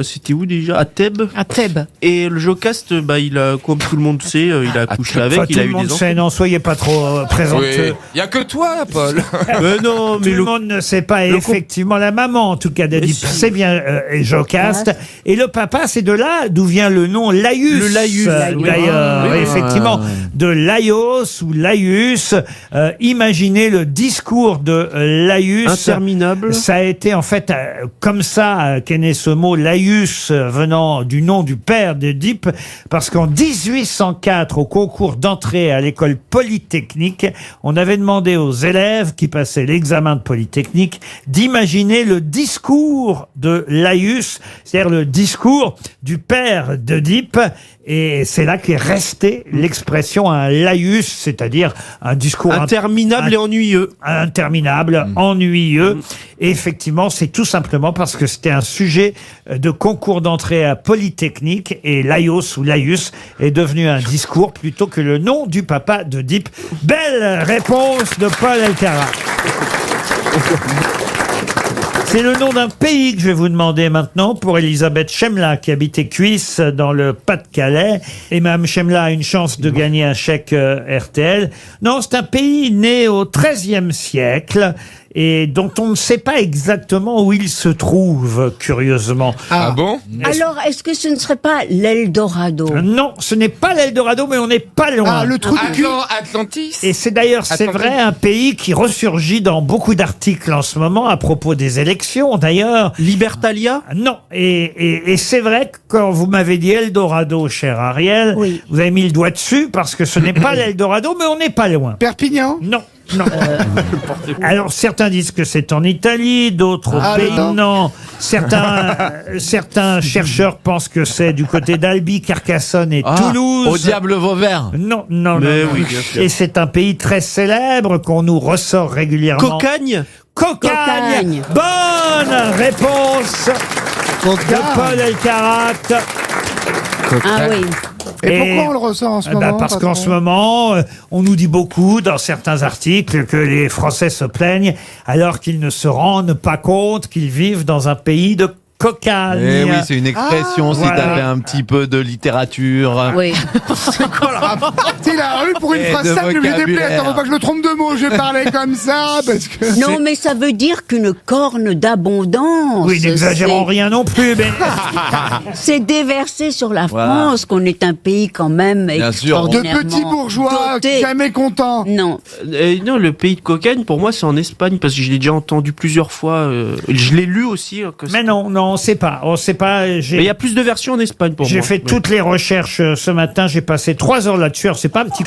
c'était où déjà, à Thèbes. À Thèbes. Et le Jocaste, il a, comme tout le monde sait, il a accouché avec, Enfin, il tout a le eu monde des enfants. sait, non, soyez pas trop présomptueux. Il y a que toi, Paul. Mais non, Tout le monde ne sait pas, et effectivement, la maman, en tout cas, d'Oedipe, c'est bien Jocaste. Et le papa, c'est de là d'où vient le nom Laïus. Le Laïus, d'ailleurs, oui. effectivement, de Laios ou Laïus. Imaginez le discours de Laïus. Interminable. Ça a été, en fait, comme ça qu'est né ce mot Laïus, venant du nom du père d'Oedipe, parce qu'en 1804, au concours d'entrée à l'école polytechnique, on avait demandé aux élèves qui passaient l'examen de polytechnique d'imaginer le discours de Laïus, c'est-à-dire le discours du père d'Oedipe. Et c'est là qu'est restée l'expression un laïus, c'est-à-dire un discours interminable et ennuyeux. Interminable, ennuyeux. Et effectivement, c'est tout simplement parce que c'était un sujet de concours d'entrée à Polytechnique, et Laios ou Laïus est devenu un discours plutôt que le nom du papa d'Oedipe. Belle réponse de Paul Elkarat. C'est le nom d'un pays que je vais vous demander maintenant pour Elisabeth Chemla qui habitait Cuisse dans le Pas-de-Calais. Et Mme Chemla a une chance de gagner un chèque RTL. Non, c'est un pays né au XIIIe siècle et dont on ne sait pas exactement où il se trouve, curieusement. Ah bon? Alors, est-ce que ce ne serait pas l'Eldorado? Non, ce n'est pas l'Eldorado, mais on n'est pas loin. Ah, le trou du cul. Atlantis. Et c'est d'ailleurs, c'est Atlantis. vrai, un pays qui ressurgit dans beaucoup d'articles en ce moment à propos des élections, d'ailleurs. Libertalia? Non. Et c'est vrai que quand vous m'avez dit Eldorado, cher Ariel, Oui. vous avez mis le doigt dessus parce que ce n'est pas l'Eldorado, mais on n'est pas loin. Perpignan. Non. Non. Alors certains disent que c'est en Italie, d'autres au pays. Non. Certains chercheurs pensent que c'est du côté d'Albi, Carcassonne et Toulouse. Au diable Vauvert. Non, non, Mais non. oui, non. bien sûr. Et c'est un pays très célèbre qu'on nous ressort régulièrement. Cocagne? Cocagne. Bonne réponse de Paul Elkarat. Ah oui. Et pourquoi on le ressent en ce moment, Parce patron qu'en ce moment, on nous dit beaucoup dans certains articles que les Français se plaignent alors qu'ils ne se rendent pas compte qu'ils vivent dans un pays de cocagne. Eh oui, c'est une expression si voilà. t'avais un petit peu de littérature. Oui. C'est quoi le rapport? Il a eu pour une Et phrase de simple, je vais déplaire. vocabulaire. Attends, faut pas que je me trompe de mots, je vais parler comme ça, parce que... Non, mais ça veut dire qu'une corne d'abondance. Oui, n'exagérons rien non plus, mais... C'est déversé sur la Voilà. France qu'on est un pays quand même Bien sûr. De extraordinairement petits bourgeois, doté. jamais contents. Non. Non, le pays de cocagne, pour moi, c'est en Espagne, parce que je l'ai déjà entendu plusieurs fois. Je l'ai lu aussi. Mais non, on ne sait pas. On sait pas. Mais il y a plus de versions en Espagne pour moi. J'ai fait toutes les recherches ce matin. J'ai passé 3 heures là-dessus. Alors, c'est pas un petit.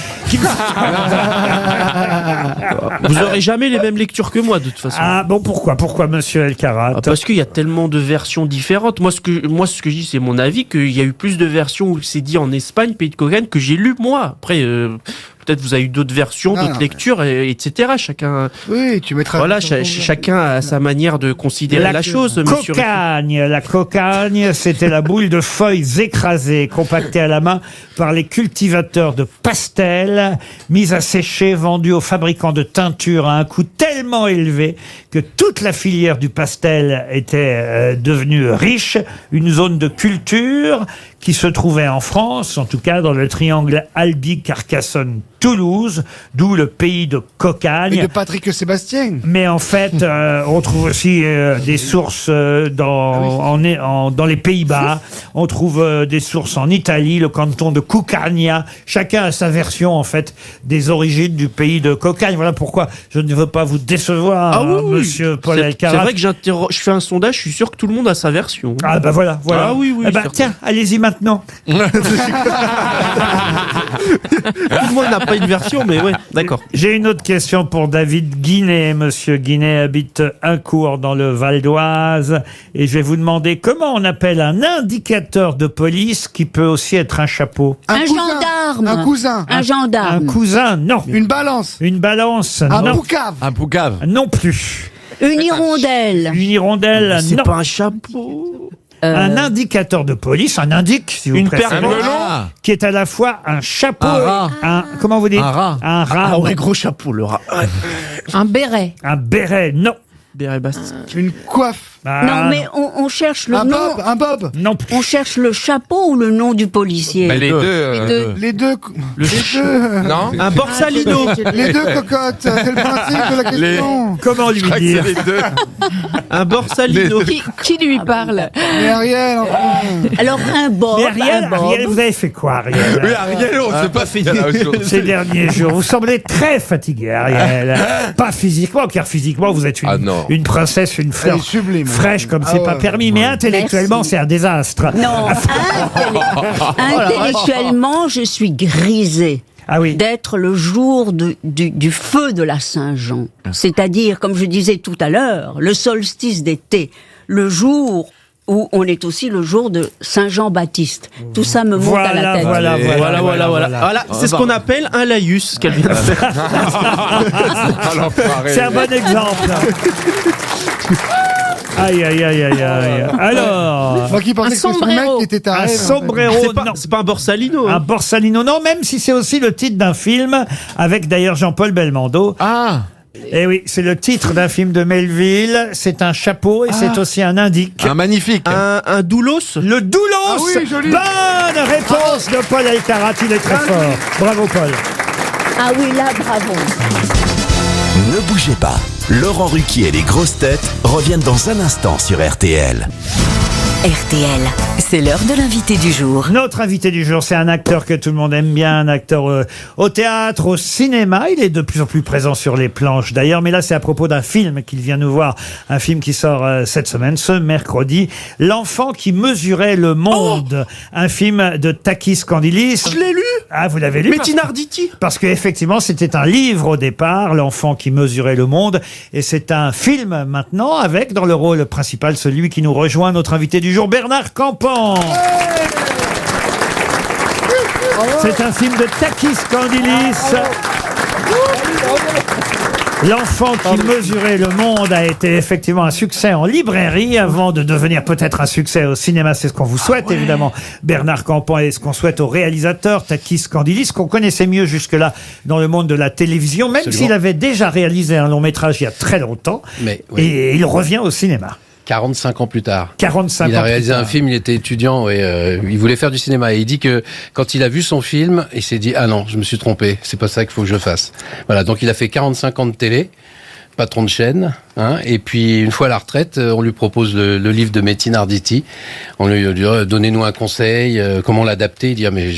Vous aurez jamais les mêmes lectures que moi, de toute façon. Ah bon, pourquoi, monsieur Elkarat? Parce qu'il y a tellement de versions différentes. Moi, ce que je dis, c'est mon avis, qu'il y a eu plus de versions où c'est dit en Espagne, pays de cocagne, que j'ai lu moi. Après, peut-être vous avez eu d'autres versions, d'autres lectures, etc. Chacun. Oui, tu mettras. Voilà, chacun a sa manière de considérer la chose, monsieur. La cocagne, c'était la boule de feuilles écrasées, compactée à la main par les cultivateurs de pastels, mise à sécher, vendue aux fabricants de teinture à un coût tellement élevé que toute la filière du pastel était devenue riche, une zone de culture qui se trouvait en France, en tout cas dans le triangle Albi-Carcassonne-Toulouse, d'où le pays de cocagne. Et de Patrick Sébastien. Mais en fait, on trouve aussi des sources dans les Pays-Bas. On trouve des sources en Italie, le canton de Cucagna. Chacun a sa version, en fait, des origines du pays de cocagne. Voilà pourquoi je ne veux pas vous décevoir, monsieur Paul Elkarat. C'est vrai que je fais un sondage, je suis sûr que tout le monde a sa version. Ah bah voilà. Ah oui, Eh ben, tiens, allez-y maintenant. Tout le monde n'a pas une version, mais ouais, d'accord. J'ai une autre question pour David Guinet. Monsieur Guinet habite Uncourt dans le Val d'Oise. Et je vais vous demander comment on appelle un indicateur de police qui peut aussi être un chapeau. Un gendarme. Un cousin. Un gendarme. Un cousin, non. Une balance. Une balance, Un non. poucave. Un poucave. Non plus. Une hirondelle. Une hirondelle, C'est non. pas un chapeau. Un indicateur de police, un indique, si vous Une préférez, paire de melons. qui est à la fois un chapeau, Un rat. comment vous dites? Un rat. Un rat. Ah ouais, gros chapeau, le rat. Un béret. Un béret, non. Béret Bastille. Une coiffe. Non, mais on cherche le Un nom. bob, un bob. Non. On cherche le chapeau ou le nom du policier. Bah, les deux. Les deux. Les deux. Non. Un Borsalino. Les deux cocottes. C'est le principe de la question. Comment lui dire? Les deux. Un Borsalino. Qui lui parle? Mais Ariel, enfin. Alors un bob. Mais Ariel, un bob. Ariel, vous avez fait quoi, Ariel? Oui, Ariel, on sait pas fini. Ces derniers jours, vous semblez très fatigué, Ariel. Pas physiquement, car physiquement, vous êtes une princesse, une fleur Elle est sublime. fraîche comme c'est pas permis, mais intellectuellement, Merci. c'est un désastre. Non, intellectuellement, je suis grisée. Ah oui. D'être le jour du feu de la Saint-Jean. C'est-à-dire, comme je disais tout à l'heure, le solstice d'été, le jour où on est aussi le jour de Saint-Jean-Baptiste. Tout ça me monte à la tête. Voilà. C'est ce qu'on appelle un laïus, ce qu'elle vient de faire. C'est un bon exemple. Aïe, aïe, aïe, aïe, aïe. Alors. Moi qui pensais que c'était son mec qui était taré. Un sombrero, non. C'est pas un Borsalino. Un Borsalino, non, même si c'est aussi le titre d'un film, avec d'ailleurs Jean-Paul Belmondo. Ah. Eh oui, c'est le titre d'un film de Melville. C'est un chapeau et c'est aussi un indique. Un magnifique. Un doulos. Le doulos. Ah oui, joli. Bonne réponse de Paul Alcarat. Il est très fort. Bravo, Paul. Ah oui, là, bravo. Ne bougez pas. Laurent Ruquier et les grosses têtes reviennent dans un instant sur RTL. RTL, c'est l'heure de l'invité du jour. Notre invité du jour, c'est un acteur que tout le monde aime bien, un acteur au théâtre, au cinéma. Il est de plus en plus présent sur les planches d'ailleurs, mais là c'est à propos d'un film qu'il vient nous voir, un film qui sort cette semaine, ce mercredi, L'enfant qui mesurait le monde, un film de Takis Kandilis. Je l'ai lu. Ah, vous l'avez lu? Métin Arditi. Parce qu'effectivement, c'était un livre au départ, L'enfant qui mesurait le monde, et c'est un film maintenant, avec dans le rôle principal celui qui nous rejoint, notre invité du jour, Bernard Campan. C'est un film de Takis Kandilis. L'enfant qui mesurait le monde a été effectivement un succès en librairie avant de devenir peut-être un succès au cinéma. C'est ce qu'on vous souhaite évidemment, Bernard Campan, et ce qu'on souhaite au réalisateur Takis Kandilis, qu'on connaissait mieux jusque-là dans le monde de la télévision, même s'il avait déjà réalisé un long métrage il y a très longtemps. Mais, oui. Et il revient au cinéma. 45 ans plus tard. 45 ans. Il a réalisé un film, il était étudiant et il voulait faire du cinéma. Et il dit que quand il a vu son film, il s'est dit « Ah non, je me suis trompé, c'est pas ça qu'il faut que je fasse. » Voilà, donc il a fait 45 ans de télé, patron de chaîne, hein, et puis une fois à la retraite, on lui propose le livre de Métin Arditi. On lui dit « Donnez-nous un conseil, comment l'adapter ?» Il dit « Ah mais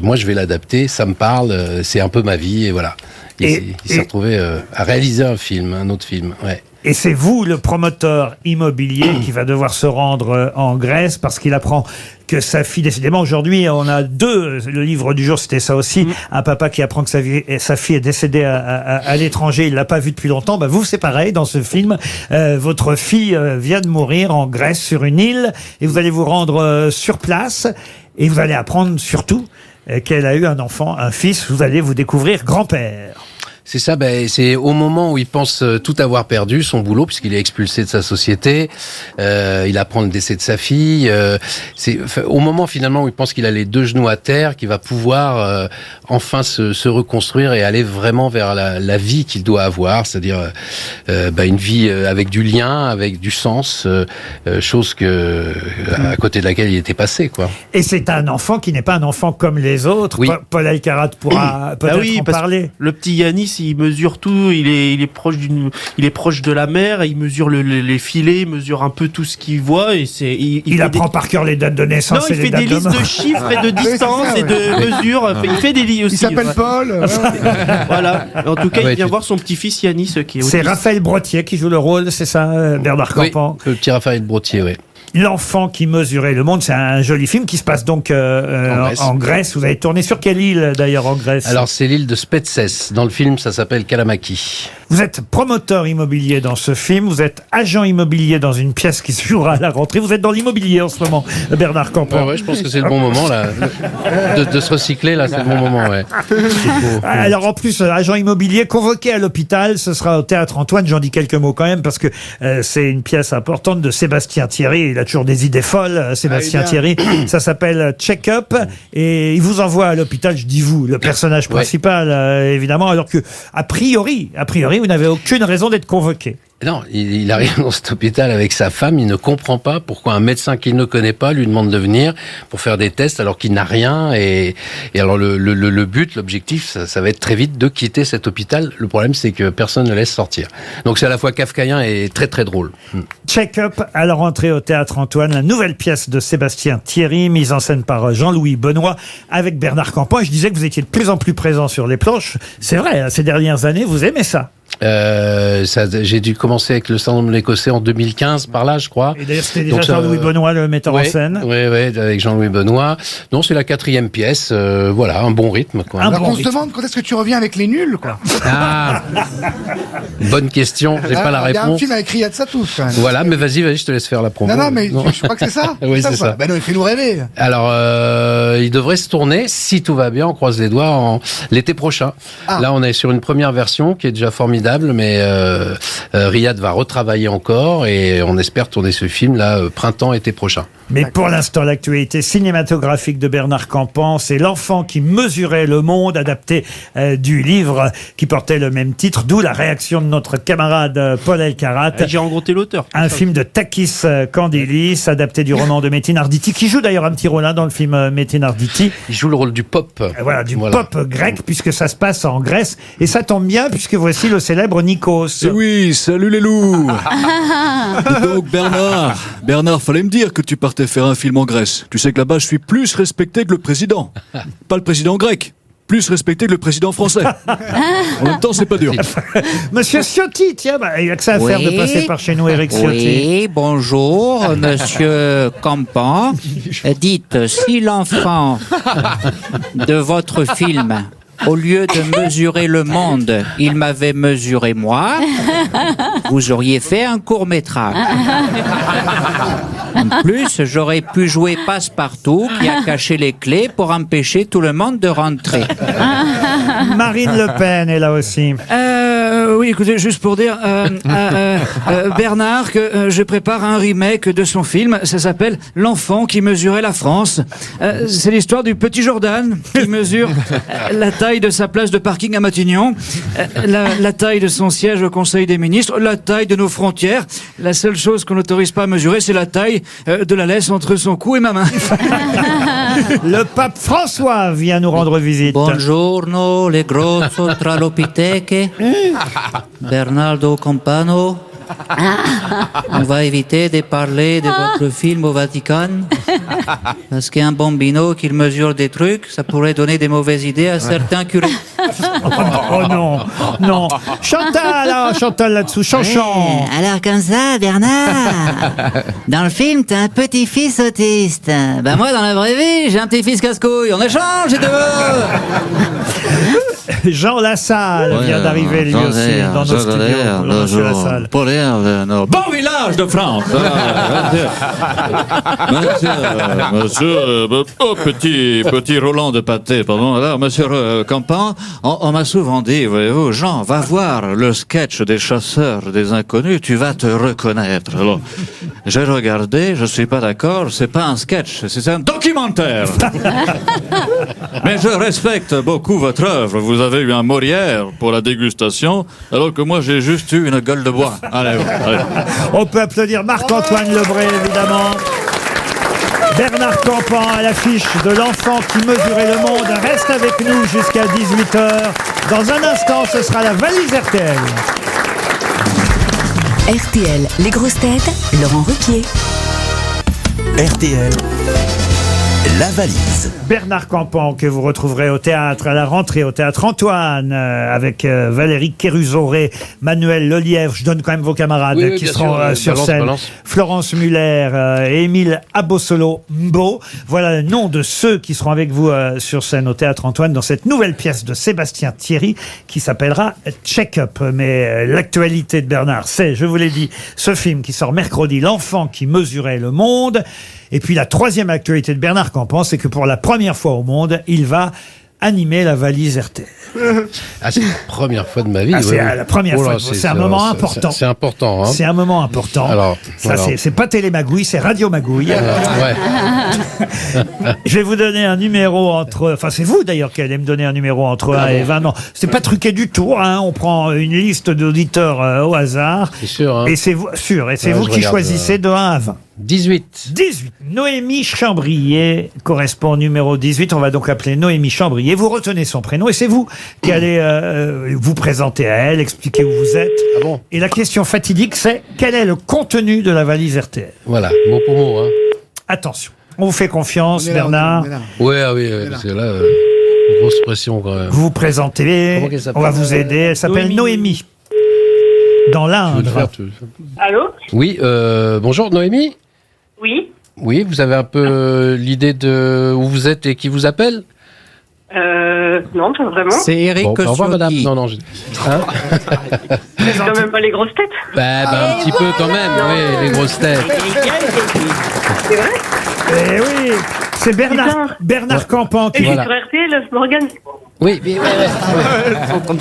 moi je vais l'adapter, ça me parle, c'est un peu ma vie. » Et voilà. Il s'est retrouvé à réaliser un film, un autre film, ouais. Et c'est vous, le promoteur immobilier, qui va devoir se rendre en Grèce parce qu'il apprend que sa fille, décidément, aujourd'hui, on a deux, le livre du jour, c'était ça aussi, un papa qui apprend que sa fille est décédée à l'étranger, il l'a pas vue depuis longtemps. Bah, vous, c'est pareil, dans ce film, votre fille vient de mourir en Grèce, sur une île, et vous allez vous rendre sur place, et vous allez apprendre surtout qu'elle a eu un enfant, un fils, vous allez vous découvrir grand-père. C'est ça, c'est au moment où il pense tout avoir perdu, son boulot, puisqu'il est expulsé de sa société, il apprend le décès de sa fille, c'est au moment finalement où il pense qu'il a les deux genoux à terre, qu'il va pouvoir enfin se reconstruire et aller vraiment vers la vie qu'il doit avoir, c'est-à-dire une vie avec du lien, avec du sens, chose à côté de laquelle il était passé, quoi. Et c'est un enfant qui n'est pas un enfant comme les autres. Oui. Paul Alcarat pourra peut-être en parler. Le petit Yanis, il mesure tout, il est proche de la mer, il mesure les filets, il mesure un peu tout ce qu'il voit, et il apprend par cœur les dates de naissance. Non, il fait des listes de chiffres et de distances et de mesures. Il fait des lits aussi. Il s'appelle Paul. Voilà. En tout cas, il vient voir son petit-fils Yanis qui est autiste. C'est Raphaël Brottier qui joue le rôle, c'est ça, Bernard Campan? Oui, le petit Raphaël Brottier, oui. L'enfant qui mesurait le monde, c'est un joli film qui se passe donc en Grèce. Vous avez tourné sur quelle île d'ailleurs en Grèce? Alors c'est l'île de Spetses. Dans le film, ça s'appelle Kalamaki. Vous êtes promoteur immobilier dans ce film, vous êtes agent immobilier dans une pièce qui se jouera à la rentrée. Vous êtes dans l'immobilier en ce moment, Bernard Campan. Ouais, je pense que c'est le bon moment là, de se recycler là, c'est le bon moment. Ouais. Alors en plus, agent immobilier convoqué à l'hôpital, ce sera au théâtre Antoine. J'en dis quelques mots quand même parce que c'est une pièce importante de Sébastien Thierry. Il a toujours des idées folles, Sébastien bien. Thierry. Ça s'appelle Check-up et il vous envoie à l'hôpital, je dis vous, le personnage principal, évidemment, alors que, a priori, vous n'avez aucune raison d'être convoqué. Non, il arrive dans cet hôpital avec sa femme, il ne comprend pas pourquoi un médecin qu'il ne connaît pas lui demande de venir pour faire des tests alors qu'il n'a rien. Et alors le but, l'objectif, ça va être très vite de quitter cet hôpital. Le problème, c'est que personne ne laisse sortir. Donc c'est à la fois kafkaïen et très très drôle. Check-up à la rentrée au Théâtre Antoine, la nouvelle pièce de Sébastien Thierry, mise en scène par Jean-Louis Benoît, avec Bernard Campan. Et je disais que vous étiez de plus en plus présent sur les planches. C'est vrai, hein, ces dernières années, vous aimez ça. J'ai dû commencer avec le syndrome de l'Écossais en 2015, par là, je crois. Et d'ailleurs, c'était déjà Jean-Louis Benoît, le metteur en scène. Oui, avec Jean-Louis Benoît. Non, c'est la 4e pièce. Voilà, un bon rythme, quoi. Alors on se demande quand est-ce que tu reviens avec les nuls, quoi. Ah, bonne question. J'ai pas la réponse. Il y a un film avec Riyad Satouf, quand même. Voilà, mais vas-y, je te laisse faire la promo. Non, mais je crois que c'est ça. Oui, c'est ça. Ben non, fais-nous rêver. Alors, il devrait se tourner, si tout va bien, on croise les doigts, l'été prochain. Là, on est sur une première version qui est déjà formidable, mais Riyad va retravailler encore et on espère tourner ce film là printemps-été prochain. Mais pour l'instant, l'actualité cinématographique de Bernard Campan, c'est L'enfant qui mesurait le monde, adapté du livre qui portait le même titre, d'où la réaction de notre camarade Paul Elkarat. J'ai rencontré l'auteur. Un film de Takis Kandilis, adapté du roman de Metin Arditi, qui joue d'ailleurs un petit rôle dans le film Metin Arditi. Il joue le rôle du pop. Voilà, pop grec, puisque ça se passe en Grèce. Et ça tombe bien, puisque voici le célèbre Nikos. Et oui, salut les loups. Et donc Bernard, fallait me dire que tu partais faire un film en Grèce. Tu sais que là-bas, je suis plus respecté que le président. Pas le président grec, plus respecté que le président français. En même temps, c'est pas dur. Monsieur Ciotti, tiens, il a que ça à faire de passer par chez nous, Éric Ciotti. Oui, bonjour, monsieur Campan. Dites, si l'enfant de votre film, au lieu de mesurer le monde, il m'avait mesuré moi, vous auriez fait un court-métrage. En plus, j'aurais pu jouer Passepartout qui a caché les clés pour empêcher tout le monde de rentrer. Marine Le Pen est là aussi. Oui, écoutez, juste pour dire, Bernard, que je prépare un remake de son film. Ça s'appelle L'enfant qui mesurait la France. C'est l'histoire du petit Jordan qui mesure la taille de sa place de parking à Matignon, la taille de son siège au Conseil des ministres, la taille de nos frontières. La seule chose qu'on n'autorise pas à mesurer, c'est la taille de la laisse entre son cou et ma main. Le pape François vient nous rendre visite. Buongiorno, le grosso tralopiteche. Bernardo Campano. On va éviter de parler de votre film au Vatican parce qu'un bambino qui mesure des trucs, ça pourrait donner des mauvaises idées à certains curés. Oh non. Chantal là-dessous, Chanchant. Alors comme ça, Bernard, dans le film, t'as un petit-fils autiste. Ben moi, dans la vraie vie, j'ai un petit-fils casse-couille. On échange, et Jean Lassalle vient d'arriver lui aussi dans nos studios. Monsieur Lassalle. Bon village de France. Monsieur, petit Roland de pâté, pardon. Alors, monsieur Campan, on m'a souvent dit, voyez-vous, Jean, va voir le sketch des chasseurs des inconnus, tu vas te reconnaître. Alors, j'ai regardé, je suis pas d'accord, c'est pas un sketch, c'est un documentaire. Mais je respecte beaucoup votre œuvre. Vous avez eu un Molière pour la dégustation, alors que moi j'ai juste eu une gueule de bois. Allez. On peut applaudir Marc-Antoine Lebré, évidemment. Bernard Campan à l'affiche de L'enfant qui mesurait le monde. Reste avec nous jusqu'à 18h. Dans un instant, ce sera la valise RTL. RTL, les grosses têtes, Laurent Ruquier. RTL, la valise. Bernard Campan, que vous retrouverez au théâtre, à la rentrée au théâtre Antoine, avec Valérie Kéruzoré, Manuel Lelièvre, je donne quand même vos camarades qui seront sur scène. Florence Muller, Émile Abossolo-Mbo. Voilà le nom de ceux qui seront avec vous sur scène au théâtre Antoine dans cette nouvelle pièce de Sébastien Thierry qui s'appellera Check-up. Mais l'actualité de Bernard, c'est, je vous l'ai dit, ce film qui sort mercredi, L'enfant qui mesurait le monde. Et puis la troisième actualité de Bernard Campan, c'est que pour la première fois au monde, il va animé la valise RTL. Ah, c'est la première fois de ma vie. Ah, c'est la première fois. C'est un moment important. C'est important. Hein. C'est un moment important. Alors, c'est pas Télémagouille, c'est Radio Magouille. Je vais vous donner un numéro entre... Enfin, c'est vous d'ailleurs qui allez me donner un numéro entre 1 et 20. Non, c'est pas truqué du tout. Hein. On prend une liste d'auditeurs au hasard. C'est sûr. Hein. Et c'est vous, vous qui choisissez de 1 à 20. 18. 18. Noémie Chambrier correspond au numéro 18. On va donc appeler Noémie Chambrier. Vous retenez son prénom et c'est vous qui allez vous présenter à elle, expliquer où vous êtes. Ah bon? Et la question fatidique, c'est quel est le contenu de la valise RTL? Voilà, mot pour mot. Hein. Attention, on vous fait confiance, Bernard. Oui, parce que là, grosse pression quand même. Vous vous présentez, on va vous aider. Elle s'appelle Noémie. Dans l'Indre. Allô? Oui, bonjour Noémie. Oui. Oui, vous avez un peu l'idée de où vous êtes et qui vous appelle? Non, pas vraiment. C'est Eric Bon, au revoir madame. Non, non. Hein? C'est quand même pas les grosses têtes. Un petit peu quand même, oui, les grosses têtes. C'est vrai? Eh oui, c'est Bernard Campan qui... Et voilà. Sur RTL, Morgane. Oui,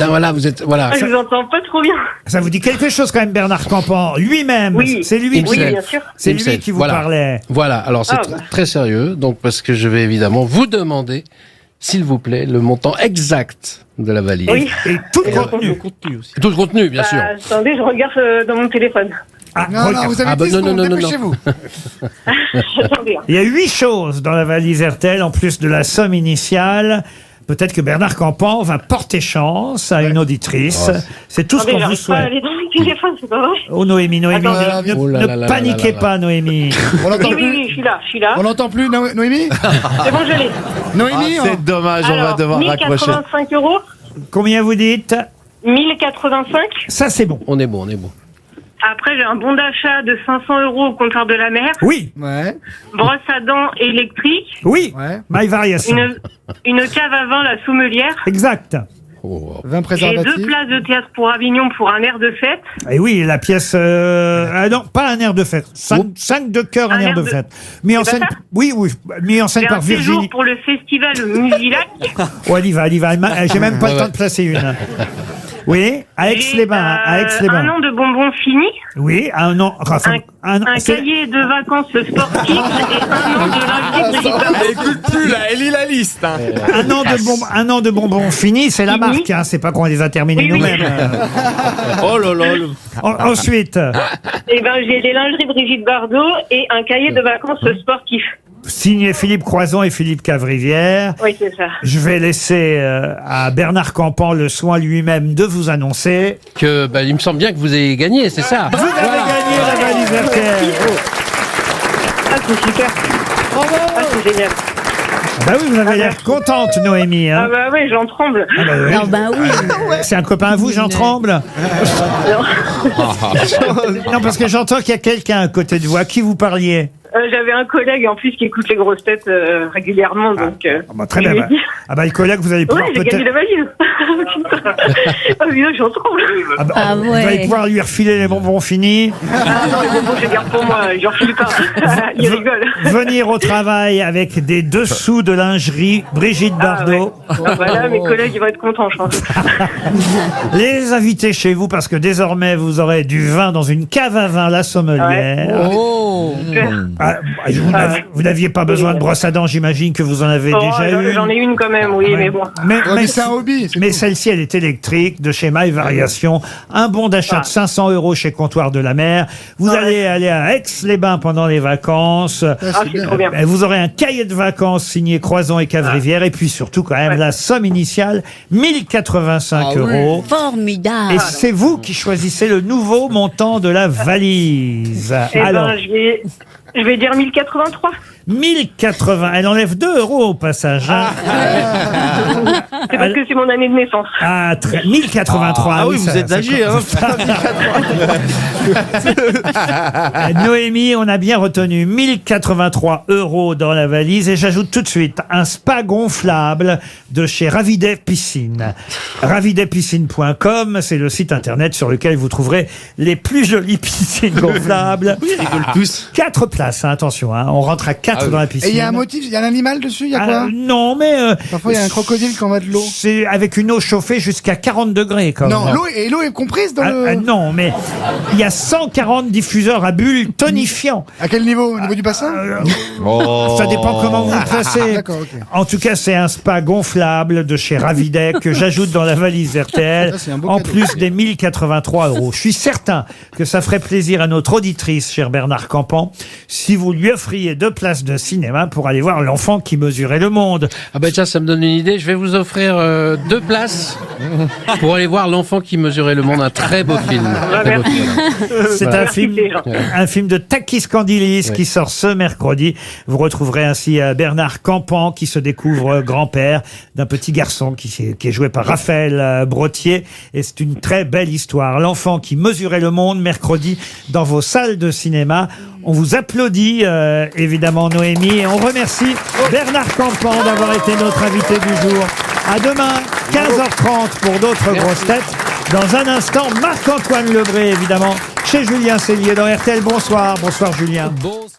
voilà, vous êtes... Voilà. Je vous entends pas trop bien. Ça vous dit quelque chose quand même, Bernard Campan lui-même? Oui. C'est lui qui... Oui, bien sûr. C'est lui qui vous parlait. Voilà, alors c'est très sérieux, donc parce que je vais évidemment vous demander, s'il vous plaît, le montant exact de la valise. Oui. Et tout le contenu. Tout le contenu, bien sûr. Attendez, je regarde dans mon téléphone. Ah, non, vous avez 10 secondes, dépêchez-vous. Il y a 8 choses dans la valise RTL, en plus de la somme initiale. Peut-être que Bernard Campan va porter chance à une auditrice. C'est tout ce qu'on vous souhaite. Aller dans mon téléphone, c'est pas vrai. Oh Noémie, ne paniquez pas, Noémie. On l'entend plus. Oui, je suis là. On l'entend plus, Noémie? C'est bon, je l'ai. Noémie, c'est dommage, on va devoir raccrocher. 1085 €. Combien vous dites? 1085. Ça, c'est bon. On est bon. Après, j'ai un bon d'achat de 500 € au comptoir de la mer. Oui. Ouais. Brosse à dents électrique. Oui. My Variation. Une cave à vin, la sommelière. Exact. 20 J'ai préservatifs. 2 places de théâtre pour Avignon pour un air de fête. Et oui, la pièce... non, pas un air de fête. 5 de cœur, un air de fête. Mis en scène... Oui, mis en scène par J'ai un séjour Virginie. pour le festival Musilac. Oh, elle y va. J'ai même pas le temps de placer une. Oui, à Aix-les-Bains. Un an de bonbons finis. Oui, un an. Enfin, un cahier de vacances sportives et un an de lingerie Brigitte. Elle écoute plus là, elle lit la liste. Hein. Un an de bonbons finis, c'est la marque, hein, c'est pas qu'on les a terminés nous-mêmes. Oh là là. Ensuite. Eh ben, j'ai les lingeries Brigitte Bardot et un cahier de vacances sportifs. Signé Philippe Croison et Philippe Cavrivière. Oui, c'est ça. Je vais laisser à Bernard Campan le soin lui-même de vous annoncer que il me semble bien que vous avez gagné, c'est ça. Vous avez gagné la valise RTL. Ah, c'est super. Ah, c'est génial. Bah oui, vous avez l'air contente, Noémie. Hein. Ah bah oui, j'en tremble. Ah bah oui. C'est un copain à vous, j'en tremble. Non, parce que j'entends qu'il y a quelqu'un à côté de vous. À qui vous parliez? J'avais un collègue en plus qui écoute les grosses têtes régulièrement, donc. Très bien. Le collègue, vous allez pouvoir j'ai gagné la valise. Ah oui, j'en tremble. Vous allez pouvoir lui refiler les bonbons finis. Ah non, les bonbons, je les garde pour moi. J'en refile pas. Il rigole. Venir au travail avec des dessous de lingerie Brigitte Bardot. Voilà, mes collègues, ils vont être contents, je pense. Les inviter chez vous parce que désormais, vous aurez du vin dans une cave à vin, la Sommelière. Oh. Vous n'aviez pas besoin de brosse à dents, j'imagine que vous en avez déjà eu. J'en ai une quand même, oui, mais bon. Mais c'est un hobby. Mais celle-ci, elle est électrique, de chez My Variation. Un bon d'achat de 500 € chez Comptoir de la Mer. Vous allez aller à Aix-les-Bains pendant les vacances. C'est trop bien. Vous aurez un cahier de vacances signé Croison et Cavrivière. Et puis surtout, quand même, la somme initiale, 1085 €. Formidable. Et c'est vous qui choisissez le nouveau montant de la valise. Alors, je vais dire 1083. 1080. Elle enlève 2 € au passage. C'est parce que c'est mon année de naissance. 1083. Ah oui, vous êtes âgé, hein. Noémie, on a bien retenu 1083 € dans la valise et j'ajoute tout de suite un spa gonflable de chez Ravidet Piscine. Ravidetpiscine.com, c'est le site internet sur lequel vous trouverez les plus jolies piscines gonflables. Oui, ils rigolent tous. 4 places, attention, on rentre à 4 4 dans la piscine. Et il y a un motif, il y a un animal dessus, il y a quoi Non, mais... Parfois, il y a un crocodile qui en va de l'eau. C'est avec une eau chauffée jusqu'à 40 degrés. Quand Non, même. l'eau est comprise dans le... non, mais il y a 140 diffuseurs à bulles tonifiants. À quel niveau? Au niveau du bassin? Ça dépend comment vous le placez. D'accord, ok. En tout cas, c'est un spa gonflable de chez Ravidec que j'ajoute dans la valise RTL. Ça, c'est un beau En cadeau. plus des 1083 €. Je suis certain que ça ferait plaisir à notre auditrice, cher Bernard Campan, si vous lui offriez 2 places de cinéma pour aller voir L'enfant qui mesurait le monde. Ah ben tiens, ça me donne une idée. Je vais vous offrir 2 places pour aller voir L'enfant qui mesurait le monde. Un très beau film. Très beau film. C'est Voilà. un film de Takis Kandilis qui sort ce mercredi. Vous retrouverez ainsi Bernard Campan qui se découvre grand-père d'un petit garçon qui est joué par Raphaël Brottier. Et c'est une très belle histoire. L'enfant qui mesurait le monde, mercredi, dans vos salles de cinéma. On vous applaudit, évidemment, Noémie. Et on remercie Bernard Campan d'avoir été notre invité du jour. À demain, 15h30 pour d'autres grosses têtes. Dans un instant, Marc-Antoine Lebré, évidemment, chez Julien Cellier dans RTL. Bonsoir. Bonsoir, Julien.